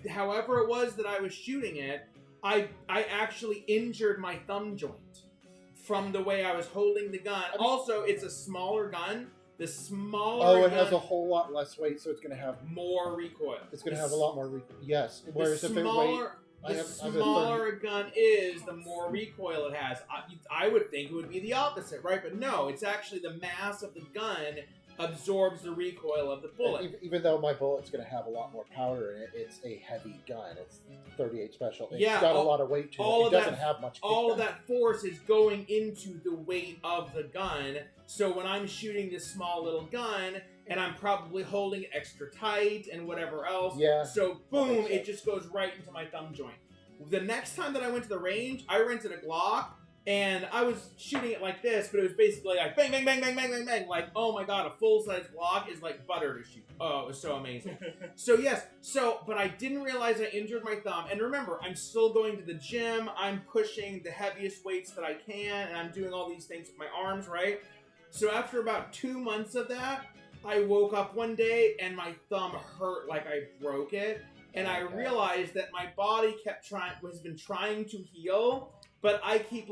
however it was that I was shooting it, I actually injured my thumb joint from the way I was holding the gun. Also, it's a smaller gun. The smaller it gun, has a whole lot less weight, so it's going to have more recoil. It's going to have a lot more yes. Whereas The if it weight, smaller, I the have a 30 smaller a gun is, the more recoil it has. I would think it would be the opposite, right? But no, it's actually the mass of the gun absorbs the recoil of the bullet. Even though my bullet's going to have a lot more powder in it, it's a heavy gun. It's 38 special. It's Yeah, got a lot of weight to all it. of It doesn't that- have much. All of kickback. that force is going into the weight of the gun. So when I'm shooting this small little gun, and I'm probably holding it extra tight and whatever else, Yeah. so boom, makes it sense. just goes right into my thumb joint. The next time that I went to the range, I rented a Glock, and I was shooting it like this, but it was basically like bang, bang, bang, bang, bang, bang, bang. Like, oh my god, a full-size Glock is like butter to shoot. Oh, it was so amazing. But I didn't realize I injured my thumb. And remember, I'm still going to the gym. I'm pushing the heaviest weights that I can, and I'm doing all these things with my arms, right? So after about 2 months of that, I woke up one day, and my thumb hurt like I broke it. And I Okay. realized that my body has been trying to heal, but I keep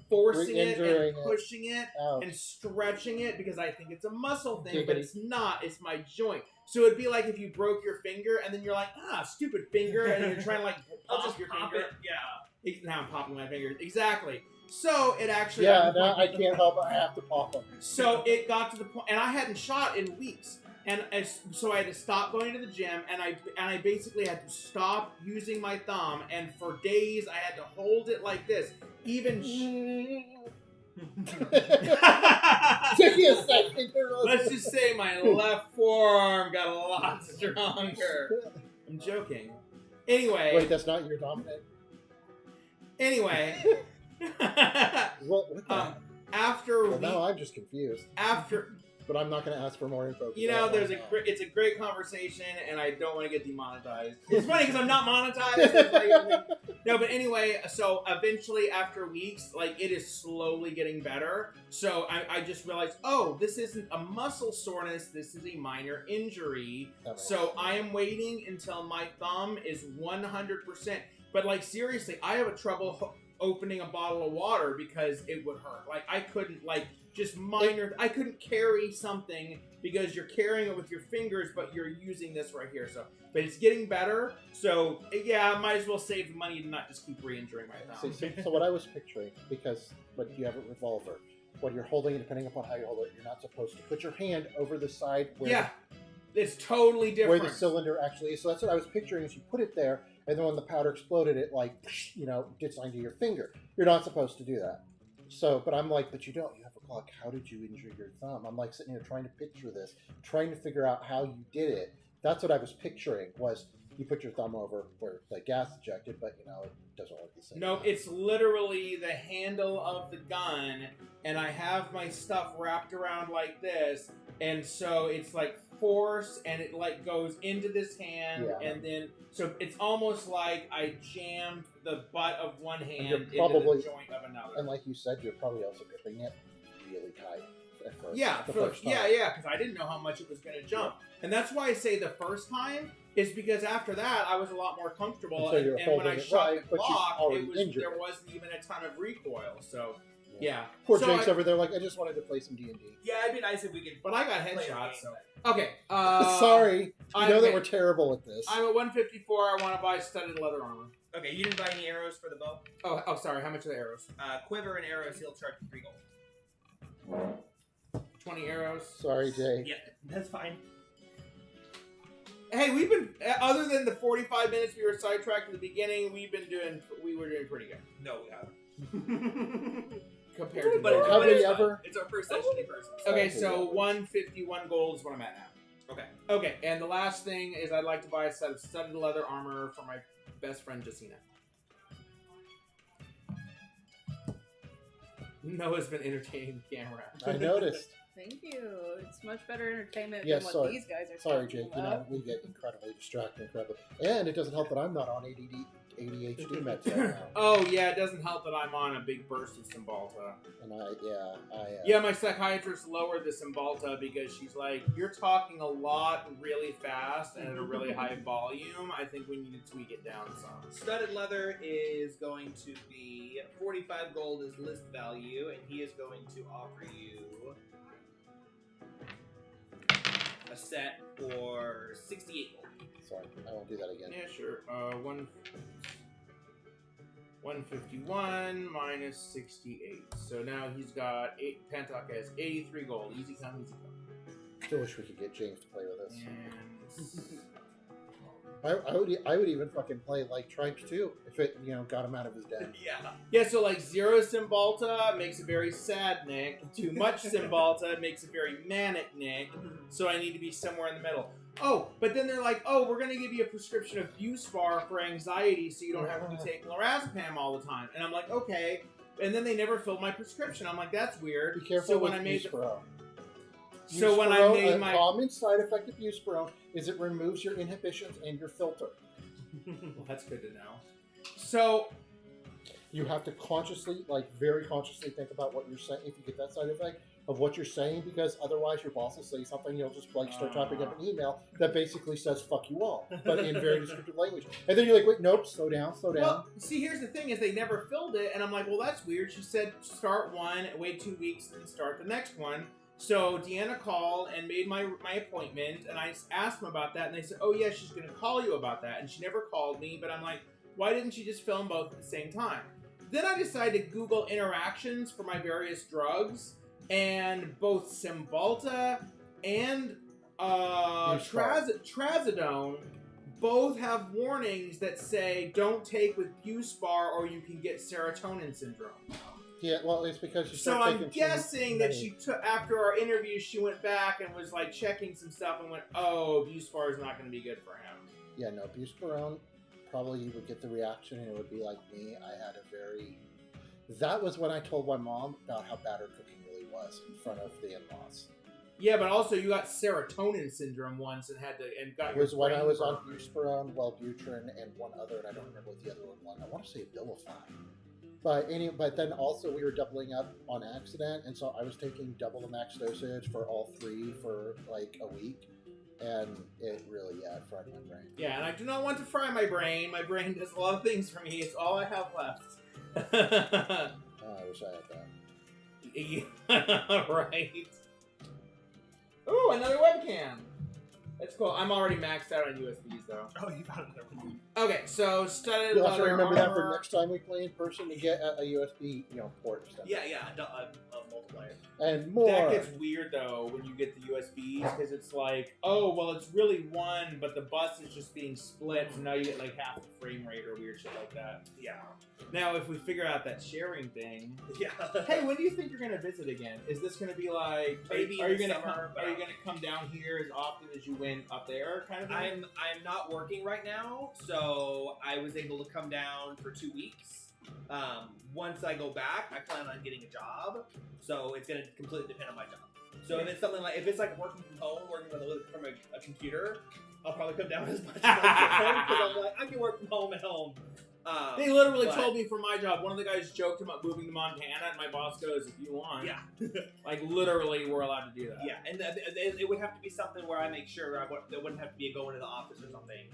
forcing it Re-injuring and it. pushing it Ouch. and stretching it because I think it's a muscle thing, but Giggity. it's not. It's my joint. So it'd be like if you broke your finger and then you're like, stupid finger, and you're trying to I'll pop just your pop finger. it. Yeah. Now I'm popping my finger. Exactly. So it actually. Yeah, now I can't help it. I have to pop them. So it got to the point, and I hadn't shot in weeks, so I had to stop going to the gym, and I basically had to stop using my thumb, and for days I had to hold it like this. Took you a second. Let's just say my left forearm got a lot stronger. I'm joking. Anyway. Wait, that's not your dominant? Anyway. Well, what the? After Well, now I'm just confused. after But I'm not going to ask for more info. you know, it's a great conversation, and I don't want to get demonetized. It's funny because I'm not monetized. It's like- no, but anyway, so eventually after weeks, like it is slowly getting better. So I just realized, oh, this isn't a muscle soreness. This is a minor injury. So I am waiting until my thumb is 100%. But like seriously, I have a trouble opening a bottle of water because it would hurt. Like I couldn't just minor. I couldn't carry something because you're carrying it with your fingers, but you're using this right here. So, but it's getting better. So yeah, I might as well save the money and not just keep re-injuring my thumb. So what I was picturing, because when you have a revolver, when you're holding it, depending upon how you hold it, you're not supposed to put your hand over the side where Yeah, it's totally where different. the cylinder actually is. So that's what I was picturing. Is you put it there, and then when the powder exploded, it gets onto your finger. You're not supposed to do that. So, but I'm like, but you don't. You have a clock. How did you injure your thumb? I'm like sitting here trying to picture this, trying to figure out how you did it. That's what I was picturing. Was you put your thumb over where the gas ejected, but it doesn't work the same. Nope, it's literally the handle of the gun, and I have my stuff wrapped around like this, and so it's like force, and it like goes into this hand, Yeah. and then so it's almost like I jammed the butt of one hand you're into probably- the joint of another. And like you said, you're probably also gripping it really tight at first. Yeah, the first time. yeah, because I didn't know how much it was going to jump, and that's why I say the first time is because after that I was a lot more comfortable, And so you're and when I holding it shot right, the but you've clock, already injured there it. wasn't even a ton of recoil. So yeah, Poor So Jake's I- over there like, I just wanted to play some D&D. Yeah, it'd be nice if we could. But I got play a headshots, game, so but- okay. Sorry, you know that okay. we're terrible at this. I'm at 154. I want to buy studded leather armor. Okay, you didn't buy any arrows for the bow. Oh, sorry. How much are the arrows? Quiver and arrows, he'll charge you 3 gold. 20 arrows. Sorry, Jake. Yeah, that's fine. Hey, we've been other than the 45 minutes we were sidetracked at the beginning, we were doing pretty good No, we haven't. compared to. But it's, the- Have but we it's fine. ever- It's our first session in person. Okay, so 151 gold is what I'm at now. Okay. Okay, and the last thing is I'd like to buy a set of studded leather armor for my best friend Jacina. Noah's been entertaining the camera. I noticed. Thank you. It's much better entertainment Yes, than what sorry. these guys are Sorry, talking Jake. about. We get incredibly distracted, and it doesn't help that I'm not on ADHD meds right now. Oh yeah, it doesn't help that I'm on a big burst of Cymbalta. And Yeah, my psychiatrist lowered the Cymbalta because she's like, you're talking a lot really fast and at a really high volume. I think we need to tweak it down some. Studded leather is going to be 45 gold as list value, and he is going to offer you a set for 68 gold. Sorry, I won't do that again. Yeah, sure. 151 minus 68. So now he's got Pantok has 83 gold. Easy come, easy come. Still wish we could get James to play with us. And I would even fucking play like Tribes 2 if it got him out of his den. Yeah. yeah, so like 0 Cymbalta makes a very sad Nick. Too much Cymbalta makes a very manic Nick. So I need to be somewhere in the middle. Oh, but then they're like, oh, we're going to give you a prescription of Buspar for anxiety so you don't have to be taking lorazepam all the time. And I'm like, okay. And then they never filled my prescription. I'm like, that's weird. Be careful so with when I made Busparo. So when I Busparo, made a my common side effect of Busparo is it removes your inhibitions and your filter. well, that's good to know. So You have to consciously, very consciously think about what you're saying if you get that side effect of what you're saying, because otherwise your boss will say something, you'll just start typing up an email that basically says fuck you all, but in very descriptive language. And then you're like, wait, nope, slow down. well, see, here's the thing: is they never filled it, and I'm like, well, that's weird. She said start one, wait 2 weeks, then start the next one. So Deanna called and made my appointment, and I asked them about that, and they said, oh yeah, she's going to call you about that, and she never called me. But I'm like, why didn't she just film both at the same time? Then I decided to Google interactions for my various drugs, and both Cymbalta and Trazodone both have warnings that say don't take with Buspar or you can get serotonin syndrome. Yeah, well, it's because you So start I'm taking too guessing that many- she took after our interview, she went back and was like checking some stuff and went, "Oh, Buspar is not going to be good for him." Yeah, no, Buspirone, probably you would get the reaction and it would be like me. I had a very... That was when I told my mom about how bad her cooking really was in front of the in-laws. Yeah, but also you got serotonin syndrome once and had to and got It was your when I brain was on burned. Buspirone, Wellbutrin, and one other, and I don't remember what the other one was. I want to say Abilify. But then also we were doubling up on accident, and so I was taking double the max dosage for all three for like a week, and it really fried my brain. Yeah, and I do not want to fry my brain. My brain does a lot of things for me. It's all I have left. I wish I had that. Yeah, right. Ooh, another webcam. That's cool. I'm already maxed out on USBs though. Oh, you found another one. Okay, so studded You'll have to leather remember that for armor. next time we play in person to get a USB, port or stuff. Yeah, a multiplier. And more. That gets weird though when you get the USBs because it's like, oh well, it's really one, but the bus is just being split, so now you get like half the frame rate or weird shit like that. Yeah. Now, if we figure out that sharing thing, Yeah. hey, when do you think you're gonna visit again? Is this gonna be like, Maybe are in you the gonna summer, but are you gonna come down here as often as you went up there, kind of thing? I'm not working right now, so I was able to come down for 2 weeks. Once I go back, I plan on getting a job, so it's gonna completely depend on my job. So if it's something like working from home, working from a computer, I'll probably come down as much as I can because I'm like I can work from home at home. They literally but- told me for my job. One of the guys joked about moving to Montana, and my boss goes, "If you want." Yeah. Like literally, we're allowed to do that. Yeah, and it would have to be something where I make sure there wouldn't have to be a going to the office or something.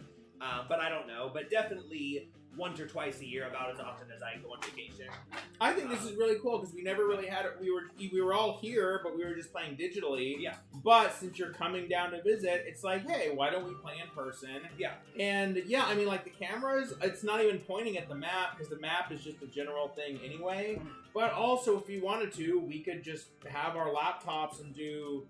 But I don't know. But definitely once or twice a year, about as often as I go on vacation. I think this is really cool because we never really had it. We were all here, but we were just playing digitally. Yeah. But since you're coming down to visit, it's like, hey, why don't we play in person? Yeah. And yeah, I mean, like the cameras, it's not even pointing at the map because the map is just a general thing anyway. But also, if you wanted to, we could just have our laptops and do.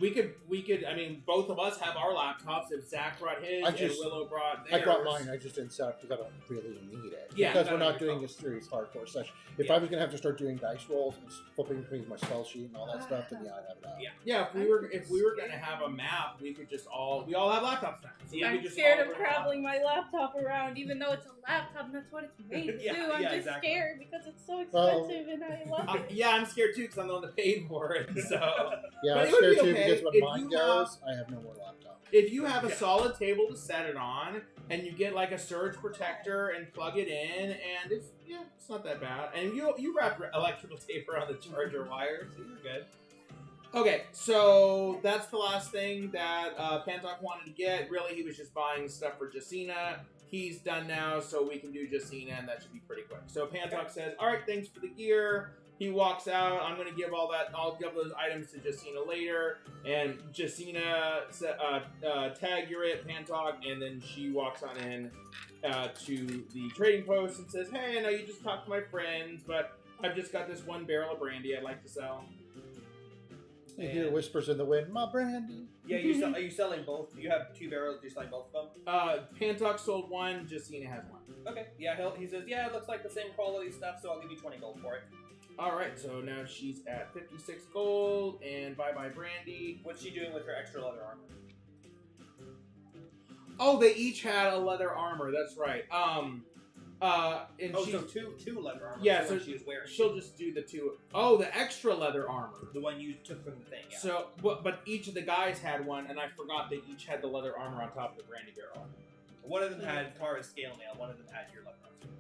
We could. I mean, both of us have our laptops. If Zach brought his and Willow brought theirs. I brought mine. I just didn't set up because I don't really need it. Yeah, because you we're got it not on your doing a serious hardcore session. If Yeah. I was gonna have to start doing dice rolls and flipping between my spell sheet and all that stuff, then yeah, I'd have it out. Yeah. Yeah, if we were gonna have a map, we could just we all have laptops now. So we I'm could just scared all of bring traveling my laptop around, even though it's a laptop and that's what it's made to Yeah, do. I'm yeah, just exactly. scared because it's so Well- expensive and I love laptops. it. Yeah, I'm scared too because I'm the one that paid for it. So Yeah, But I'm it would be scared too okay because when if mine you goes, I have no more laptop. if you have a Yeah. solid table to set it on, and you get like a surge protector and plug it in, and it's not that bad. And you wrap electrical tape around the charger wires, so you're good. Okay, so that's the last thing that Pantok wanted to get. Really, he was just buying stuff for Jacina. He's done now, so we can do Jacina, and that should be pretty quick. So Pantok says, all right, thanks for the gear. He walks out. I'm going to give all that. I'll give those items to Jacina later. And Jacina, tag you're it, Pantok, and then she walks on in to the trading post and says, hey, I know you just talked to my friends, but I've just got this one barrel of brandy I'd like to sell. You hear whispers in the wind, my brandy. Yeah, are you selling both? You have 2 barrels. You're selling both of them. Pantok sold one, Jacina has one. Okay. Yeah. He says, yeah, it looks like the same quality stuff, so I'll give you 20 gold for it. Alright, so now she's at 56 gold, and bye-bye brandy. What's she doing with her extra leather armor? Oh, they each had a leather armor, that's right. And Oh, she's, so two leather armor. Yeah, the so one she was wearing. she'll just do the two. Oh, the extra leather armor. The one you took from the thing. Yeah. So, but each of the guys had one, and I forgot they each had the leather armor on top of the brandy barrel. One of them had Kara's scale mail. One of them had your leather armor.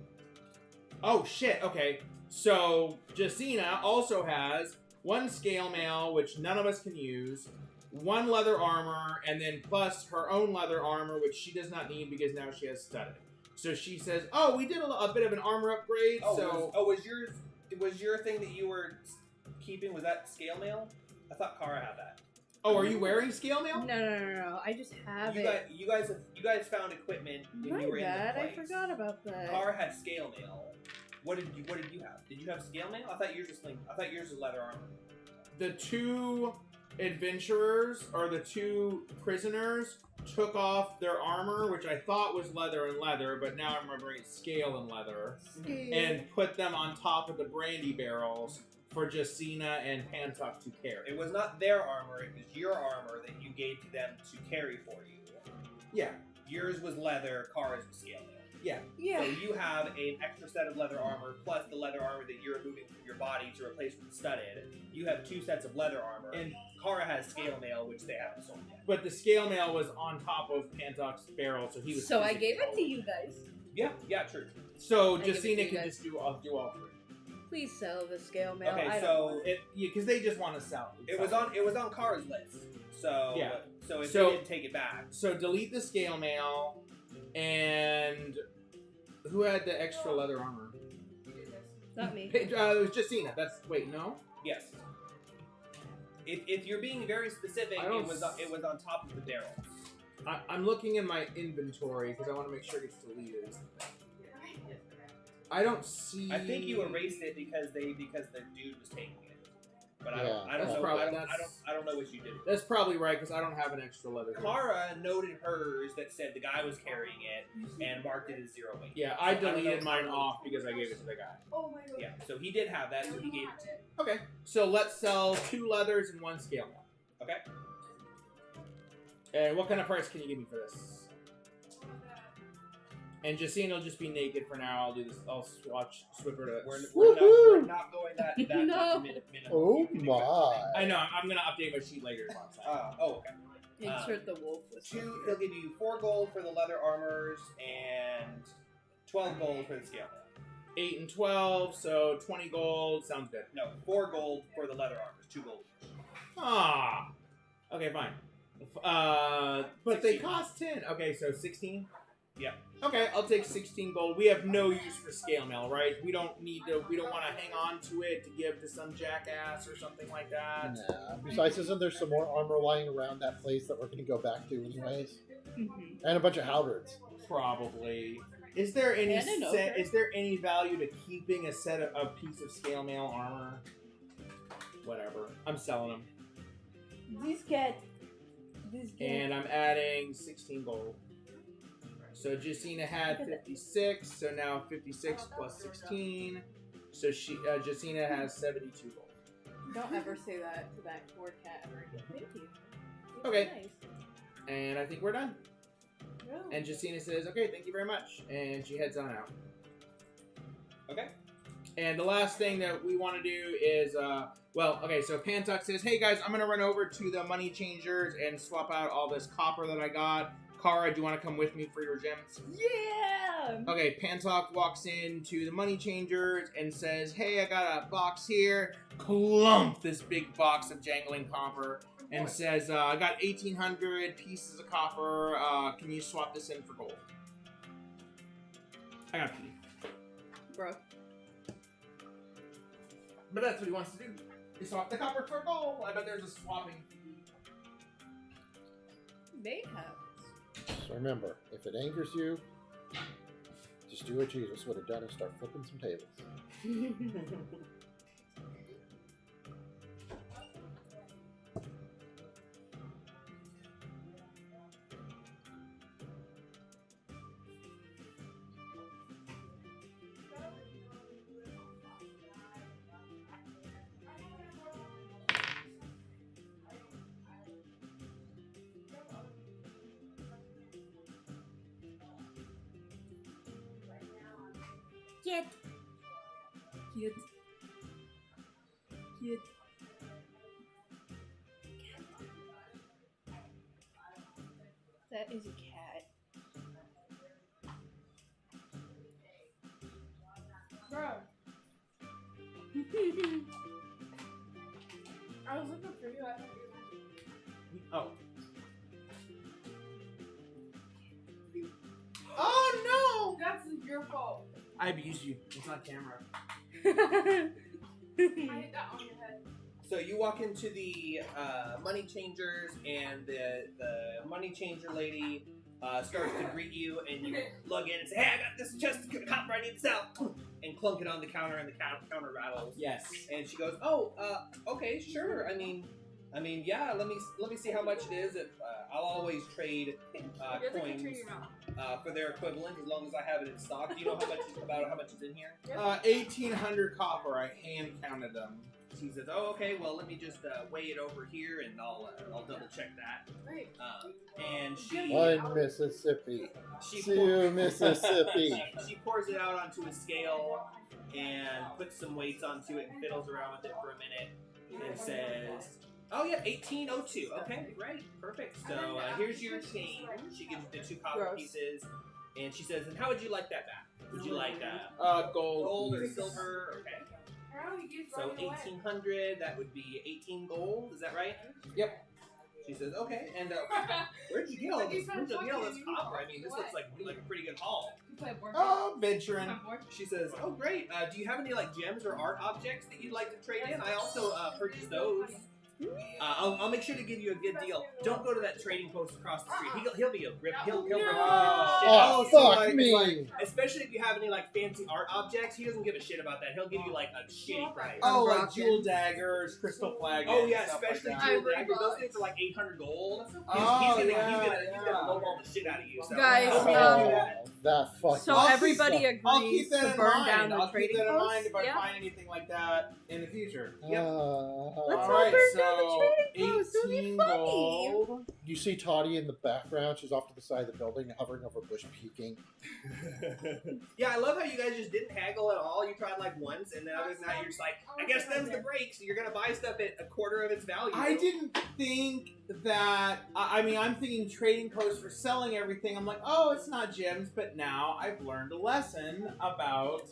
Oh shit! Okay, so Jacina also has one scale mail, which none of us can use, one leather armor, and then plus her own leather armor, which she does not need because now she has studded. So she says, "Oh, we did a bit of an armor upgrade." So Was your thing that you were keeping, was that scale mail? I thought Kara had that. oh, are you wearing scale No, mail? no. I just have it. You guys found equipment when My you were bad. in I the place. forgot about that. Kara had scale mail. What did you have? Did you have scale mail? I thought yours was leather armor. The two adventurers, or the 2 prisoners, took off their armor, which I thought was leather and leather, but now I'm remembering it's scale and leather, and put them on top of the brandy barrels for Jacina and Pantuck to carry. It was not their armor; it was your armor that you gave to them to carry for you. Yeah. Yours was leather. Kara's was scale mail. Yeah. Yeah. So you have an extra set of leather armor plus the leather armor that you're removing from your body to replace with the studded. You have 2 sets of leather armor, And Kara has scale mail, which they haven't sold yet. but the scale mail was on top of Pantuck's barrel, so he was. So I physically gave it to holding you guys. Yeah, true. So I give it to Jacina you can guys. just do all 3. Please sell the scale mail. Okay, I don't so want It, yeah, because they just want to sell. it was on Kara's list. So Yeah. So if So- they didn't take it back, So delete the scale mail, and who had the extra leather armor? Not me. It was Jacina. That's no. yes. If you're being very specific, I don't it was on top of the barrel. I'm looking in my inventory because I want to make sure it gets deleted. I don't see. I think you erased it because the dude was taking it. But I Yeah, don't that's know. probably- I don't know what you did. That's probably right because I don't have an extra leather. Kara noted hers that said the guy was carrying it and marked it as 0 weight. Yeah, I So don't deleted know. mine off because I gave it to the guy. Oh my god. Yeah, so he did have that, so he gave it to you. Okay, so let's sell 2 leathers and 1 scale mail. Okay. And what kind of price can you give me for this? And Jacina will just be naked for now. I'll do this. I'll swip her to. We're Woohoo! not going that No. minute. Oh my! I know. I'm gonna update my sheet later. Okay. Insert the wolf with He'll give you 4 gold for the leather armors and 12 gold for the scale. 8 and 12, so 20 gold. Sounds good. No, 4 gold for the leather armors, 2 gold. Ah. Okay, fine. But they 16. cost 10. Okay, so 16. Yeah. Okay, I'll take 16 gold. We have no use for scale mail, right? We don't need to. We don't want to hang on to it to give to some jackass or something like that. Nah. Besides, isn't there some more armor lying around that place that we're going to go back to anyways? Mhm. And a bunch of halberds. Probably. Is there any And an set? ogre. Is there any value to keeping a set of a piece of scale mail armor? Whatever. I'm selling them, This cat. and I'm adding 16 gold. So Jacina had 56, so now 56 plus 16. So Jacina has 72 gold. Don't ever say that to that poor cat ever again. Thank you. It's Okay. Nice. And I think we're done. No. And Jacina says, "Okay, thank you very much," and she heads on out. Okay. And the last thing that we want to do is, so Pantuck says, "Hey guys, I'm gonna run over to the money changers and swap out all this copper that I got. Kara, do you want to come with me for your gems?" Yeah. Okay, Pantuck walks into the money changers and says, "Hey, I got a box here." Clump this big box of jangling copper and says, "I got 1,800 pieces of copper. Can you swap this in for gold?" I got pee. Bro. But that's what he wants to do. He swap the copper for gold. I bet there's a swapping fee. Mayhaps. So remember, if it angers you, just do what Jesus would have done and start flipping some tables. Kid. Kid. Kid. That is a cat. Bro, I was looking for you. I thought you Oh. Oh were. That's your fault. no! I abused you. It's on camera. I hit that on your head. So you walk into the money changers, and the money changer lady starts to greet you, and you lug in and say, "Hey, I got this chest of copper. I need to sell," and clunk it on the counter, and the counter rattles. Yes. And she goes, "Oh, okay, sure. I mean, I mean, yeah. Let me see how much it is. If I'll always trade You have to coins control your mouth. for their equivalent as long as I have it in stock. Do you know how much is in here? 1,800 copper. I hand counted them. She says, "Oh, okay. Well, let me just weigh it over here, and I'll double check that." Right. And she One Mississippi. she Two Mississippi. she pours it out onto a scale and puts some weights onto it and fiddles around with it for a minute and says, "Oh yeah, 1802. Okay, great, perfect. So here's your change." She gives you the 2 copper Gross. pieces, and she says, "And how would you like that back? Would you like Gold. gold or silver? Okay. How he keeps So running away. 1800. That would be 18 gold. Is that right?" Yep. She says, "Okay." And where'd you get all this? Where'd you get all this copper? I mean, this looks like a pretty good haul. You play a board Oh, venturing. game? Board? She says, "Oh, great. Do you have any like gems or art objects that you'd like to trade in? I also purchased those. I'll make sure to give you a good deal. Don't go to that trading post across the street. He'll be a rip. He'll rip you to shit. Oh, so fuck like- me. like- Especially if you have any like fancy art objects, he doesn't give a shit about that. He'll give you like a shitty price. Oh, like Broken. jewel daggers, crystal flagons. Oh yeah, stuff especially like jewel that. daggers. Those things are like 800 gold. He's Oh, gonna yeah. lowball the shit out of you. So. Guys, I'll be Oh, do that. that fucking. So I'll keep everybody that- I'll keep agrees that to in burn mind. down the I'll keep trading that in post? mind if I Yeah. find anything like that in the future. Let's All all right, burn down the so trading post. It would be 18 funny. gold. You see Toddy in the background. She's off to the side of the building, hovering over a bush, peeking. Yeah, I love how you guys just didn't haggle at all. You tried like once, and then other than that, you're just like, I guess them's the breaks. You're gonna buy stuff at a quarter of its value. I didn't think that. I mean, I'm thinking trading posts for selling everything. I'm like, oh, it's not gems, but now I've learned a lesson about.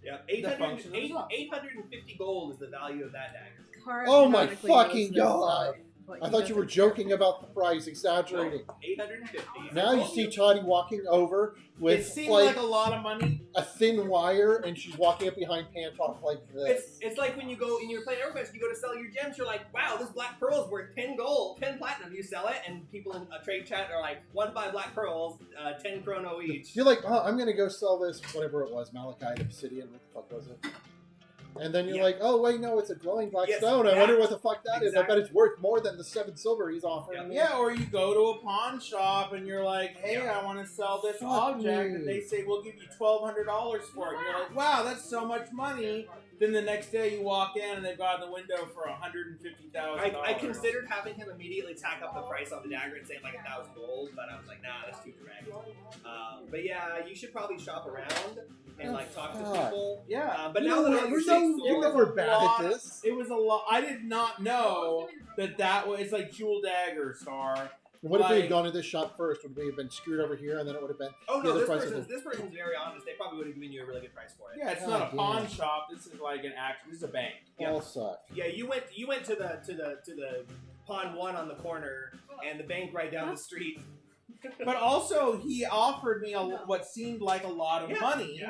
Yeah, function of the shop. 850 gold is the value of that dagger. Kara Oh my canonically knows fucking this God. stuff, but I he thought you were doesn't. joking about the price, exaggerating. 850. Now you see Toddy walking over It with seemed like like a lot of money. a thin wire, and she's walking up behind Pantoff like this. It's like when you go and you're playing EverQuest, you go to sell your gems, you're like, wow, this black pearl is worth 10 gold, 10 platinum. You sell it, and people in a trade chat are like, 1 to 5 black pearls, 10 chrono each. You're like, oh, I'm gonna go sell this, whatever it was, malachite, obsidian, what the fuck was it? And then you're Yeah. like, oh wait, no, it's a glowing black Yes, stone. I that- wonder what the fuck that is. I bet exactly. it's worth more than the 7 silver he's offering me. Yeah, or you go to a pawn shop and you're like, hey, Yeah. I want to sell this Fuck object, me. and they say, we'll give you $1,200 for it. And you're like, wow, that's so much money. Then the next day you walk in and they've got in the window for $150,000. I considered having him immediately tack up the price on the dagger and say like 1,000 gold, but I was like, nah, that's too direct. But yeah, you should probably shop around and like talk to God. people. Yeah. But You now know, that I'm we're six no, gold, you know we're bad lot- at this. It was a lot. I did not know that was it's like jewel dagger star. What if we like- had gone to this shop first? Would we have been screwed over here, and then it would have been oh the no, other this price person's very honest. They probably would have given you a really good price for it. Yeah, it's God not a damn. pawn shop. This is like an act. This is a bank. Yeah. all suck? Yeah, you went to the pawn 1 on the corner and the bank right down the street. But also, he offered me what seemed like a lot of money. Yeah.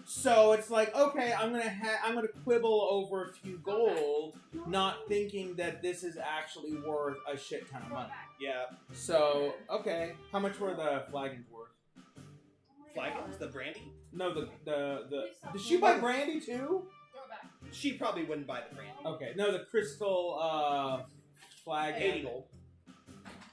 So it's like, okay, I'm gonna quibble over a few gold, not thinking that this is actually worth a shit ton of money. Yeah. So okay, how much were the flagons worth? Flagons, the brandy. No, the did she buy brandy too? Throw it back. She probably wouldn't buy the brandy. Okay, no, the crystal flagon. 80 gold.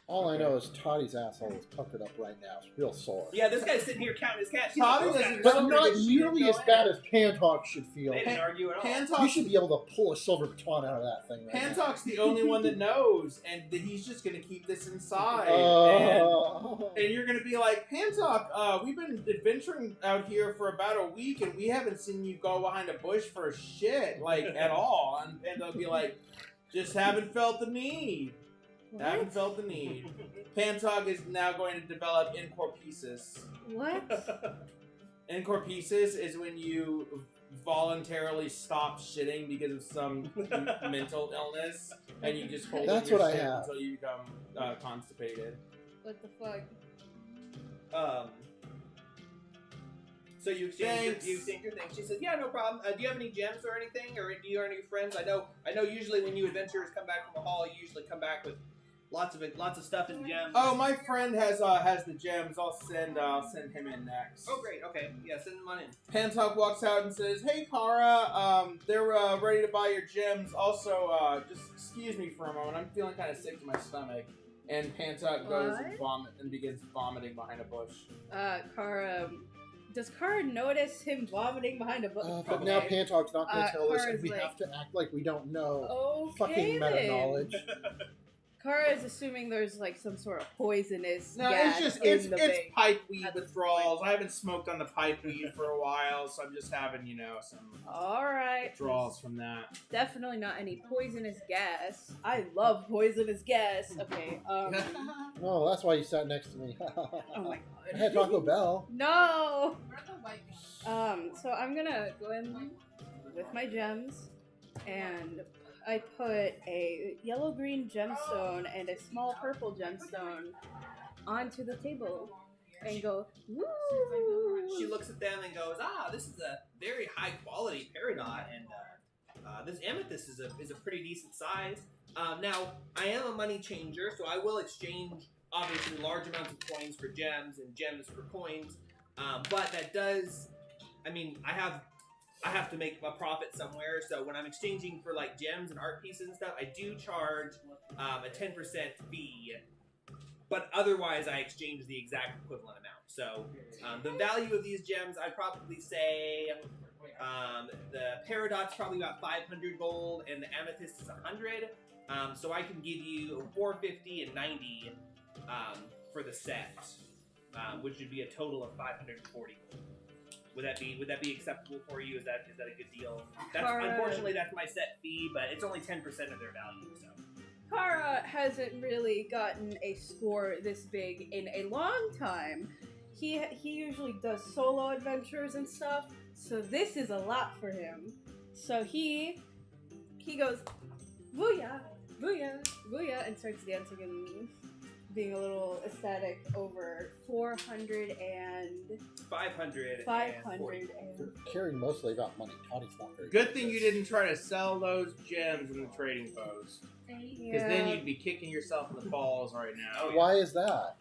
All I know is Toddy's asshole is puckered up right now. It's real sore. Yeah, this guy's sitting here counting his cash. He's Toddy like, doesn't- "Those But guys are not pretty good nearly shit. as bad as Pantock should feel. They didn't argue at all. You Pantock's, should be able to pull a silver baton out of that thing right now. Pantock's the only one that knows, and that he's just gonna keep this inside. And you're gonna be like, Pantock, we've been adventuring out here for about a week, and we haven't seen you go behind a bush for a shit, like, at all. And they'll be like, just haven't felt the need. Haven't felt the need. Pantock is now going to develop incorpesis. What? Incorpesis is when you voluntarily stop shitting because of some mental illness, and you just hold That's in your what I shit have. until you become constipated. What the fuck? So you exchange Thanks. your things. She says, "Yeah, no problem. Do you have any gems or anything, or do you have any friends? I know. Usually when you adventurers come back from a haul, you usually come back with Lots of stuff in gems. Oh, my friend has the gems. I'll send him in next. Oh, great. Okay. Yeah, send them on in. Pantok walks out and says, "Hey, Kara, they're ready to buy your gems. Also, just excuse me for a moment. I'm feeling kind of sick to my stomach." And Pantok goes and begins vomiting behind a bush. Kara. Does Kara notice him vomiting behind a bush? But now Pantog's not going to tell us, and Kara's we like, have to act like we don't know Okay, fucking meta then. knowledge. Kara is assuming there's like some sort of poisonous No, gas it's just in the it's bait. pipe weed at this withdrawals. I haven't smoked on the pipe weed for a while, so I'm just having some All right, withdrawals from that. definitely not any poisonous gas. I love poisonous gas. Okay, Oh, that's why you sat next to me. oh my I had Taco Bell. no. Where are the white meat? So I'm gonna go in with my gems, and I put a yellow-green gemstone and a small purple gemstone onto the table, and go, woo! She looks at them and goes, this is a very high quality peridot, and this amethyst is a pretty decent size. Now, I am a money changer, so I will exchange, obviously, large amounts of coins for gems and gems for coins, but that does, I have to make a profit somewhere, so when I'm exchanging for, like, gems and art pieces and stuff, I do charge a 10% fee, but otherwise I exchange the exact equivalent amount. So, the value of these gems, I'd probably say the peridot's probably about 500 gold, and the amethyst is 100. So I can give you 450 and 90 for the set, which would be a total of 540 gold. Would that be acceptable for you? Is that a good deal? Unfortunately, that's my set fee, but it's only 10% of their value. So. Kara hasn't really gotten a score this big in a long time. He usually does solo adventures and stuff, so this is a lot for him. So he goes, booyah, booyah, booyah, and starts dancing and being a little ecstatic over 400 and 500. 500 We're caring mostly about money. Toddy's not very Good thing you didn't try to sell those gems in the trading post, because Yeah. then you'd be kicking yourself in the balls right now. Oh, yeah. Why is that?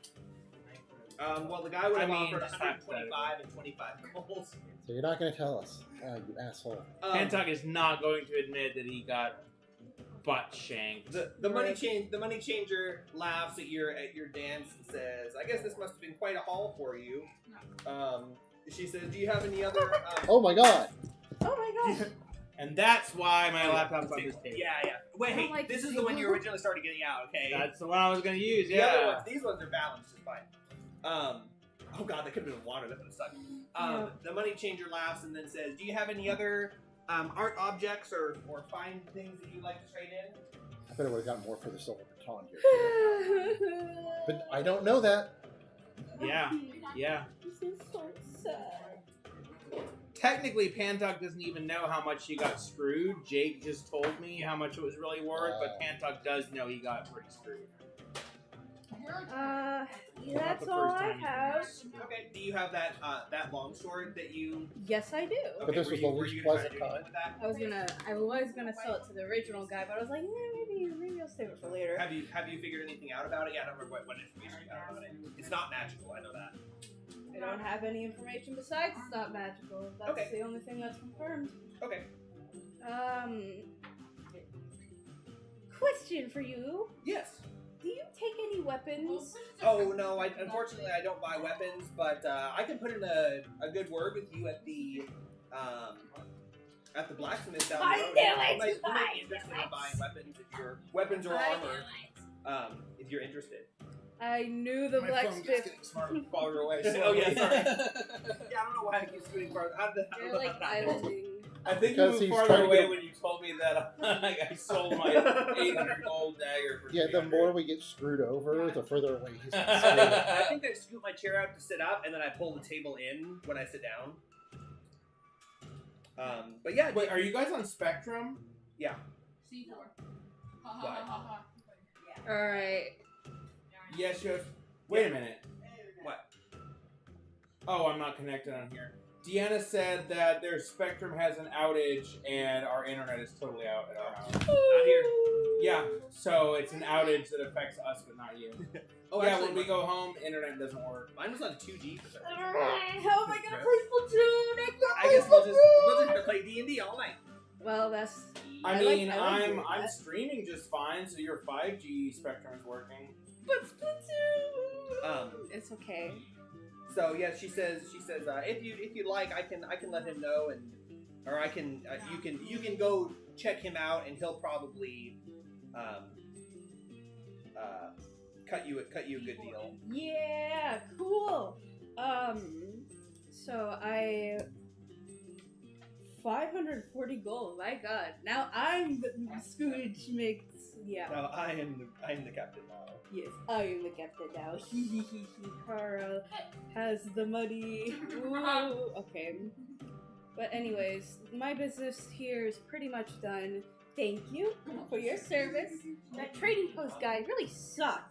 Well, the guy would have I mean, offered just 125 and 25 gold. So you're not going to tell us, you asshole. Pantok is not going to admit that he got butt shanked. The money changer laughs at your dance and says, "I guess this must have been quite a haul for you." She says, "Do you have any other?" Oh my god! Oh my gosh. And that's why my laptop's on this table. Yeah. Wait, I hey, don't like this this is the one table. you originally started getting out. Okay. That's the one I was going to use, The other yeah. ones, these ones are balanced just fine. Oh god, that could have been water. That would have sucked. Yeah. The money changer laughs and then says, "Do you have any other art objects or fine things that you'd like to trade in?" I bet I would have gotten more for the silver baton here. But I don't know that. Yeah. This is so sad. Technically, Pantok doesn't even know how much he got screwed. Jake just told me how much it was really worth, but Pantok does know he got pretty screwed. That's all I have. Okay. Do you have that longsword that you? Yes, I do. But this was the least pleasant kind. I was gonna sell it to the original guy, but I was like, maybe I'll save it for later. Have you figured anything out about it? Yeah, I don't remember what information you got about it. It's not magical. I know that. I don't have any information besides it's not magical. That's Okay. the only thing that's confirmed. Okay. Question for you. Yes. Do you take any weapons? Oh no, unfortunately I don't buy weapons, but I can put in a good word with you at the blacksmith down the I road. knew You it! might be I interested knew in it! buying weapons if you're weapons or armor. If you're interested. I knew the blacksmith. smarter farther away. Oh yeah, sorry. Yeah, I don't know why I keep scooting farther. How did You're like islanding. I think Because you he's moved farther trying to away get- when you told me that I sold my 800 gold dagger for Yeah, the 300. more we get screwed over, the further away he's going to I think I scoot my chair out to sit up, and then I pull the table in when I sit down. But yeah, Wait, are you guys on Spectrum? yeah. C4. Why? Alright. Yes, yes. Wait a minute. What? Oh, I'm not connected on here. Deanna said that their Spectrum has an outage and our internet is totally out at our house. Not here. Yeah, so it's an outage that affects us but not you. Oh, yeah, actually, when we go home, internet doesn't work. mine was on 2G for some reason. How am I gonna play Splatoon? I guess we'll just play D&D all night. Well, that's. I like- mean, I like I'm doing that. streaming just fine, so your 5G spectrum is working. But Splatoon. It's okay. So yeah, she says if you like, I can let him know, and or I can you can go check him out, and he'll probably cut you a good deal. Yeah, cool. So I 540 gold. My God, now I'm the Scrooge makes. Yeah. No, I am the captain now. Yes, I am the captain now. Carl has the money. Ooh, okay. But anyways, my business here is pretty much done. Thank you for your service. That trading post guy really sucks.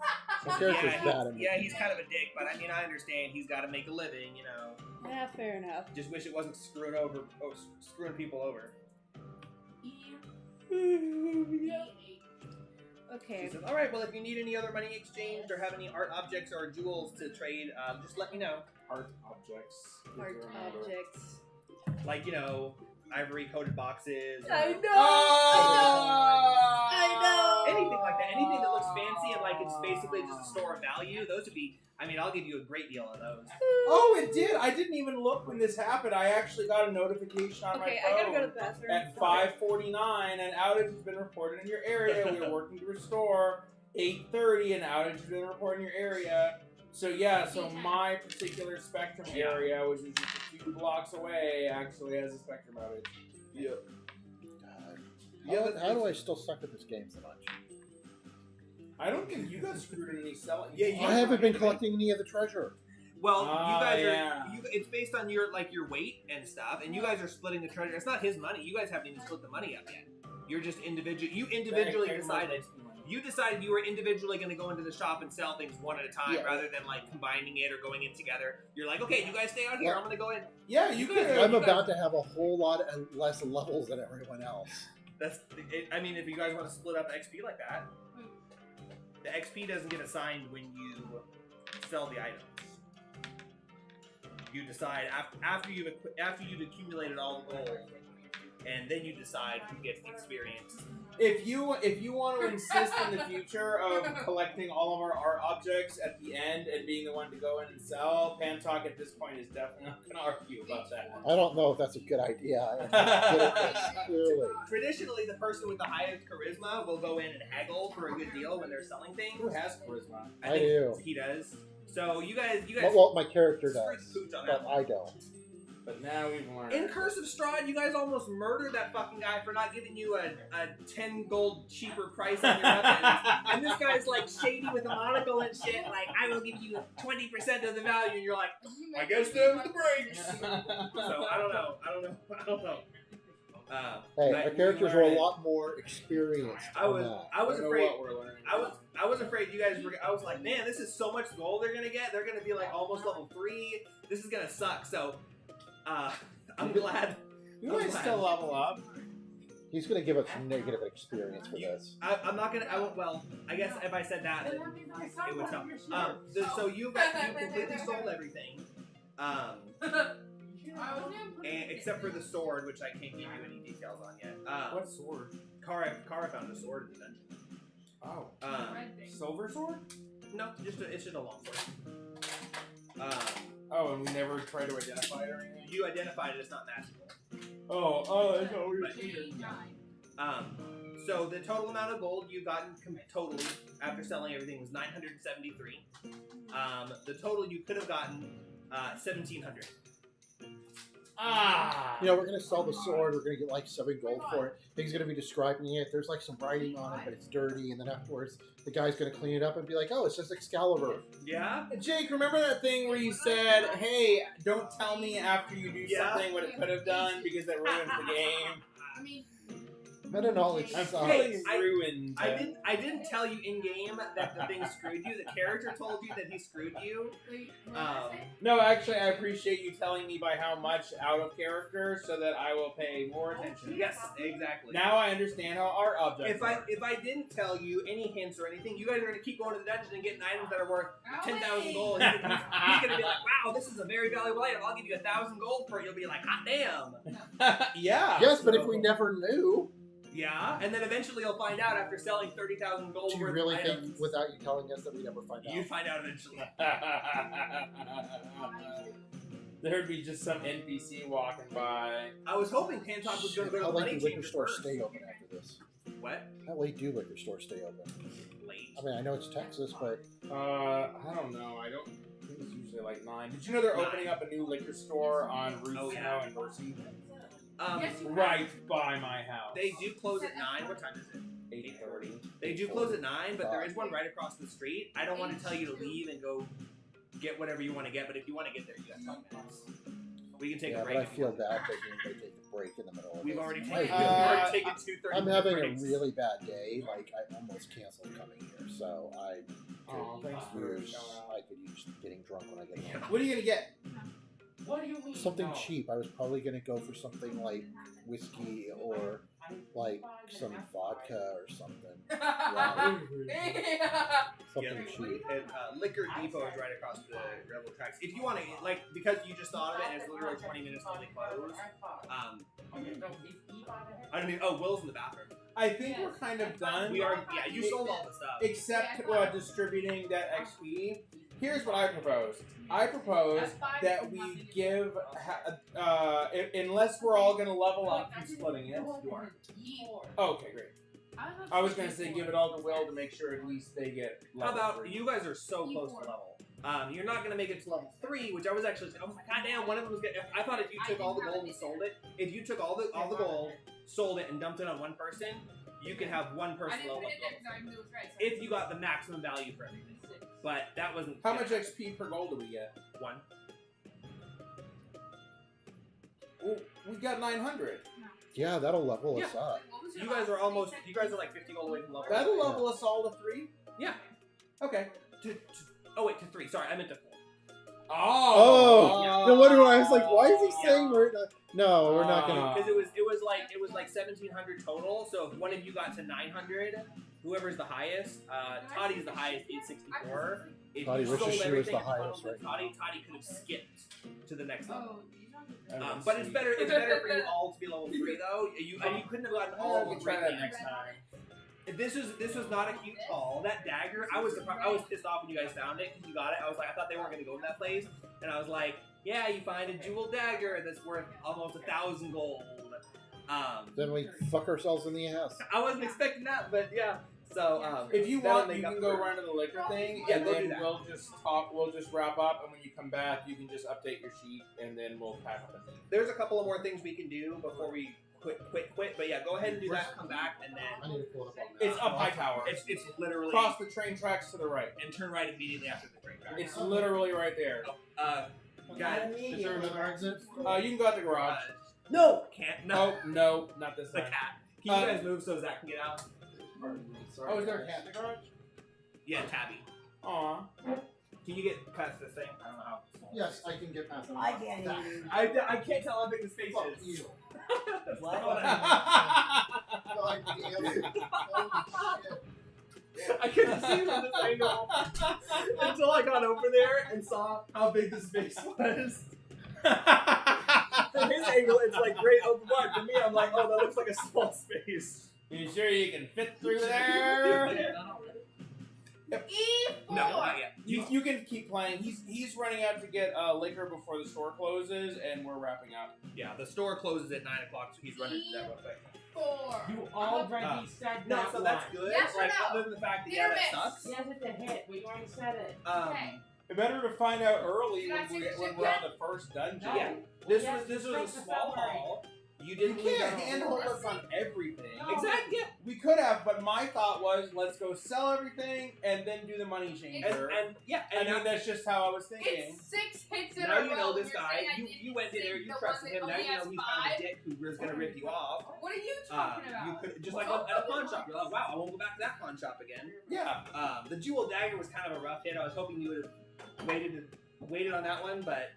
My character's Yeah, bad. yeah, he's kind of a dick, but I mean, I understand. He's got to make a living, you know. Yeah, fair enough. Just wish it wasn't screwing people over. Okay. She said, "All right, well, if you need any other money exchanged or have any art objects or jewels to trade, just let me know. Art objects. Art objects. Like, you know, ivory coated boxes. Or I know. Oh! I know. anything like that. Anything that looks fancy and like it's basically just a store of value. Those would be. I mean, I'll give you a great deal on those. Oh, it did. I didn't even look when this happened. I actually got a notification on Okay, my I phone gotta go to the bathroom. at 5:49. An outage has been reported in your area. We are working to restore. 8:30. An outage has been reported in your area. So yeah, so my particular Spectrum area, which is just a few blocks away, actually has a Spectrum outage. Yep. How do I still suck at this game so much? I don't think you got screwed in any selling. Yeah, you- I haven't been collecting any of the treasure. Well, you guys yeah. are. It's based on your weight and stuff, and you guys are splitting the treasure. It's not his money. You guys haven't even split the money up yet. You're just individual. You individually decided. You decided you were individually going to go into the shop and sell things one at a time, Yeah. rather than like combining it or going in together. You're like, okay, you guys stay out here. Yeah. I'm going to go in. Yeah, you could. I'm about to have a whole lot less levels than everyone else. That's. I mean, if you guys want to split up the XP like that, the XP doesn't get assigned when you sell the items. You decide after you've accumulated all the gold, and then you decide who gets the experience. If you want to insist in the future of collecting all of our art objects at the end and being the one to go in and sell, Pantalk at this point is definitely not going to argue about that. I don't know if that's a good idea. I'm not good at this, clearly. Traditionally, the person with the highest charisma will go in and haggle for a good deal when they're selling things. Who has charisma? I think do. He does. So you guys. Well, my character screwed does, the pooch on that but one. I don't. But now we've learned. In Curse of Strahd, you guys almost murdered that fucking guy for not giving you a 10 gold cheaper price on your weapons. And this guy's like shady with a monocle and shit, like, I will give you 20% of the value, and you're like, I guess them's the breaks. So I don't know. Hey, Right, our characters we are a learned. lot more experienced. I was Don't know afraid. what we're learning. I was afraid you guys were. I was like, man, this is so much gold they're gonna get. They're gonna be like almost level 3. This is gonna suck. So, I'm glad. We might still level up. He's going to give us negative experience for this. I'm not gonna. I won't. Well, I guess if I said that, then it would help. So you completely sold everything, and, except for the sword, which I can't give you any details on yet. What sword? Kara found a sword in the dungeon. Oh. Silver sword? No, it's just a long sword. Oh, and we never tried to identify it or anything? You identified it as not magical. Oh, that's what we were But- thinking. So the total amount of gold you've gotten totally after selling everything was 973. The total you could have gotten 1,700. Ah! You know, we're going to sell the sword. We're going to get like 7 gold for it. He's going to be describing it. There's like some writing on it, but it's dirty. And then afterwards, the guy's going to clean it up and be like, oh, it says Excalibur. Yeah. Jake, remember that thing where you said, hey, don't tell me after you do Yeah. something what it could have done because it ruins the game? I mean, Meta knowledge I'm sucks. feeling ruined. I didn't tell you in game that the thing screwed you. The character told you that he screwed you. Wait, what did I say? No, actually, I appreciate you telling me by how much out of character, so that I will pay more attention. Yes, exactly. Now I understand how art objects. If I didn't tell you any hints or anything, you guys are gonna keep going to the dungeon and getting items that are worth 10,000 gold. He's gonna be like, wow, this is a very valuable item. I'll give you 1,000 gold for it. You'll be like, hot damn. yeah. Yes, but if we never knew, Yeah, and then eventually you'll find out after selling 30,000 gold do you worth really of think items. without you telling us that we never find out? You'd find out eventually. There'd be just some NPC walking by. I was hoping Pantok was going to go to How the late money do liquor chambers stores first. stay open after this? What? How late do liquor stores stay open? Late. I mean, I know it's Texas, but I don't know. I think it's usually like 9. Did you know they're 9. opening up a new liquor store on Route Oh, yeah. and Mercy? Yes, you Right by my house. They do close at 9. What time is it? 8:30. They do close at 9, but there is one right across the street. I don't want to tell you to leave and go get whatever you want to get, but if you want to get there, you got 10 minutes. We can take yeah, a break. but I feel bad taking they take a break in the middle of We've it. already I taken, feel Uh, we've bad. already taken 2 30 I'm having breaks. a really bad day. Like I almost canceled coming here, so I Oh, thanks for could use showing up. I could use getting drunk when I get home. What are you gonna get? What do you mean? Something cheap. I was probably gonna go for something like whiskey or like some vodka or something. Something cheap. And, Liquor Depot is right across the railroad tracks. If you want to, like, because you just thought of it, and it's literally 20 minutes till they close. I don't mean. Oh, Will's in the bathroom. I think we're kind of done. We are. Yeah, you sold all the stuff. Except distributing that XP. Here's what I propose. I propose that we give, unless we're all gonna level up from splitting it. Okay, great. I was gonna say give it all to Will to make sure at least they get How level about 3. you guys are so close to level? You're not gonna make it to level 3, which I was actually. I was like, God damn, one of them was. I thought if you took all the gold and sold it, if you took all the gold, sold it, and dumped it on one person, you could have one I person didn't level put up. it there because I knew it was right. If you got the maximum value for everything, but that wasn't. How much XP per gold do we get? 1. Well, we got 900. Yeah, that'll level us up. What was your You guys are last almost. name? You guys are like 50 gold away from level. That'll level us all to 3. Yeah. Okay. Oh wait, to 3. Sorry, I meant to 4. Oh, no wonder why I was like, why is he saying we're not? No, we're not gonna. Because it was like 1,700 total. So if one of you got to 900, whoever's the highest, Toddy's the highest, 864. If Toddy you wishes sold she was everything the and funneled highest to right Toddy, Toddy could have skipped to the next level. Oh, these are But it's better. It's better for you all to be level 3 though. You couldn't have gotten all We'll of try that them. next time. This was not a cute call. That dagger, I was pissed off when you guys found it because you got it. I was like, I thought they weren't gonna go to that place, and I was like, yeah, you find a jeweled dagger that's worth almost 1,000 gold. Then we fuck ourselves in the ass. I wasn't expecting that, but yeah. So If you that want, one you they can got go through. run to the liquor thing, Yeah, and go do then that. we'll just talk. We'll just wrap up, and when you come back, you can just update your sheet, and then we'll pack up and leave. There's a couple of more things we can do before we quit. But yeah, go ahead and do that. Come back, and I then need to pull it up on that. It's up high tower. it's literally Cross the train tracks to the right. and turn right immediately after the train track. It's literally right there. Guys, Is there another exit? You can go out the garage. no, can't No, no, not this the time. cat. Can you guys move so Zach can get out? Oh, is there a cat in the garage? Yeah, Tabby. Aw. Can you get past this thing? I don't know how small. Yes, I can get past it. I can't even. I can't tell how big the space Fuck is. you. What? God damn it. Holy shit. I couldn't see from this angle until I got over there and saw how big the space was. From his angle, it's like great open wide. For me, I'm like, oh, that looks like a small space. You sure you can fit through there? E4. No, not yet. You can keep playing. He's running out to get liquor before the store closes, and we're wrapping up. Yeah, the store closes at 9 o'clock, so he's running to that real quick. 4. You already said No, that so that's one. good. Yes or like, no? other than the fact that Hit yeah, or that miss? sucks. Yes, it's a hit. We already said it. Okay. Better to find out early Did I when take a we're shit on yet? the first dungeon. No. Yeah. Well, This yes, was straight a to small February. hall. You You didn't lose can't out. hand hold us on everything. Exactly. Yeah. We could have, but my thought was, let's go sell everything and then do the money And, changer. and yeah, I and mean, now, that's just how I was thinking. It's 6 hits in now a you row. know and this you're guy. saying I You didn't went in there. think You the trusted one him. that Now only you know has he found a 5? dick who was gonna rip you off. What are you talking about? You could just like at a pawn shop. You're like, wow, I won't go back to that pawn shop again. Yeah. The jewel dagger was kind of a rough hit. I was hoping you would have waited on that one, but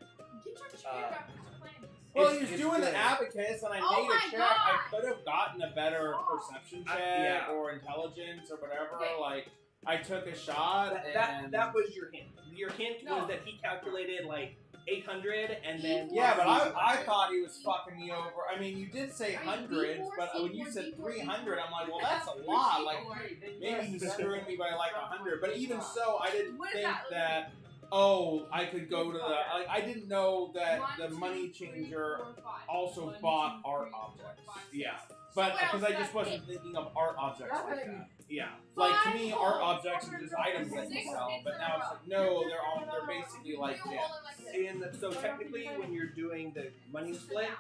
Get your chair back and start playing this. Well, It's- he was it's doing good. the abacus, and I Oh made my a check. God. I could have gotten a better perception check yeah. or intelligence or whatever. Okay. Like, I took a shot, and that was your hint. Your hint No. was that he calculated like 800, and then yeah, but I thought he was fucking me over. I mean, you did say Right, hundreds, D4, but when you C4, said D4, 300, I'm like, well, D4. that's a lot. Like, D4. maybe he's screwing me by like 100. But even so, I didn't What is think that? that. Oh, I could go to the. Like, I didn't know that 1, the 2, money 3, changer 4, 5. also 1, bought 2, art 3, 4, objects. 5, 6. Yeah. But So what because else I did just I wasn't thinking of art objects like that. yeah. Like to Five me, art holes. objects are just items that you sell. But now it's like no, they're basically like You gems. hold it like this. So technically, when you're doing the money split,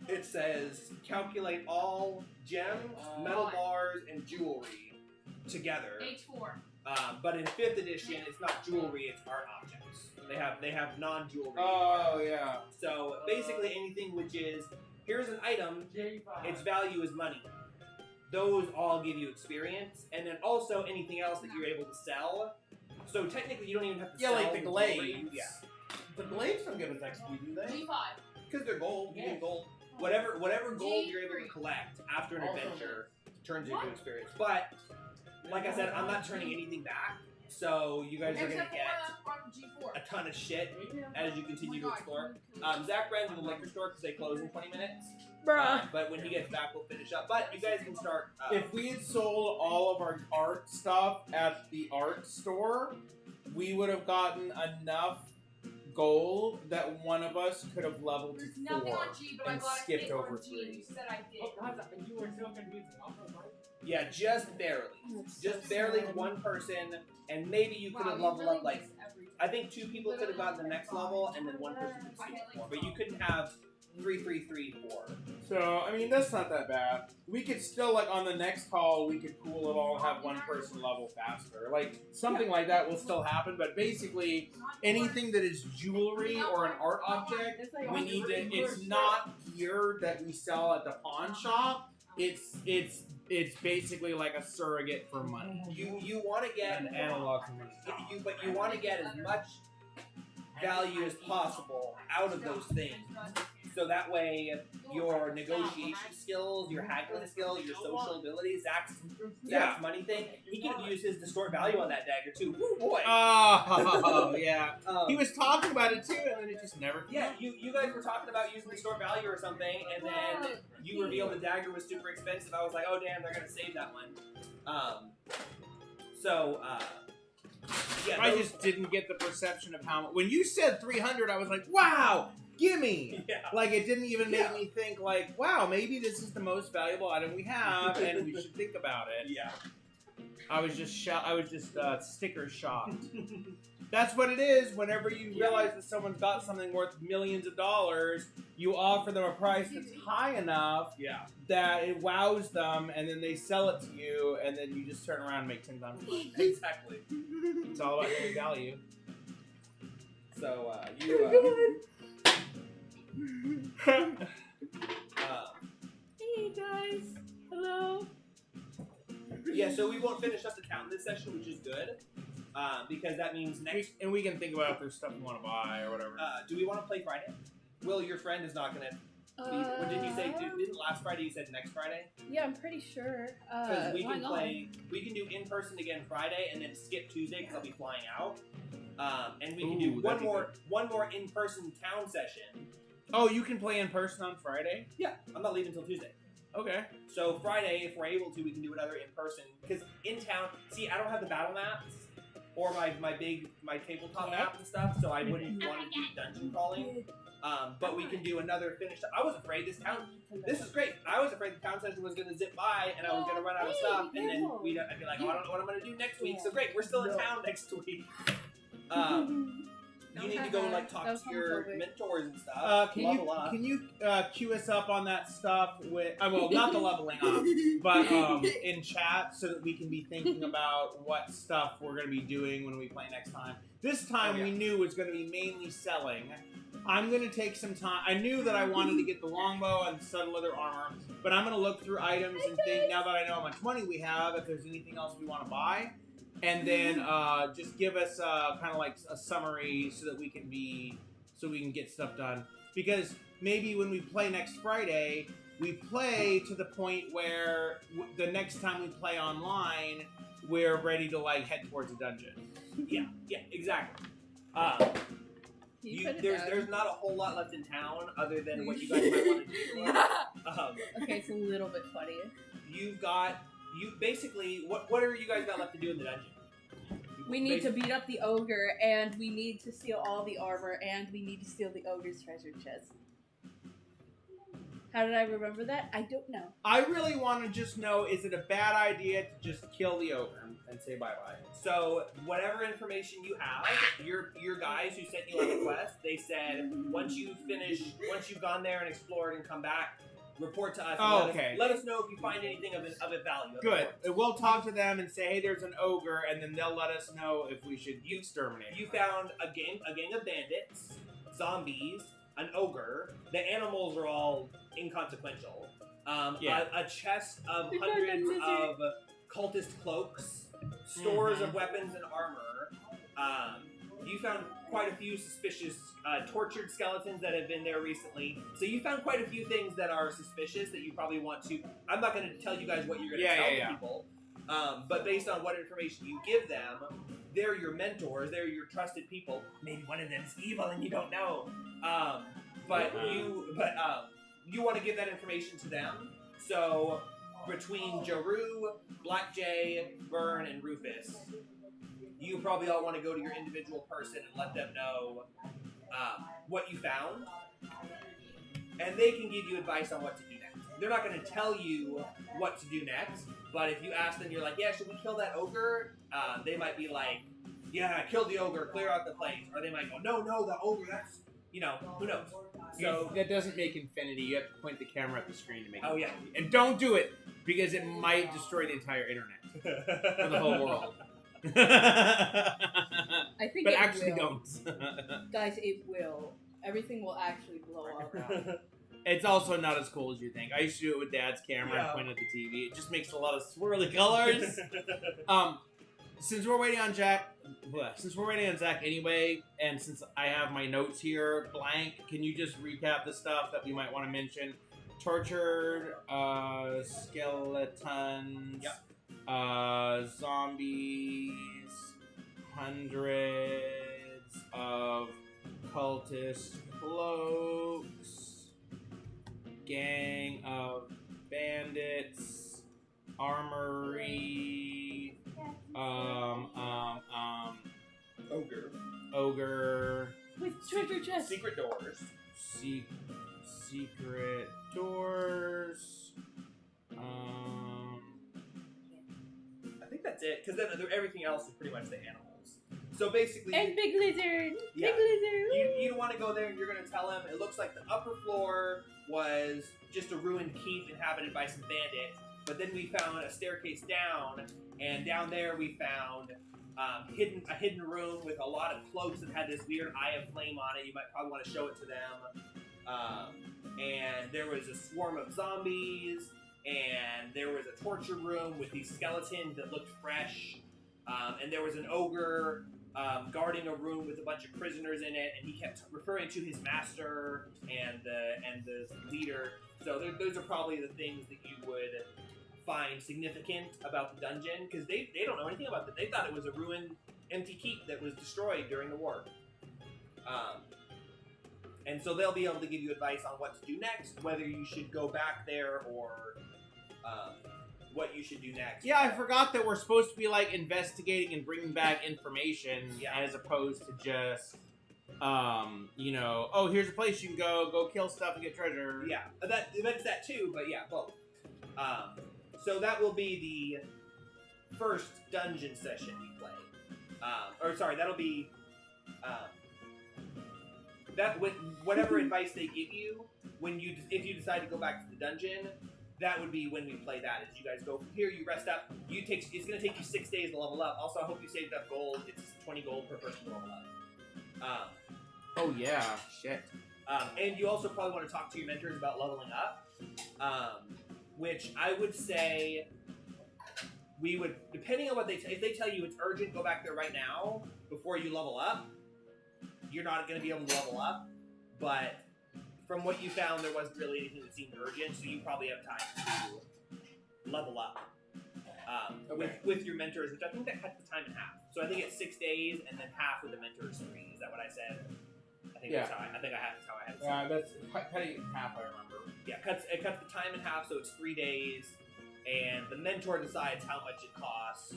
it says calculate all gems, metal bars, and jewelry together. H4. But in 5th edition, it's not jewelry; it's art objects. They have non-jewelry. Oh yeah. So basically, anything which is here's an item, J5. its value is money. Those all give you experience, and then also anything else that you're able to sell. So technically, you don't even have to Yeah, sell like the jewelry. glaives. Yeah, The blades don't give us XP, do they? G5. because they're gold. You Yeah. get gold. Whatever gold you're able to G3. collect after an Also- adventure turns into What? experience. But like I said, I'm not turning anything back, so you guys are gonna Except for get on G4. a ton of shit as you continue to Oh my explore. God. Zach ran to the liquor store because they close in 20 minutes. Bruh. But when he gets back, we'll finish up. But you guys can start. If we had sold all of our art stuff at the art store, we would have gotten enough gold that one of us could have leveled There's to nothing 4 on G, but I and got skipped it over on G. 3. You said I did. Oh, how's that? You were so confusing. yeah, just barely. Just barely one person, and maybe you could have leveled up like. I think 2 people could have gotten the next level, and then 1 person could skip 4. But you couldn't have 3, 3, 3, 4. So, I mean, that's not that bad. We could still, like, on the next call, we could pool it all and have one person level faster. Like, something like that will still happen, but basically, anything that is jewelry or an art object, we need to, it's not gear that we sell at the pawn shop. It's basically like a surrogate for money. You want to get An analog for money. but you want to get as much value as possible out of those things. So that way, your negotiation skills, your haggling skill, your social abilities, Zach's money thing, he could have used his distort value on that dagger too. Woo boy! Oh, yeah. Um, He was talking about it too, and then it just never came yeah, up. you guys were talking about using distort value or something, and then you revealed the dagger was super expensive. I was like, oh damn, they're gonna save that one. Yeah, I those- just didn't get the perception of how much. When you said 300, I was like, wow, gimme! yeah. Like, it didn't even make Yeah. me think, like, wow, maybe this is the most valuable item we have, and we should think about it. Yeah. I was just sticker shocked. That's what it is. Whenever you realize that someone's got something worth millions of dollars, you offer them a price that's high enough Yeah. that it wows them, and then they sell it to you, and then you just turn around and make 10 times more. Exactly. It's all about getting value. So Hey guys. Hello. yeah. So we won't finish up the town this session, which is good, because that means next. And we can think about if there's stuff we want to buy or whatever. Do we want to play Friday? Will, your friend is not gonna. What did you say? Didn't last Friday you said next Friday? Yeah, I'm pretty sure. Because we why can not? play. We can do in person again Friday, and then skip Tuesday because I'll be flying out. And we can Ooh, do that'd be one more in person town session. Oh, you can play in person on Friday? Yeah, I'm not leaving until Tuesday. Okay. So Friday, if we're able to, we can do another in person. Because in town, see, I don't have the battle maps or my tabletop map and stuff, so I wouldn't want to do dungeon crawling. But we can do another finish. I was afraid this is great. I was afraid the town session was going to zip by and I was going to run out of stuff, and then I'd be like, oh, I don't know what I'm going to do next week. So great, we're still in town next week. You need to go like talk That's to your homophobic. mentors and stuff. Can you queue us up on that stuff with? Well, not the leveling up, but in chat so that we can be thinking about what stuff we're going to be doing when we play next time. This time we knew it was going to be mainly selling. I'm going to take some time. I knew that I wanted to get the longbow and stud leather armor, but I'm going to look through items and think, now that I know how much money we have, if there's anything else we want to buy. And then just give us kind of like a summary so that we can get stuff done. Because maybe when we play next Friday, we play to the point where the next time we play online, we're ready to like head towards a dungeon. Yeah, exactly. You put it There's down. not a whole lot left in town other than what you guys might want to do. Okay, it's a little bit funny. You basically what are you guys got left to do in the dungeon? We need to beat up the ogre, and we need to steal all the armor, and we need to steal the ogre's treasure chest. How did I remember that? I don't know. I really want to just know, is it a bad idea to just kill the ogre and say bye-bye? So whatever information you have, your guys who sent you on the quest, they said once you've gone there and explored and come back, report to us. And let us know if you find anything of value. Good. We'll talk to them and say, hey, there's an ogre, and then they'll let us know if we should exterminate. You found a gang of bandits, zombies, an ogre. The animals are all inconsequential. A chest of hundreds of cultist cloaks, stores of weapons and armor. You found quite a few suspicious tortured skeletons that have been there recently. So you found quite a few things that are suspicious that you probably want to... I'm not going to tell you guys what you're going to tell people. But based on what information you give them, they're your mentors, they're your trusted people. Maybe one of them's evil and you don't know. You want to give that information to them. So between Jaru, Black Jay, Vern, and Rufus, you probably all want to go to your individual person and let them know what you found. And they can give you advice on what to do next. They're not going to tell you what to do next, but if you ask them, you're like, yeah, should we kill that ogre? They might be like, yeah, kill the ogre, clear out the place. Or they might go, no, the ogre, that's, who knows? So that doesn't make infinity. You have to point the camera at the screen to make Oh, infinity. yeah. And don't do it, because it might destroy the entire internet for the whole world. I think But it actually will. don't. Guys, it will. Everything will actually blow up. It's also not as cool as you think. I used to do it with Dad's camera and point at the TV. It just makes a lot of swirly colors. Since we're waiting on Zach anyway, and since I have my notes here blank, can you just recap the stuff that we might want to mention? Tortured skeletons, zombies, hundreds of cultist cloaks, gang of bandits, armory, ogre, With treasure chest. secret doors. Secret doors. I think that's it, because then everything else is pretty much the animals. So basically, And big lizard. Yeah. Big lizard. you want to go there and you're going to tell them it looks like the upper floor was just a ruined keep inhabited by some bandits, but then we found a staircase down, and down there we found a hidden room with a lot of cloaks that had this weird eye of flame on it. You might probably want to show it to them. And there was a swarm of zombies, and there was a torture room with these skeletons that looked fresh, and there was an ogre guarding a room with a bunch of prisoners in it, and he kept referring to his master and the leader. So those are probably the things that you would find significant about the dungeon, because they don't know anything about it. They thought it was a ruined, empty keep that was destroyed during the war. And so they'll be able to give you advice on what to do next, whether you should go back there or what you should do next. Yeah, I forgot that we're supposed to be like investigating and bringing back information as opposed to just, oh, here's a place you can go kill stuff and get treasure. Yeah, that's that too, but yeah, both. So that will be the first dungeon session you play. That'll be that whatever advice they give you if you decide to go back to the dungeon, that would be when we play that. Is you guys go from here, you rest up. It's gonna take you 6 days to level up. Also, I hope you saved up gold. It's 20 gold per person to level up. Oh yeah, shit. And you also probably want to talk to your mentors about leveling up, which I would say we would, depending on what if they tell you it's urgent, go back there right now before you level up. You're not going to be able to level up, but from what you found, there wasn't really anything that seemed urgent, so you probably have time to level up with your mentors, which I think that cuts the time in half. So I think it's 6 days and then half with the mentors 3. Is that what I said? I think that's how I had it. Yeah, that's cutting it in half. I remember. Yeah, it cuts the time in half, so it's 3 days, and the mentor decides how much it costs,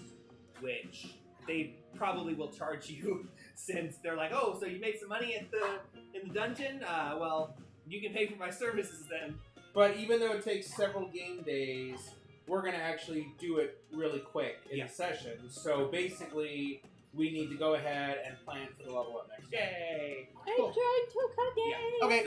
which they probably will charge you since they're like, oh, so you made some money in the dungeon? Well, you can pay for my services then. But even though it takes several game days, we're gonna actually do it really quick in the session. So basically, we need to go ahead and plan for the level up next. Yay! I'm trying to cut it. Okay.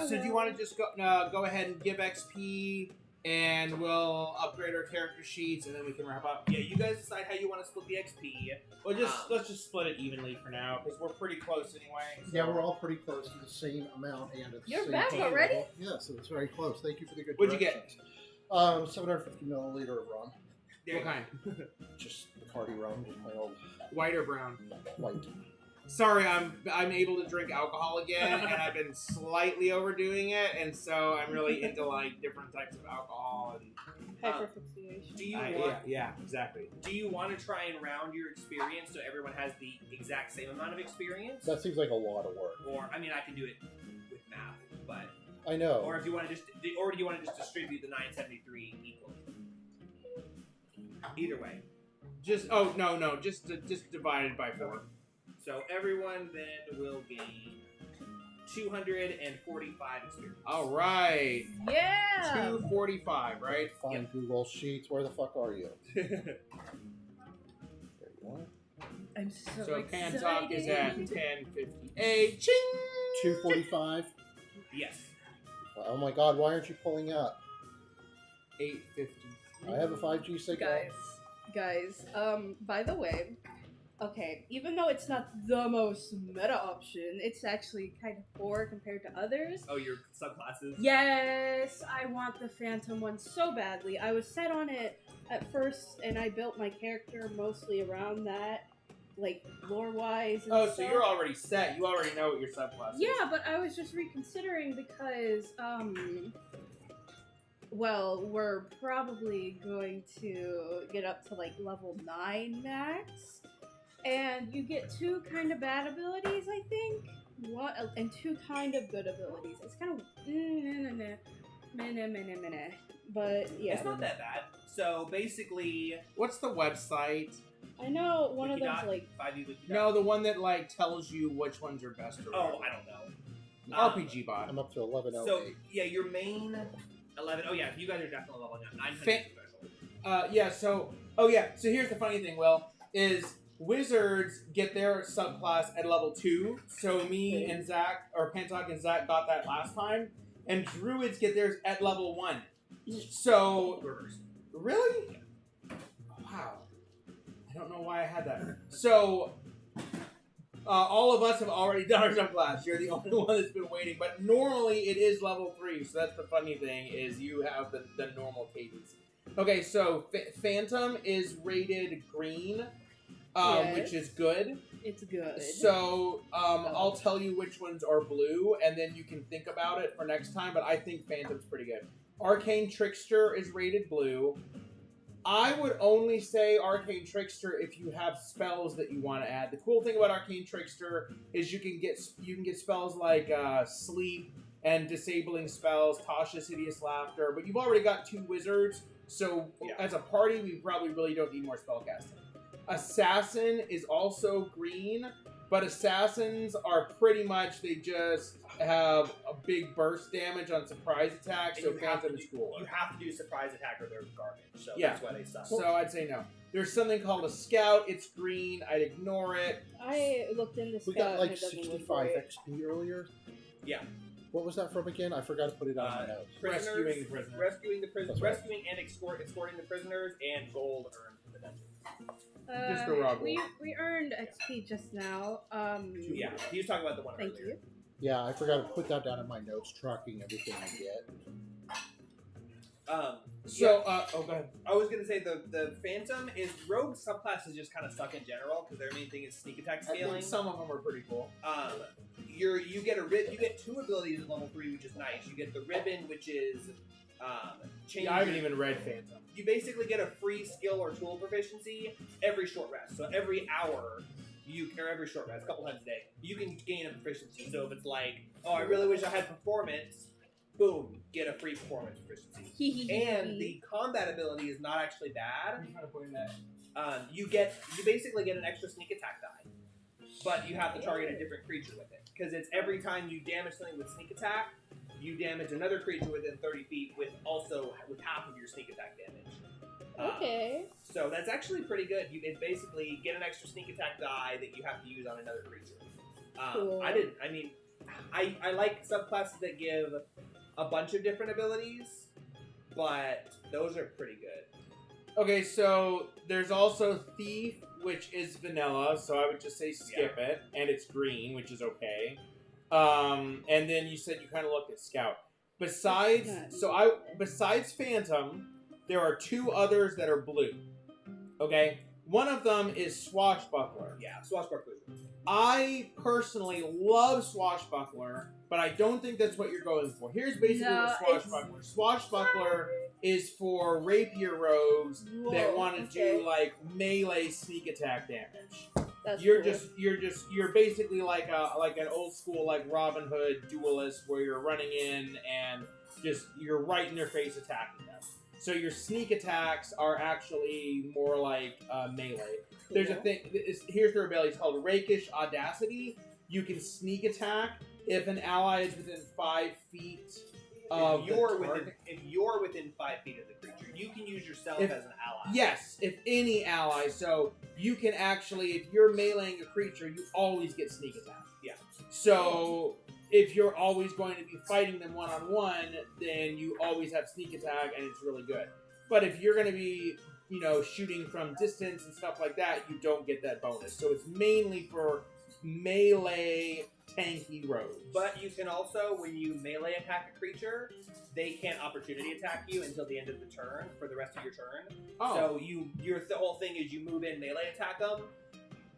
So do you want to just go ahead and give XP, and we'll upgrade our character sheets, and then we can wrap up? Yeah, you guys decide how you want to split the XP. Well, let's just split it evenly for now, because we're pretty close anyway. So. Yeah, we're all pretty close to the same amount and at the You're same back time already? level. Yeah, so it's very close. Thank you for the good What'd you get? directions. 750 milliliter of rum. What kind? Just the party rum, just my old White or brown? white. Sorry, I'm able to drink alcohol again, and I've been slightly overdoing it, and so I'm really into like different types of alcohol and. Hyperfixation. Do you want? Yeah, exactly. Do you want to try and round your experience so everyone has the exact same amount of experience? That seems like a lot of work. Or I mean, I can do it with math, but I know. or if you want to do you want to just distribute the 973 equally? Either way. Just just divided by 4. So everyone then will gain 245 experience. All right, Yeah. 245, right? Find Google Sheets. Where the fuck are you? There you are. I'm so So excited. Pantalk is at 1058. Ching. 245. Yes. Oh my god, why aren't you pulling up? 850. I have a 5G signal. Guys, by the way, okay, even though it's not the most meta option, it's actually kind of poor compared to others. Oh, your subclasses? Yes, I want the Phantom one so badly. I was set on it at first, and I built my character mostly around that, like, lore-wise and Oh, stuff. so you're already set. You already know what your subclass is. Yeah, but I was just reconsidering because, well, we're probably going to get up to, like, level 9 max. And you get 2 kind of bad abilities, I think. And 2 kind of good abilities. It's kind of but yeah. It's not that bad. So basically, What's the website? I know one of them's Wikidot? like 5e Wikidot? No, the one that like tells you which ones are best or Oh, whatever. I don't know. RPG bot. I'm up to 1108. So yeah, your main 11. Oh yeah, you guys are definitely leveling up. 900 special. So here's the funny thing, Will, is wizards get their subclass at level 2. So me and Zach, or Pantalk and Zach got that last time, and druids get theirs at level 1. So Reverse. really? Wow. I don't know why I had that. So all of us have already done our subclass. You're the only one that's been waiting. But normally it is level 3. So that's the funny thing, is you have the normal cadence. Okay, so Phantom is rated green, Yes. which is good. it's good. So I'll tell you which ones are blue, and then you can think about it for next time. But I think Phantom's pretty good. Arcane Trickster is rated blue. I would only say Arcane Trickster if you have spells that you want to add. The cool thing about Arcane Trickster is you can get spells like Sleep and disabling spells, Tasha's Hideous Laughter, but you've already got 2 wizards, so as a party, we probably really don't need more spellcasting. Assassin is also green, but assassins are pretty much, they just have a big burst damage on surprise attack, And so you have Phantom to is cool. You have to do surprise attack or they're garbage. So Yeah. that's why they suck. So I'd say no. There's something called a scout. It's green. I'd ignore it. I looked in the We scout got like and it doesn't look 65 great. XP earlier. Yeah. What was that from again? I forgot to put it on my notes. Prisoners, Rescuing the prisoner. rescuing the prisoners, That's right. rescuing and escorting the prisoners, and gold earned from the dungeon. Just the raw gold. We earned XP just now. Yeah, he was talking about the one Thank earlier. you. Yeah, I forgot to put that down in my notes, tracking everything I get. So, go ahead. I was gonna say the Phantom is rogue subclasses just kind of suck in general because their main thing is sneak attack I think scaling. some of them are pretty cool. You get 2 abilities at level 3, which is nice. You get the ribbon, which is change. Yeah, I haven't even read Phantom. You basically get a free skill or tool proficiency every short rest. So every hour, or every short rest, a couple times a day, you can gain a proficiency. So if it's like, oh, I really wish I had performance, boom, get a free performance proficiency. And the combat ability is not actually bad. I'm trying to put in that. You basically get an extra sneak attack die, but you have to target a different creature with it because it's every time you damage something with sneak attack, you damage another creature within 30 feet with half of your sneak attack damage. Okay. So that's actually pretty good. It's basically get an extra sneak attack die that you have to use on another creature. Cool. I like subclasses that give a bunch of different abilities, but those are pretty good. Okay, so there's also Thief, which is vanilla, so I would just say skip it, and it's green, which is okay. And then you said you kind of looked at Scout. Besides Phantom, there are 2 others that are blue. Okay, one of them is Swashbuckler. Yeah, Swashbuckler. I personally love Swashbuckler, but I don't think that's what you're going for. Here's basically No, what Swashbuckler. Swashbuckler is for rapier rogues that Whoa, want to do like melee sneak attack damage. That's You're cool. you're basically like an old school like Robin Hood duelist where you're running in and you're right in their face attacking them. So your sneak attacks are actually more like melee. There's a thing. Here's their ability. It's called Rakish Audacity. You can sneak attack if an ally is within 5 feet of If the target. you're within 5 feet of the creature, you can use yourself as an ally. Yes, if any ally. So you can actually, if you're meleeing a creature, you always get sneak attack. Yeah. So if you're always going to be fighting them one-on-one, then you always have sneak attack, and it's really good. But if you're going to be, shooting from distance and stuff like that, you don't get that bonus. So it's mainly for melee tanky rogues. But you can also, when you melee attack a creature, they can't opportunity attack you until the end of the turn for the rest of your turn. So the whole thing is you move in, melee attack them,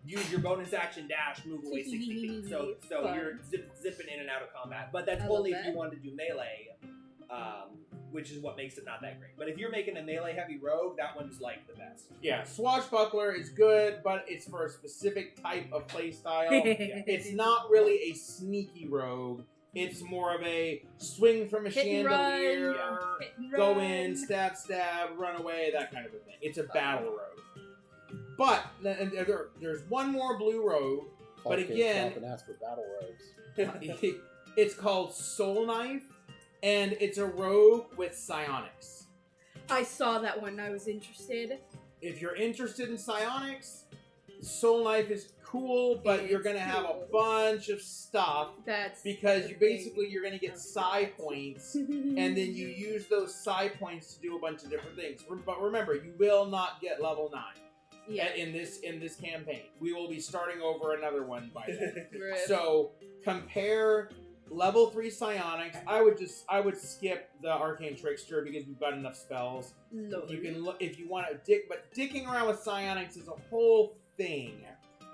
use your bonus action dash, move away 60 feet. So Fun. you're zipping in and out of combat. But that's I only love if you that. wanted to do melee, which is what makes it not that great. But if you're making a melee heavy rogue, that one's like the best. Yeah, Swashbuckler is good, but it's for a specific type of playstyle. It's not really a sneaky rogue. It's more of a swing from a Hit and chandelier, run. Hit and go run. in, stab, run away, that kind of a thing. It's a battle rogue. But there's one more blue rogue, but Okay, again, stop and ask for battle rogues. it's called Soul Knife, and it's a rogue with psionics. I saw that one. I was interested. If you're interested in psionics, Soul Knife is cool, but you're It's gonna have a cool. bunch of stuff That's because the you're gonna get psi points, thing. and then you use those psi points to do a bunch of different things. But remember, you will not get level 9 in this campaign. We will be starting over another one by then. Rip. So compare level 3 psionics. I would skip the Arcane Trickster because we've got enough spells. No. You can look if you want to but dicking around with psionics is a whole thing.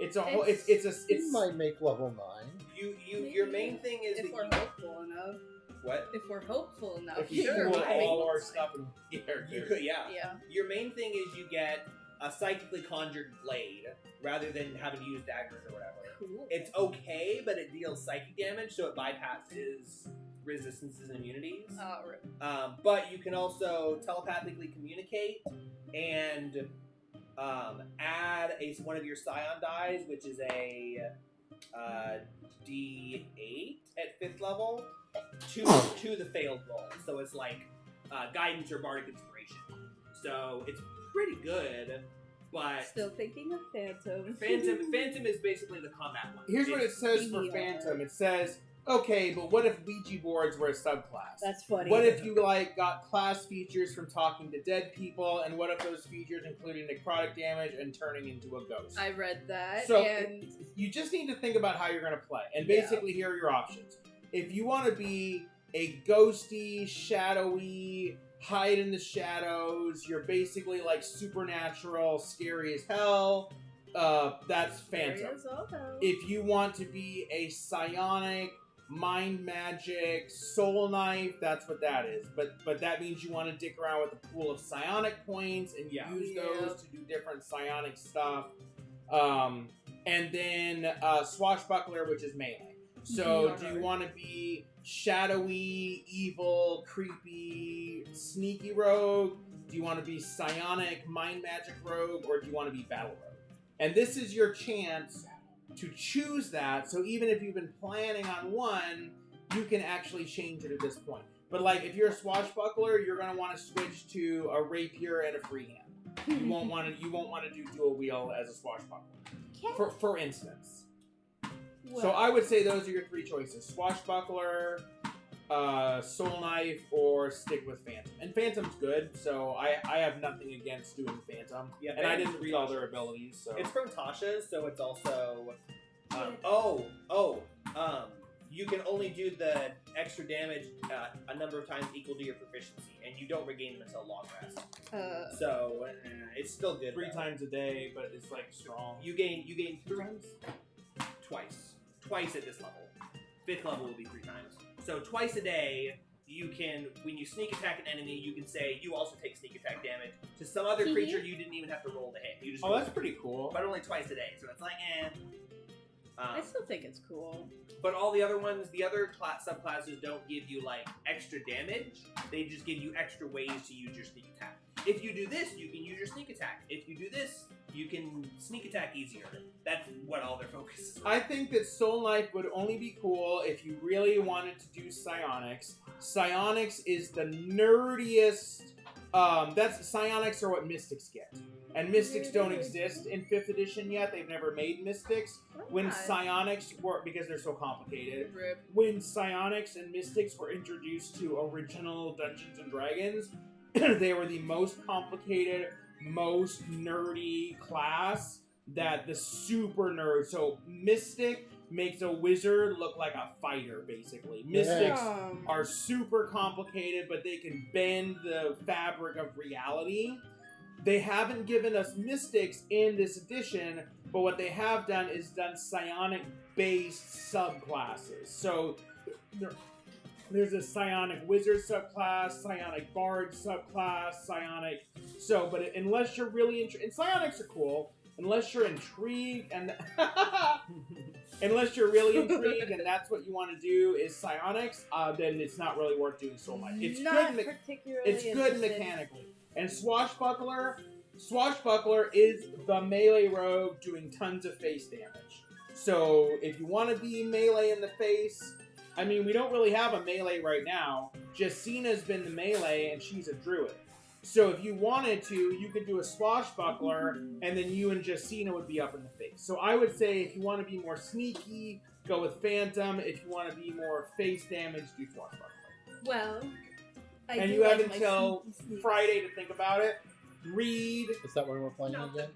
It's a whole. It's It might make level 9. Your main thing is if that we're you, hopeful enough. what? If we're hopeful enough. if you sure. pull right. all our stuff and You characters. could, yeah. Yeah. Your main thing is you get a psychically conjured blade rather than having to use daggers or whatever. Cool. It's okay, but it deals psychic damage, so it bypasses resistances and immunities. Rip. But you can also telepathically communicate and add one of your Scion dies, which is a D8 at 5th level, to the failed roll. So it's like guidance or bardic inspiration. So it's pretty good But Still thinking of Phantom. Phantom is basically the combat one. Here's what it says for Yeah. Phantom. It says, okay, but what if Ouija boards were a subclass? That's funny. What if you got class features from talking to dead people, and what if those features included necrotic damage and turning into a ghost? I read that, So and you just need to think about how you're going to play, and Yeah. basically here are your options. If you want to be a ghosty, shadowy, hide in the shadows, you're basically like supernatural, scary as hell. That's Phantom. Areas of hell. If you want to be a psionic, mind magic, soul knife, that's what that is. But that means you want to dick around with a pool of psionic points and use those to do different psionic stuff. And then swashbuckler, which is melee. So do you want to be shadowy, evil, creepy, sneaky rogue? Do you want to be psionic, mind magic rogue? Or do you want to be battle rogue? And this is your chance to choose that. So even if you've been planning on one, you can actually change it at this point. But like if you're a swashbuckler, you're going to want to switch to a rapier and a freehand. You won't want to do dual wield as a swashbuckler. For instance. So I would say those are your three choices: swashbuckler, soul knife, or stick with Phantom. And Phantom's good, so I have nothing against doing Phantom. Yeah, and I Phantom's didn't read all their abilities, so It's from Tasha's, so it's also. You can only do the extra damage a number of times equal to your proficiency, and you don't regain them until long rest. So it's still good. 3 though. times a day, but it's like strong. You gain 3 times? twice at this level. 5th level will be 3 times. So twice a day, you can, when you sneak attack an enemy, you can say you also take sneak attack damage to some other creature you didn't even have to roll to hit. You just Oh, roll that's pretty cool. but only twice a day. So it's like I still think it's cool. But all the other ones, the other subclasses don't give you like extra damage. They just give you extra ways to use your sneak attack. If you do this, you can use your sneak attack. If you do this, you can sneak attack easier. That's what all their focus is on. I think that Soul Knife would only be cool if you really wanted to do psionics. Psionics is the nerdiest. Psionics are what mystics get. And mystics don't exist in 5th edition yet. They've never made mystics. When psionics were, because they're so complicated, when psionics and mystics were introduced to original Dungeons and Dragons, they were the most complicated, most nerdy class that the super nerd. So mystic makes a wizard look like a fighter, basically. Mystics are super complicated, but they can bend the fabric of reality. They haven't given us mystics in this edition, but what they have done is done psionic-based subclasses. So there's a psionic wizard subclass, psionic bard subclass, psionic. So, but unless you're really and psionics are cool. Unless you're intrigued and unless you're really intrigued and that's what you want to do is psionics, then it's not really worth doing Soul Knife. It's Not good. particularly It's good interested. mechanically. And Swashbuckler is the melee rogue doing tons of face damage. So if you want to be melee in the face, I mean, we don't really have a melee right now. Jacina's been the melee, and she's a druid. So if you wanted to, you could do a Swashbuckler, and then you and Jacina would be up in the face. So I would say if you want to be more sneaky, go with Phantom. If you want to be more face damage, do Swashbuckler. Well, And you have until Friday to think about it. Read. Is that when we're playing No. again?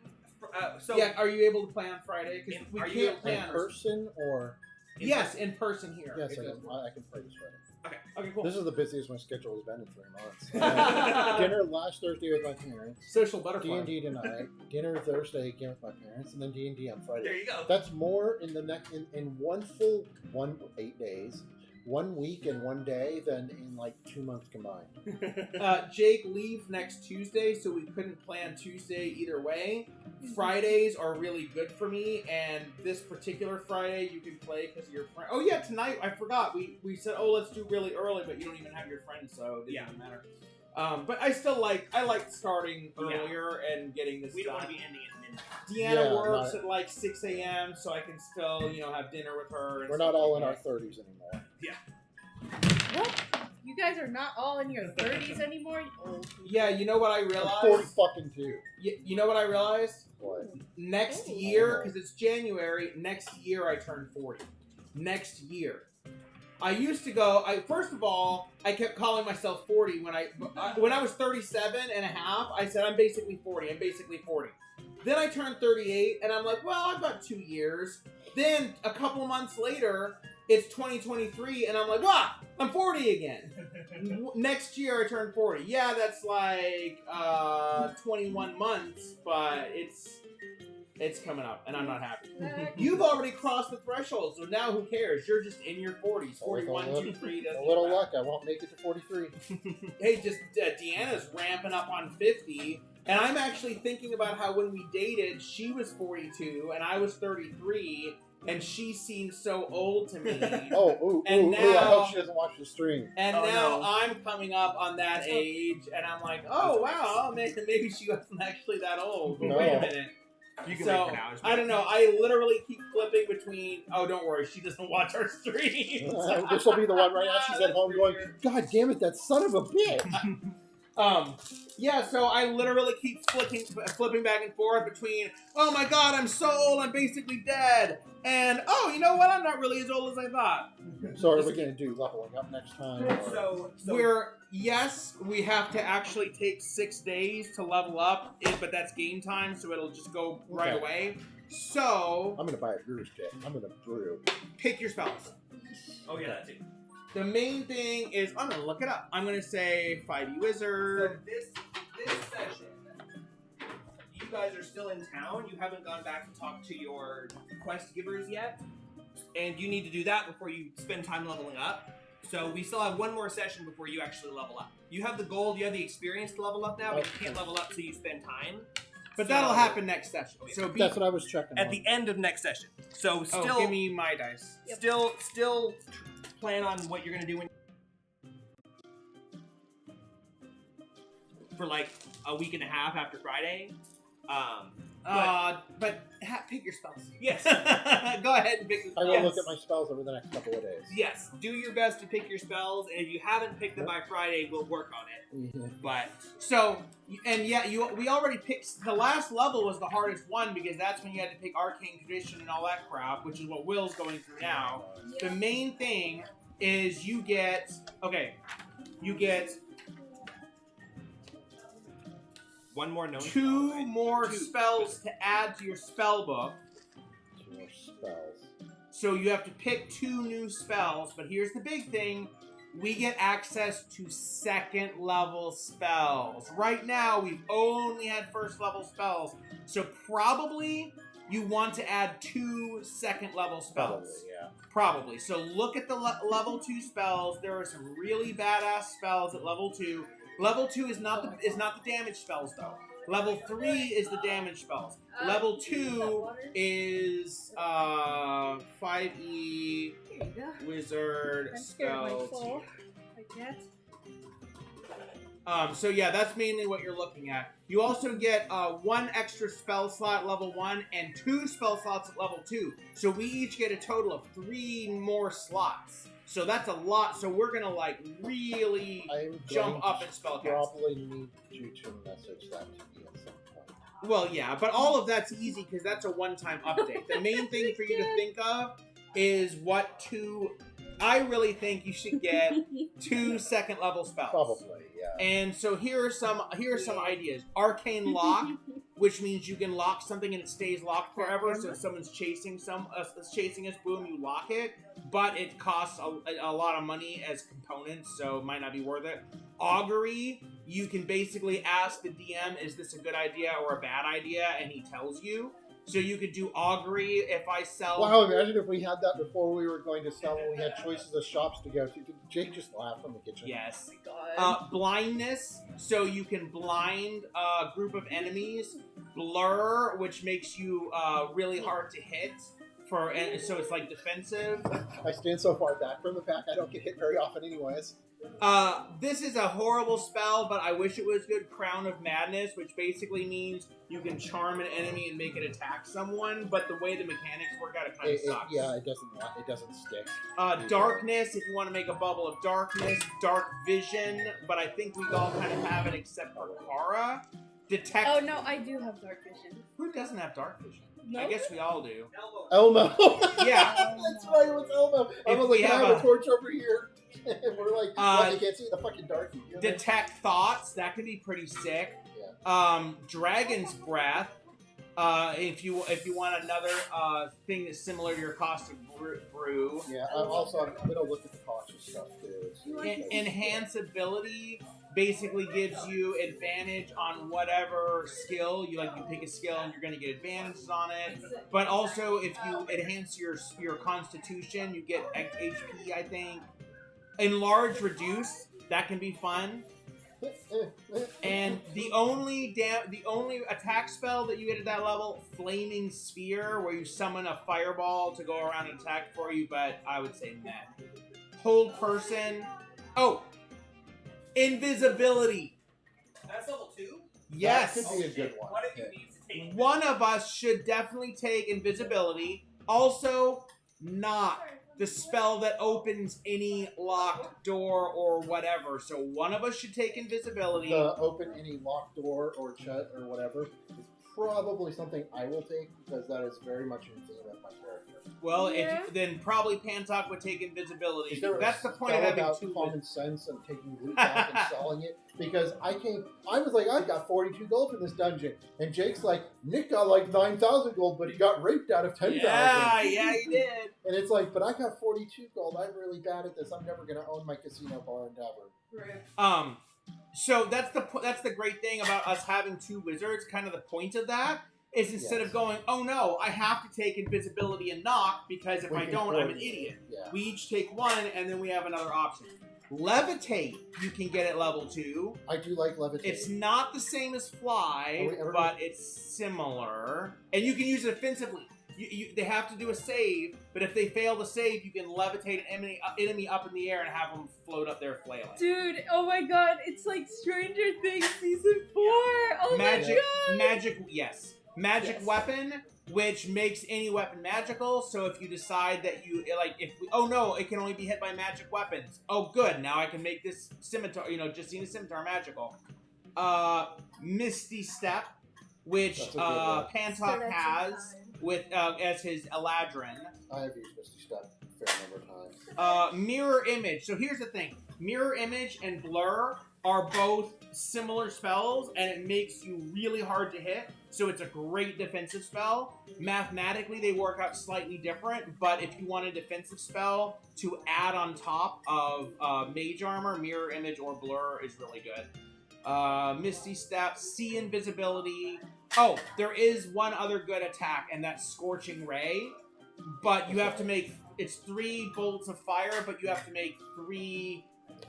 Yeah, are you able to play on Friday? Because we Are you can't play In on person or? Yes, in person here. Yes, It I does can, work. I can play this Friday. Okay, cool. This is the busiest my schedule has been in 3 months. I had dinner last Thursday with my parents. Social butterfly. D&D tonight. Dinner Thursday again with my parents, and then D&D on Friday. There you go. That's more in the next in one full 8 days, 1 week and 1 day than in like 2 months combined. Jake leaves next Tuesday, so we couldn't plan Tuesday either way. Fridays are really good for me, and this particular Friday you can play because of your friend. Oh yeah, tonight I forgot. We said, oh, let's do really early, but you don't even have your friends, so it doesn't matter. But I still like starting earlier and getting this We don't done. want to be ending at midnight. Deanna Yeah, works not- at like 6 a.m., so I can still have dinner with her. And We're stuff not all like in our that. 30s anymore. You guys are not all in your 30s anymore. You old people. Yeah, you know what I I'm 40 realized? fucking 2. You know what I realized? What? Next Oh. year, because it's January, next year I turn 40. Next year. I used to go, first of all, I kept calling myself 40 when I was 37 and a half, I said I'm basically 40, I'm basically 40. Then I turned 38 and I'm like, well, I've got 2 years. Then a couple months later, it's 2023 and I'm like, I'm 40 again. Next year I turn 40. Yeah, that's like 21 months, but it's coming up and I'm not happy. You've already crossed the threshold, so now who cares? You're just in your 40s. 41, 2, 3. A little luck, I won't make it to 43. Hey, just Deanna's ramping up on 50, and I'm actually thinking about how when we dated, she was 42 and I was 33, and she seemed so old to me. And I hope she doesn't watch the stream. And Oh, now no. I'm coming up on that age, and I'm like, oh wow, maybe she wasn't actually that old. But wait a No. minute. You can So, leave for now. I don't know. I literally keep flipping between. Oh, don't worry. She doesn't watch our streams. This will be the one right now. She's at home going, God damn it, that son of a bitch. Yeah, so I literally keep flipping back and forth between, oh my god, I'm so old, I'm basically dead, and, oh, you know what, I'm not really as old as I thought. So are we going to do leveling up next time? Or? So Yes, we have to actually take 6 days to level up, but that's game time, so it'll just go right Okay. away. So, I'm going to buy a brewer's kit. I'm going to brew. pick your spells. oh yeah, that too. The main thing is, I'm gonna look it up. I'm gonna say 5e So Wizard. this session, you guys are still in town. You haven't gone back to talk to your quest givers yet, and you need to do that before you spend time leveling up. So we still have one more session before you actually level up. You have the gold, you have the experience to level up now, but you can't level up till you spend time. But So- that'll happen next session. So be, That's what I was checking at on. the end of next session. So still, oh, give me my dice. Yep. still plan on what you're gonna do for like a week and a half after Friday. But pick your spells. Yes. Go ahead and pick the I spells. will look at my spells over the next couple of days. Yes, do your best to pick your spells, and if you haven't picked them by Friday, we'll work on it. Mhm. But So, and yeah, we already picked, the last level was the hardest one because that's when you had to pick Arcane Tradition and all that crap, which is what Will's going through now. The main thing is you get one more known spell, two right? more Two. spells to add to your spell book. 2 more spells. So you have to pick 2 new spells, but here's the big thing. We get access to 2nd level spells. Right now, we've only had 1st level spells. So probably you want to add 2 2nd level spells. Probably, yeah. Probably. So look at the level 2 spells. There are some really badass spells at level 2. Level 2 is not the damage spells though. Level 3 is the damage spells. Level 2 is 5e Here you go. Wizard I'm scared of my spell. soul. I can't. So yeah, that's mainly what you're looking at. You also get 1 extra spell slot at level 1 and 2 spell slots at level 2. So we each get a total of 3 more slots. So that's a lot. So we're gonna like really I'm jump going up to in spellcast. probably need you to message that to me at some point. Well, yeah, but all of that's easy because that's a one-time update. The main thing for you to think of is what to. I really think you should get 2 2nd level spells. Probably, yeah. And so here are some ideas. Arcane Lock, which means you can lock something and it stays locked forever. So if someone's chasing us, boom, you lock it. But it costs a lot of money as components, so it might not be worth it. Augury, you can basically ask the DM, is this a good idea or a bad idea? And he tells you. So you could do Augury if I sell... Wow, imagine if we had that before we were going to sell and we had choices of shops to go to. Jake just laughed from the kitchen. Yes. God. Blindness, so you can blind a group of enemies. Blur, which makes you really hard to hit and so it's like defensive. I stand so far back from the pack, I don't get hit very often, anyways. This is a horrible spell, but I wish it was good. Crown of Madness, which basically means you can charm an enemy and make it attack someone, but the way the mechanics work out, it kind of sucks. Yeah, it doesn't stick. Darkness, if you want to make a bubble of darkness. Dark Vision, but I think we all kind of have it except for Kara. Detect. Oh no, I do have dark vision. Who doesn't have Dark Vision? No. I guess we all do. Elmo. Yeah. That's right, it was Elmo. I If was we like, I have have a- a torch over here. And we're like, what, you can't see the fucking dark. Detect Thoughts, that can be pretty sick. Yeah. Dragon's Breath. If you want another thing that's similar to your Caustic Brew. Yeah, I'm gonna look at the cautious stuff too. Enhance ability basically gives you advantage on whatever skill you pick a skill and you're going to get advantages on it. But also, if you enhance your constitution, you get HP. I think enlarge, reduce. That can be fun. And the only attack spell that you get at that level, Flaming Sphere, where you summon a fireball to go around and attack for you. But I would say meh. Hold person. Oh. Invisibility. That's level 2? Yes. That could be a good one. One of you needs to take One of us should definitely take invisibility. Also, Knock, the spell that opens any locked door or whatever. So one of us should take invisibility. The open any locked door or shut or whatever is probably something I will take because that is very much in theme of my character. Well, Yeah. then probably Pantok would take invisibility. Is there That's the point of spell having about two. common sense and taking loot back and selling it? Because I was like, I got 42 gold in this dungeon, and Jake's like, Nick got like 9,000 gold, but he got raped out of 10,000. Yeah, he did. And it's like, but I got 42 gold. I'm really bad at this. I'm never gonna own my casino bar and tavern. So that's the great thing about us having two wizards. Kind of the point of that is instead of going, oh no, I have to take invisibility and knock because if We I can don't, I'm an coordinate. idiot. Yeah. We each take one, and then we have another option. Levitate, you can get at level 2. I do like levitate. It's not the same as fly, Are we ever but it's similar, and you can use it offensively. They have to do a save, but if they fail the save, you can levitate an enemy up in the air and have them float up there flailing. Dude, oh my god, it's like Stranger Things season 4. Oh Magic, my god. magic Yes. weapon, which makes any weapon magical. So if you decide that oh no, it can only be hit by magic weapons. Oh good, now I can make this scimitar, Justina scimitar magical. Misty Step, which That's a good one. Pantok has with as his Eladrin. I have used Misty Step a fair number of times. Mirror Image. So here's the thing. Mirror Image and Blur are both similar spells, and it makes you really hard to hit. So it's a great defensive spell. Mathematically, they work out slightly different, but if you want a defensive spell to add on top of Mage Armor, Mirror Image or Blur is really good. Misty Step, See Invisibility. Oh, there is one other good attack, and that's Scorching Ray. But you have to make... It's 3 bolts of fire, but you have to make 3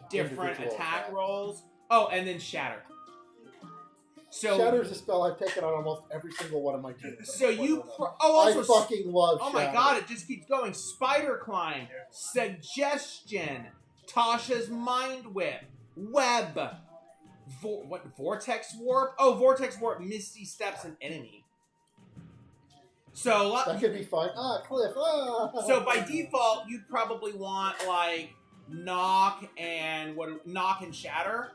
different Individual attack attacks. rolls. Oh, and then Shatter. So Shatter's a spell I've taken on almost every single one of my teams. So you... I also... fucking love Oh Shatter. my god, it just keeps going. Spider Climb, Suggestion, Tasha's Mind Whip, Web, Vortex Warp? Oh, Vortex Warp, Misty Steps an enemy. So, That could be fun. Cliff. so by default, you'd probably want like Knock and Shatter.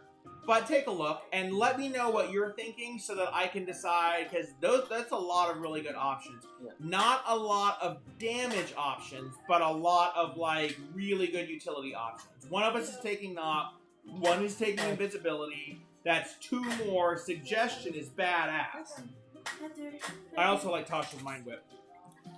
But take a look and let me know what you're thinking so that I can decide, because that's a lot of really good options. Yeah. Not a lot of damage options, but a lot of like really good utility options. One of us is taking Knock, one is taking Invisibility. That's 2 more. Suggestion is badass. I also like Tasha's Mind Whip.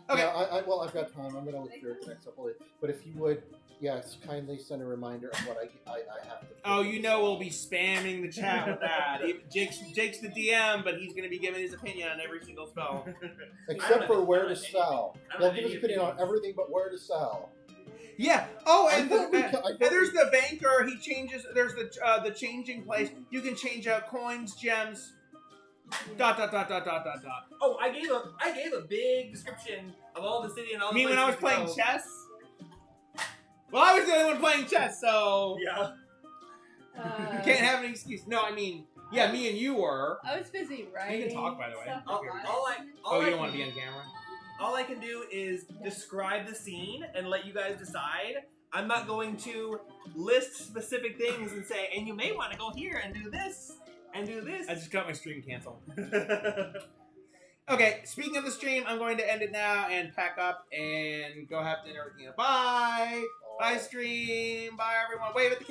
Okay. Yeah, well, I've got time. I'm going to look through it the next couple of days. But if you would, yes, kindly send a reminder of what I have to. Oh, we'll be spamming the chat with that. Jake's the DM, but he's going to be giving his opinion on every single spell. Except for where to sell. I don't They'll have give us any opinion on opinions. everything but where to sell. Yeah. Oh, I and thought we- I and thought there's the banker. He changes. There's the changing place. You can change out coins, gems. Dot dot dot dot dot dot dot. Oh, I gave a big description of all the city and all. You the mean when I was places to playing go. chess? Well, I was the only one playing chess, so Yeah. you can't have an excuse. No, I mean, yeah, me and you were. I was busy writing. You can talk, by the way. stuff All, about all it. Oh, you I don't want to can- be on camera? All I can do is describe the scene and let you guys decide. I'm not going to list specific things and say, and you may want to go here and do this and do this. I just got my stream canceled. Okay, speaking of the stream, I'm going to end it now and pack up and go have dinner with Tina. Bye! Bye, stream! Bye, everyone! Wave at the